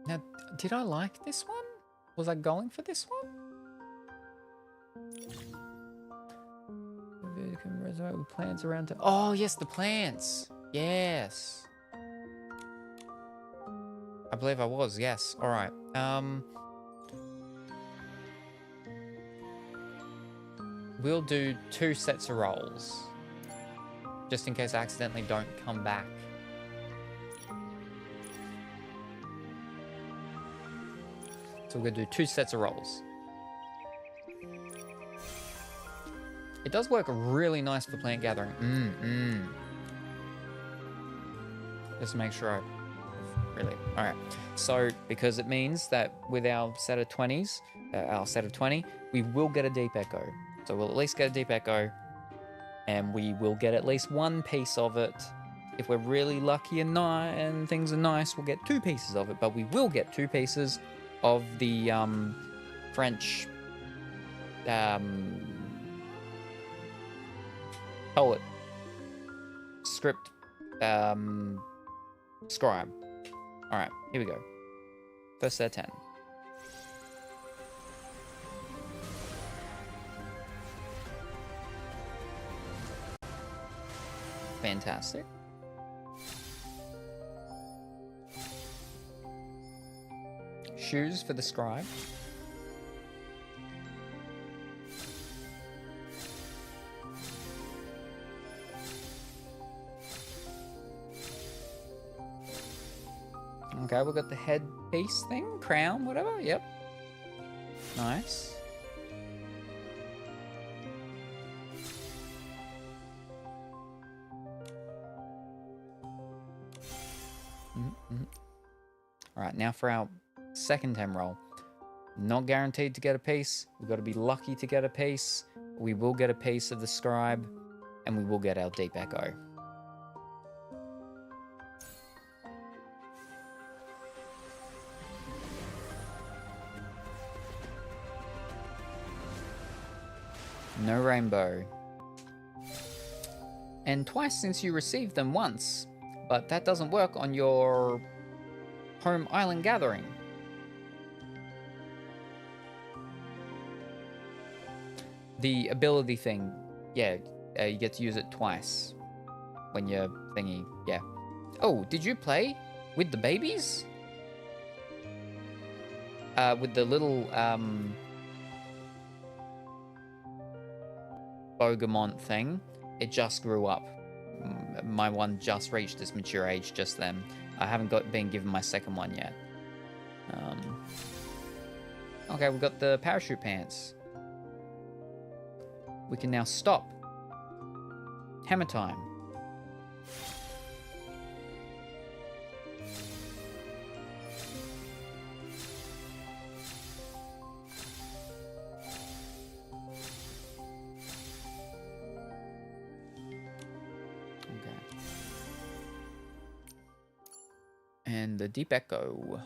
Speaker 2: Now, did I like this one? Was I going for this one? You can resonate with plants around. Oh yes, the plants. Yes. I believe I was. Yes. All right. We'll do 2 sets of rolls, just in case I accidentally don't come back. So we're gonna do 2 sets of rolls. It does work really nice for plant gathering. Just to make sure I really. All right. So because it means that with our set of 20s, our set of 20, we will get a deep echo. So we'll at least get a deep echo, and we will get at least 1 piece of it. If we're really lucky and things are nice, we'll get 2 pieces of it. But we will get 2 pieces of the French poet script scribe. All right, here we go. First set of 10. Fantastic. Shoes for the scribe. Okay, we've got the headpiece thing, crown, whatever. Yep. Nice. All right, now for our second 10 roll. Not guaranteed to get a piece. We've got to be lucky to get a piece. We will get a piece of the scribe, and we will get our deep echo. No rainbow. And twice since you received them once. But that doesn't work on your home island gathering. The ability thing, yeah, you get to use it twice when you're thingy, yeah. Oh, did you play with the babies? With the little Bogamont thing, it just grew up. My one just reached its mature age just then. I haven't been given my second one yet. Okay, we've got the parachute pants. We can now stop. Hammer time. And the deep echo.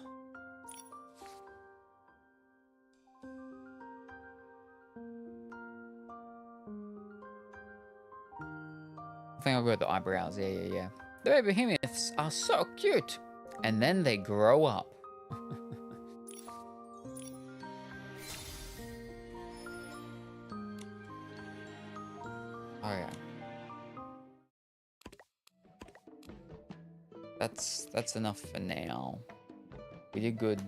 Speaker 2: I think I'll go with the eyebrows. Yeah. The baby behemoths are so cute. And then they grow up. Oh yeah. That's enough for now. We did good.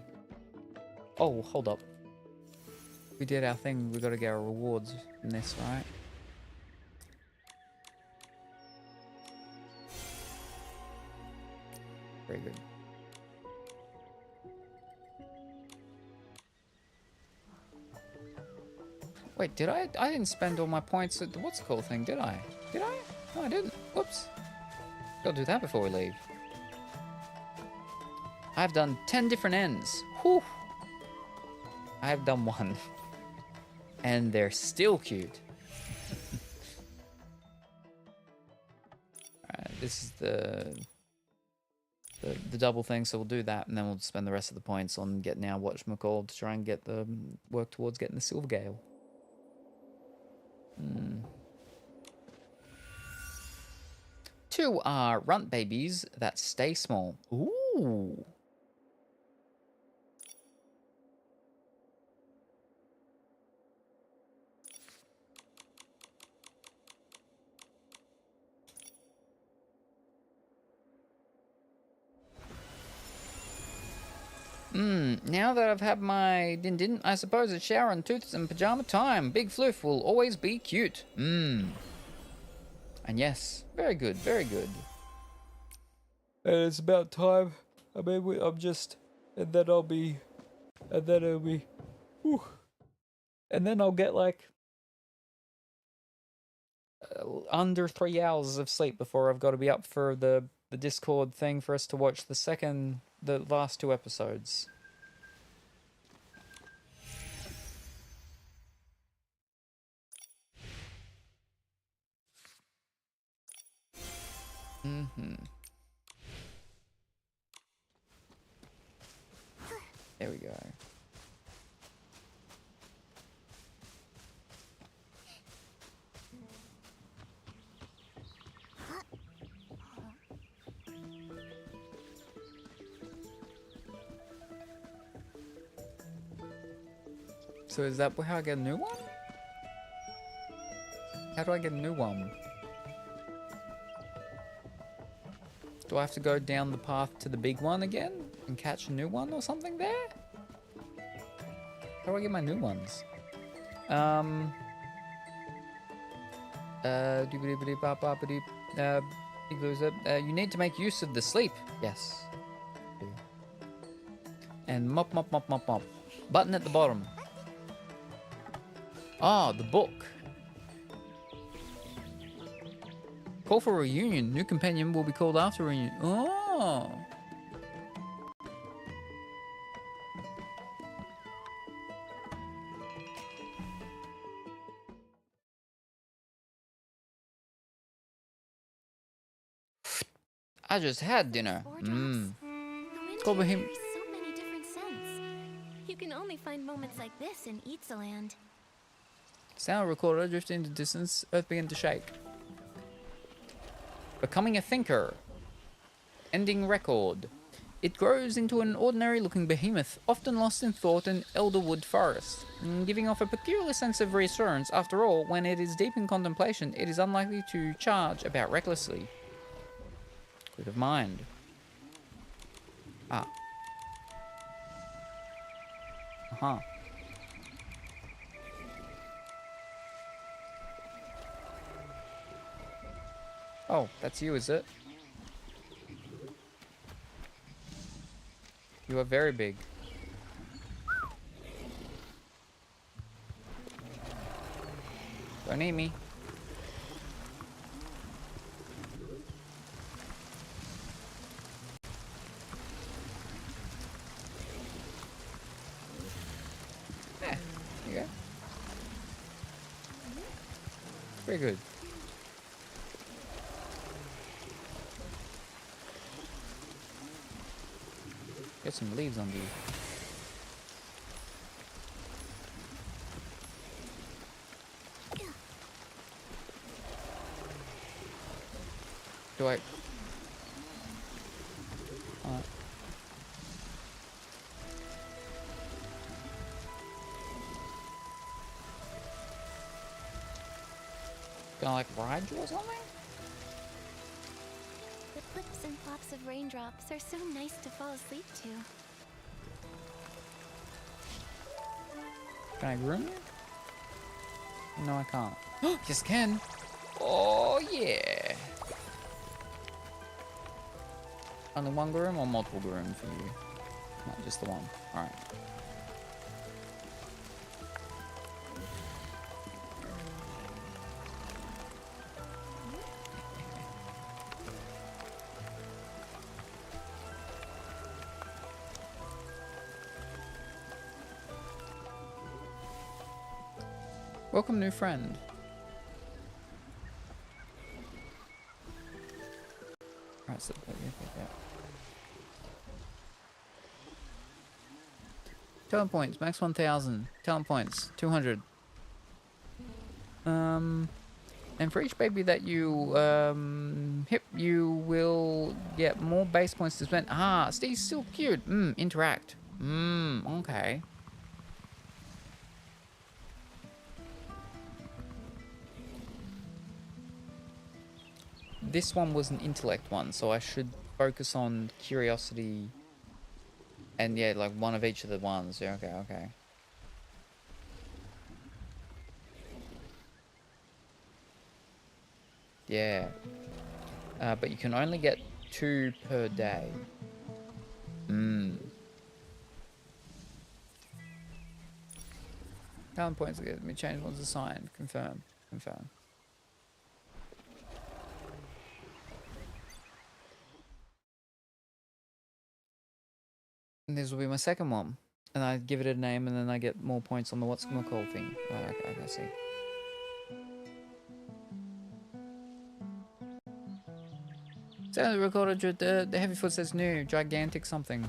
Speaker 2: Oh, hold up. We did our thing. We got to get our rewards from this, right? Very good. Wait, did I? I didn't spend all my points at the what's it called thing, did I? Did I? No, I didn't. Whoops. Gotta do that before we leave. I've done 10 different ends. Whew. I've done 1. And they're still cute. Alright, this is the the double thing, so we'll do that, and then we'll spend the rest of the points on getting our whatchamacallit to try and get the work towards getting the Silver Gale. Two are runt babies that stay small. Ooh. Now that I've had my din-din, I suppose it's shower and tooths and pajama time. Big Floof will always be cute. And yes, very good, very good. And it's about time. I mean, I'm just... And then I'll be... And then it'll be... Whew. And then I'll get, like... under 3 hours of sleep before I've got to be up for the Discord thing for us to watch the last 2 episodes. There we go. So is that how I get a new one? How do I get a new one? Do I have to go down the path to the big one again and catch a new one or something there? How do I get my new ones? You need to make use of the sleep. Yes. And mop. Button at the bottom. Ah, the book. Call for a reunion. New companion will be called after reunion. Oh. I just had dinner.
Speaker 6: Call him. There's so many different scents. You can only find moments like this in Eatsaland.
Speaker 2: Sound recorder drifted into distance. Earth began to shake. Becoming a thinker. Ending record. It grows into an ordinary-looking behemoth, often lost in thought in Elderwood Forest, giving off a peculiar sense of reassurance. After all, when it is deep in contemplation, it is unlikely to charge about recklessly. Good of mind. Ah. Uh-huh. Oh, that's you, is it? You are very big. Don't eat me. There you go. Very good. Get some leaves on you. Do I? Gonna like ride you or something?
Speaker 6: The clips and pops of raindrops are so nice to fall asleep to.
Speaker 2: Can I groom you? No, I can't. Yes, I can. Oh, yeah. Only one groom or multiple groom for you? Not just the one. Alright. Welcome, new friend. Alright, so yeah. Talent points, max 1,000. Talent points, 200. And for each baby that you hit, you will get more base points to spend. Ah, Steve's still cute. Interact. Okay. This one was an intellect one, so I should focus on curiosity. And yeah, like one of each of the ones. Yeah, okay. Yeah. But you can only get 2 per day. Talent points again. Let me change one's assigned. Confirm. And this will be my second one. And I give it a name and then I get more points on the what's gonna call thing. Oh, okay, I see. So recorded the heavy foot says new, gigantic something.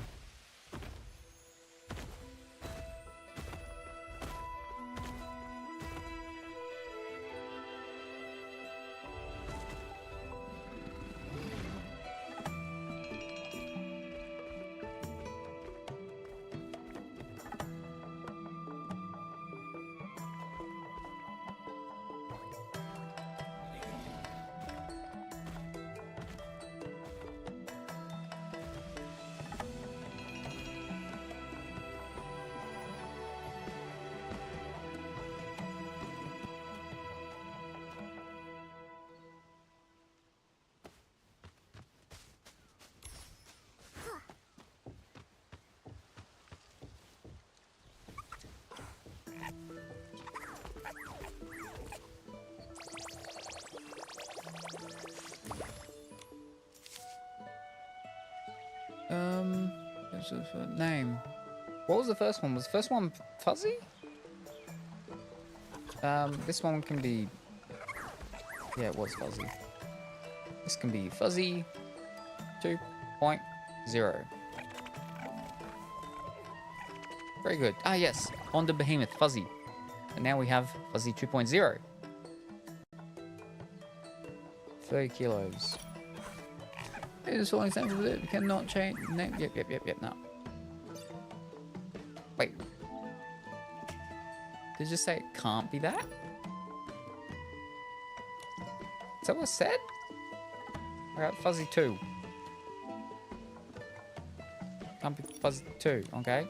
Speaker 2: Name. What was the first one? Was the first one Fuzzy? This one can be... Yeah, it was Fuzzy. This can be Fuzzy 2.0. Very good. Ah, yes. On the Behemoth, Fuzzy. And now we have Fuzzy 2.0. 30 kilos. It is all example with it. We cannot change name. Yep, no. Wait. Did you just say it can't be that? Is that what it said? I got Fuzzy 2. Can't be Fuzzy 2, okay?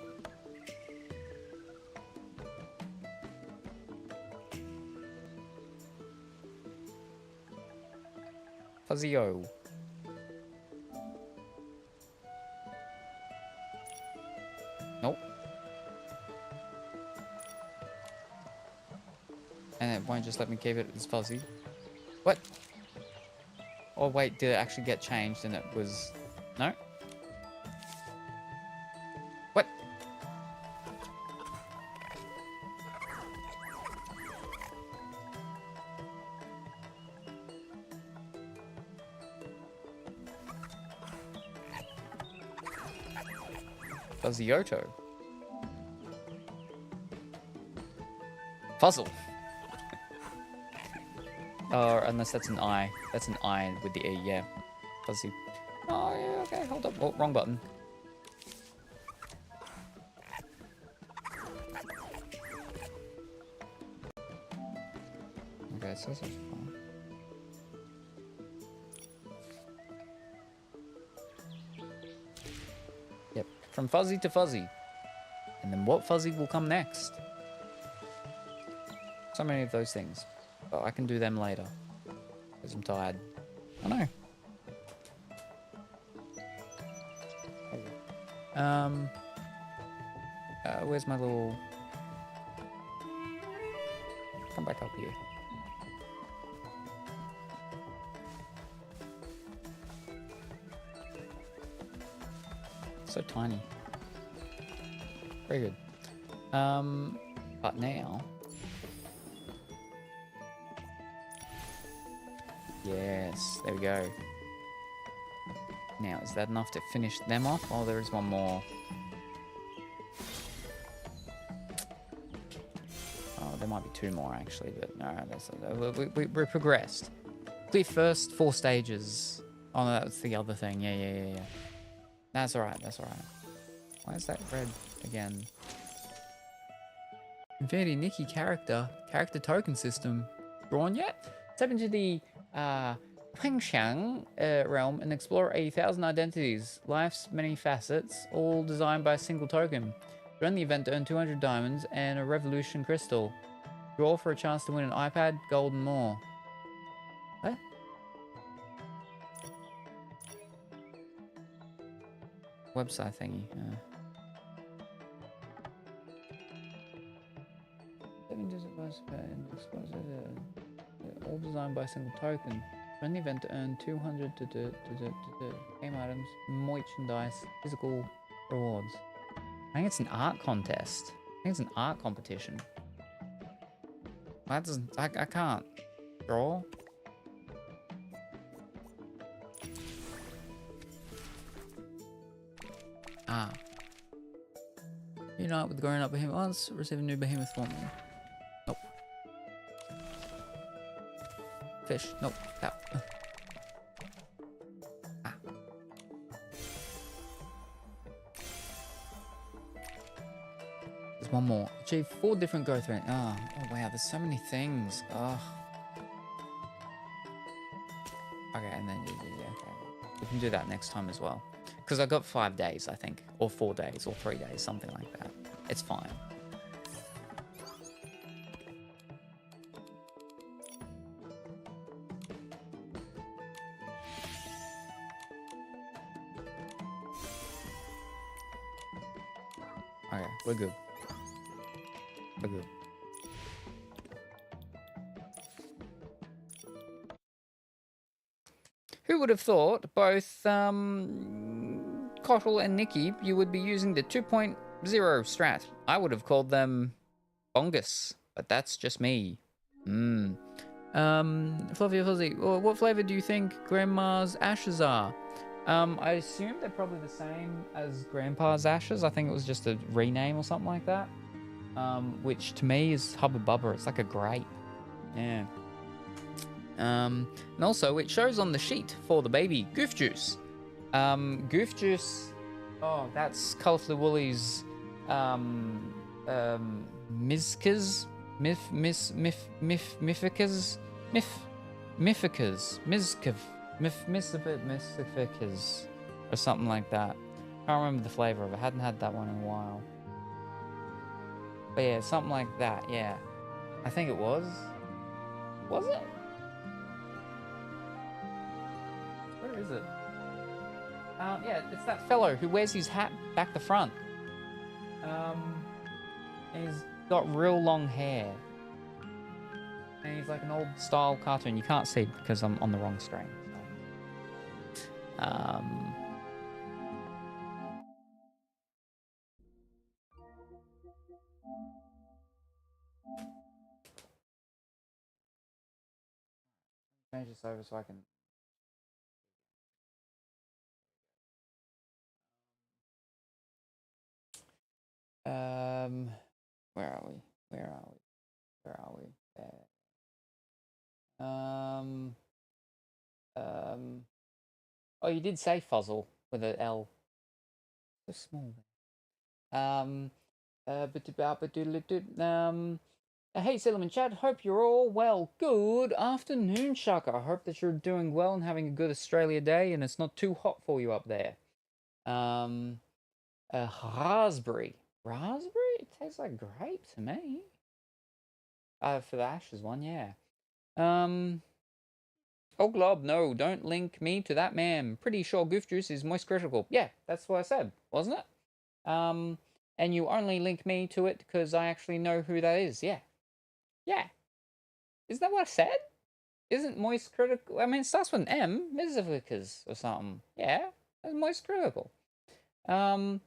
Speaker 2: Fuzzy O. Nope. And it won't just let me keep it as Fuzzy. What? Oh wait, did it actually get changed and it was... No? What? Fuzzyoto. Fuzzle. Or unless that's an I. That's an I with the E, yeah. Fuzzy. Oh, yeah, okay, hold up. Oh, wrong button. Okay, so that's fine. Yep, from Fuzzy to Fuzzy. And then what Fuzzy will come next? So many of those things. But I can do them later. Because I'm tired. I know. Where's my little... Come back up here. So tiny. Very good. But now... Yes, there we go. Now, is that enough to finish them off? Oh, there is one more. there might be 2 more actually, but no, we progressed. Clear first 4 stages. Oh no, that's the other thing. Yeah. That's alright, that's alright. Why is that red again? Infinity Nikki character token system. Drawn yet? Step into the Huangxiang realm and explore 80,000 identities, life's many facets, all designed by a single token. Join the event to earn 200 diamonds and a revolution crystal. Draw for a chance to win an iPad, gold, and more. What? Website thingy. All designed by a single token. Run the event to earn 200 game items, merchandise, physical rewards. I think it's an art contest. I think it's an art competition. That doesn't. I can't draw. Ah. Unite with the grown-up behemoth once, receive a new behemoth formula. Nope. Fish. Nope. That. Ah. There's one more. Achieve 4 different growth rates. Oh wow, there's so many things. Oh. Okay, and then yeah, okay. We can do that next time as well. Because I got 5 days, I think. Or 4 days, or 3 days, something like that. It's fine. Okay, we're good. We're good. Who would have thought both Cottle and Nikki, you would be using the 2.0 strat? I would have called them bongus, but that's just me. Fluffy Fuzzy, what flavor do you think Grandma's ashes are? I assume they're probably the same as Grandpa's ashes. I think it was just a rename or something like that. Which to me is Hubba Bubba. It's like a grape. Yeah. And also it shows on the sheet for the baby Goof Juice. Goof Juice. Oh, that's Colorfully Woolly's Mizkas, Mificas, Mizficas, or something like that. Can't remember the flavor of it. Hadn't had that one in a while. But yeah, something like that. Yeah, I think it was. Was it? Where is it? Yeah, it's that fellow who wears his hat back the front. And he's got real long hair. And he's like an old style cartoon. You can't see because I'm on the wrong screen. So. Change this over so I can. Where are we? Where are we? Where are we? There. Oh, you did say fuzzle with an L. So small. Hey, Salem and Chad. Hope you're all well. Good afternoon, Shaka. I hope that you're doing well and having a good Australia day, and it's not too hot for you up there. Raspberry. Raspberry? It tastes like grape to me. For the ashes one, yeah. Oh, Glob, no, don't link me to that man. Pretty sure Goof Juice is moist critical. Yeah, that's what I said, wasn't it? And you only link me to it because I actually know who that is. Yeah. Yeah. Isn't that what I said? Isn't moist critical? I mean, it starts with an M. Mizavicas or something. Yeah, that's moist critical. I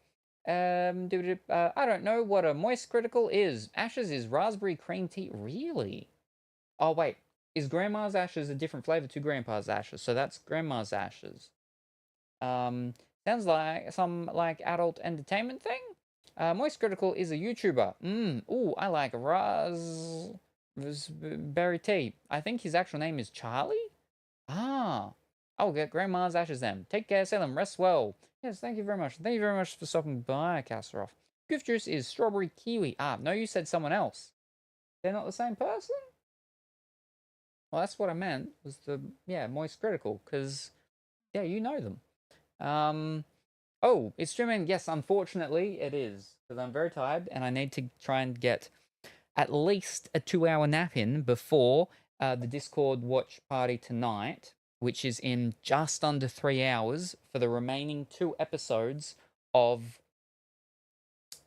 Speaker 2: don't know what a moist critical is. Ashes is raspberry cream tea. Really? Oh, wait. Is Grandma's ashes a different flavor to Grandpa's ashes? So that's Grandma's ashes. Sounds like some adult entertainment thing. Moist Critical is a YouTuber. Ooh, I like Raspberry Tea. I think his actual name is Charlie? Ah. I'll get Grandma's ashes then. Take care, Salem. Rest well. Yes, thank you very much. Thank you very much for stopping by, Kasparov. Goof Juice is Strawberry Kiwi. Ah, no, you said someone else. They're not the same person? Well, that's what I meant, was Moist Critical, because, yeah, you know them. Oh, it's streaming. Yes, unfortunately, it is, because I'm very tired, and I need to try and get at least a 2-hour nap in before the Discord watch party tonight, which is in just under 3 hours for the remaining 2 episodes of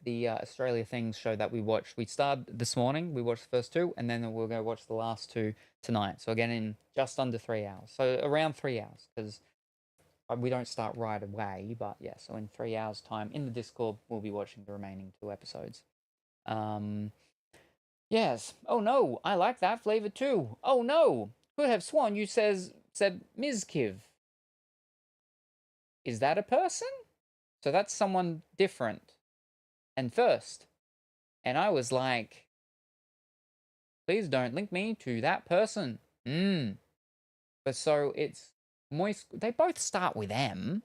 Speaker 2: the Australia Things show that we watched. We started this morning, we watched the first 2, and then we'll go watch the last 2 tonight. So again, in just under 3 hours. So around 3 hours, because we don't start right away, but yeah, so in 3 hours' time in the Discord, we'll be watching the remaining 2 episodes. Yes. Oh no, I like that flavor too. Oh no, could have sworn you said Ms. Kiv. Is that a person? So that's someone different. And first. And I was like, please don't link me to that person. But so it's Moist. They both start with M.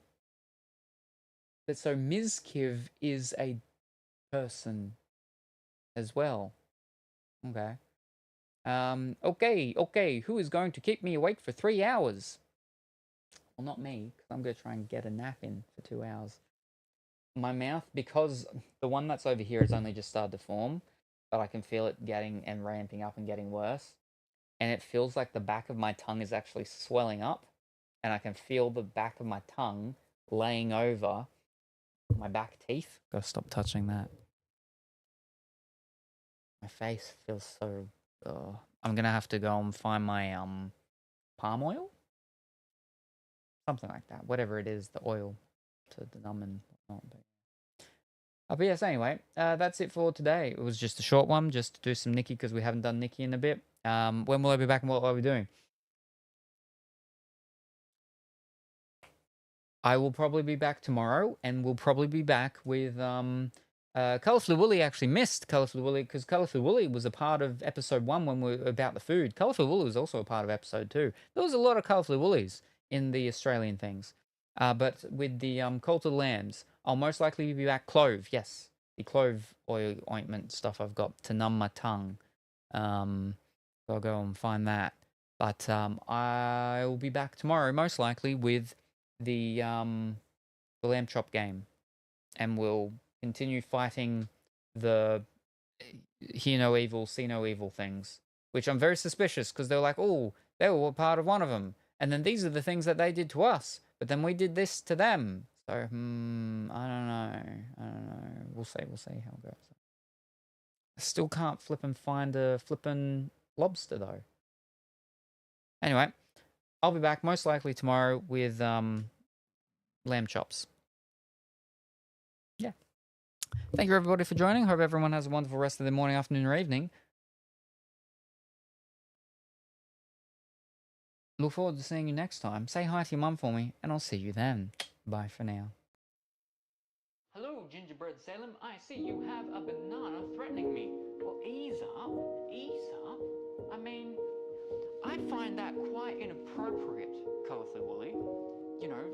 Speaker 2: But so Ms. Kiv is a person as well. Okay. Okay. Who is going to keep me awake for 3 hours? Well, not me, because I'm going to try and get a nap in for 2 hours. My mouth, because the one that's over here has only just started to form, but I can feel it getting and ramping up and getting worse. And it feels like the back of my tongue is actually swelling up, and I can feel the back of my tongue laying over my back teeth. Gotta stop touching that. My face feels so... I'm gonna have to go and find my palm oil? Something like that. Whatever it is, the oil to numb and whatnot. But yes, anyway, that's it for today. It was just a short one, just to do some Nikki, because we haven't done Nikki in a bit. When will I be back and what will I be doing? I will probably be back tomorrow, and we'll probably be back with Colourfully Woolly. Actually missed Colourfully Woolly, because Colourfully Woolly was a part of episode 1 when we were about the food. Colourfully Woolly was also a part of episode 2. There was a lot of Colourfully Woolies in the Australian things. But with the Cult of the Lambs, I'll most likely be back. Clove, yes. The clove oil ointment stuff I've got to numb my tongue. So I'll go and find that. But I will be back tomorrow, most likely, with the Lamb Chop game. And we'll continue fighting the hear no evil, see no evil things. Which I'm very suspicious, because they're like, oh, they were part of one of them. And then these are the things that they did to us. But then we did this to them. So, I don't know. We'll see how it goes. I still can't find a flippin' lobster, though. Anyway, I'll be back most likely tomorrow with lamb chops. Yeah. Thank you, everybody, for joining. Hope everyone has a wonderful rest of their morning, afternoon, or evening. Look forward to seeing you next time. Say hi to your mum for me, and I'll see you then. Bye for now. Hello, Gingerbread Salem. I see you have a banana threatening me. Well, ease up. Ease up. I mean, I find that quite inappropriate, Colourfully Woolly. You know,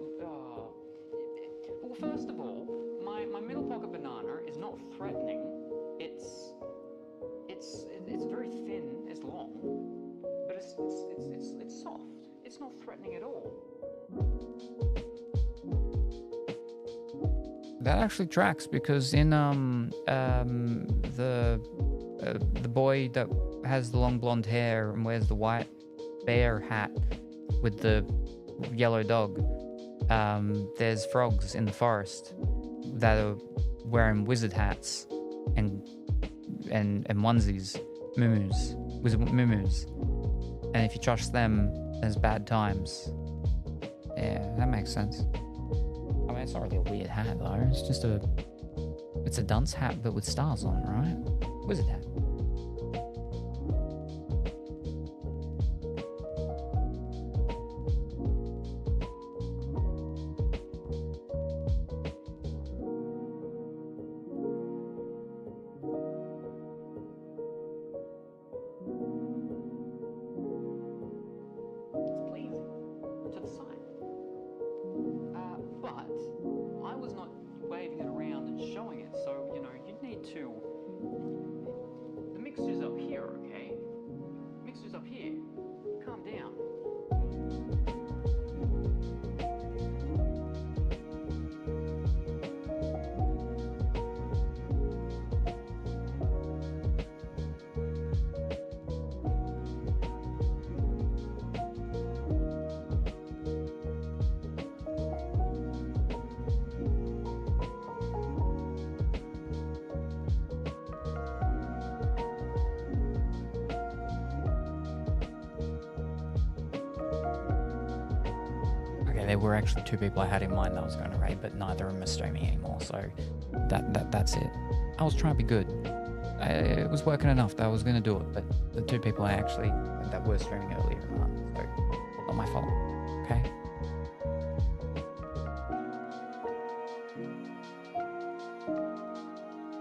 Speaker 2: well, first of all, my middle pocket banana is not threatening. It's very thin. It's long, but it's soft. It's not threatening at all. That actually tracks, because in the boy that has the long blonde hair and wears the white bear hat with the yellow dog, there's frogs in the forest that are wearing wizard hats and onesies, muumuus. And if you trust them, there's bad times. Yeah, that makes sense. I mean, it's not really a weird hat, though. It's just it's a dunce hat, but with stars on it, right? Wizard hat. yeah, there were actually 2 people I had in mind that I was going to raid, but neither of them are streaming anymore, so that's it. I was trying to be good. It was working enough that I was going to do it, but the 2 people that were streaming earlier aren't.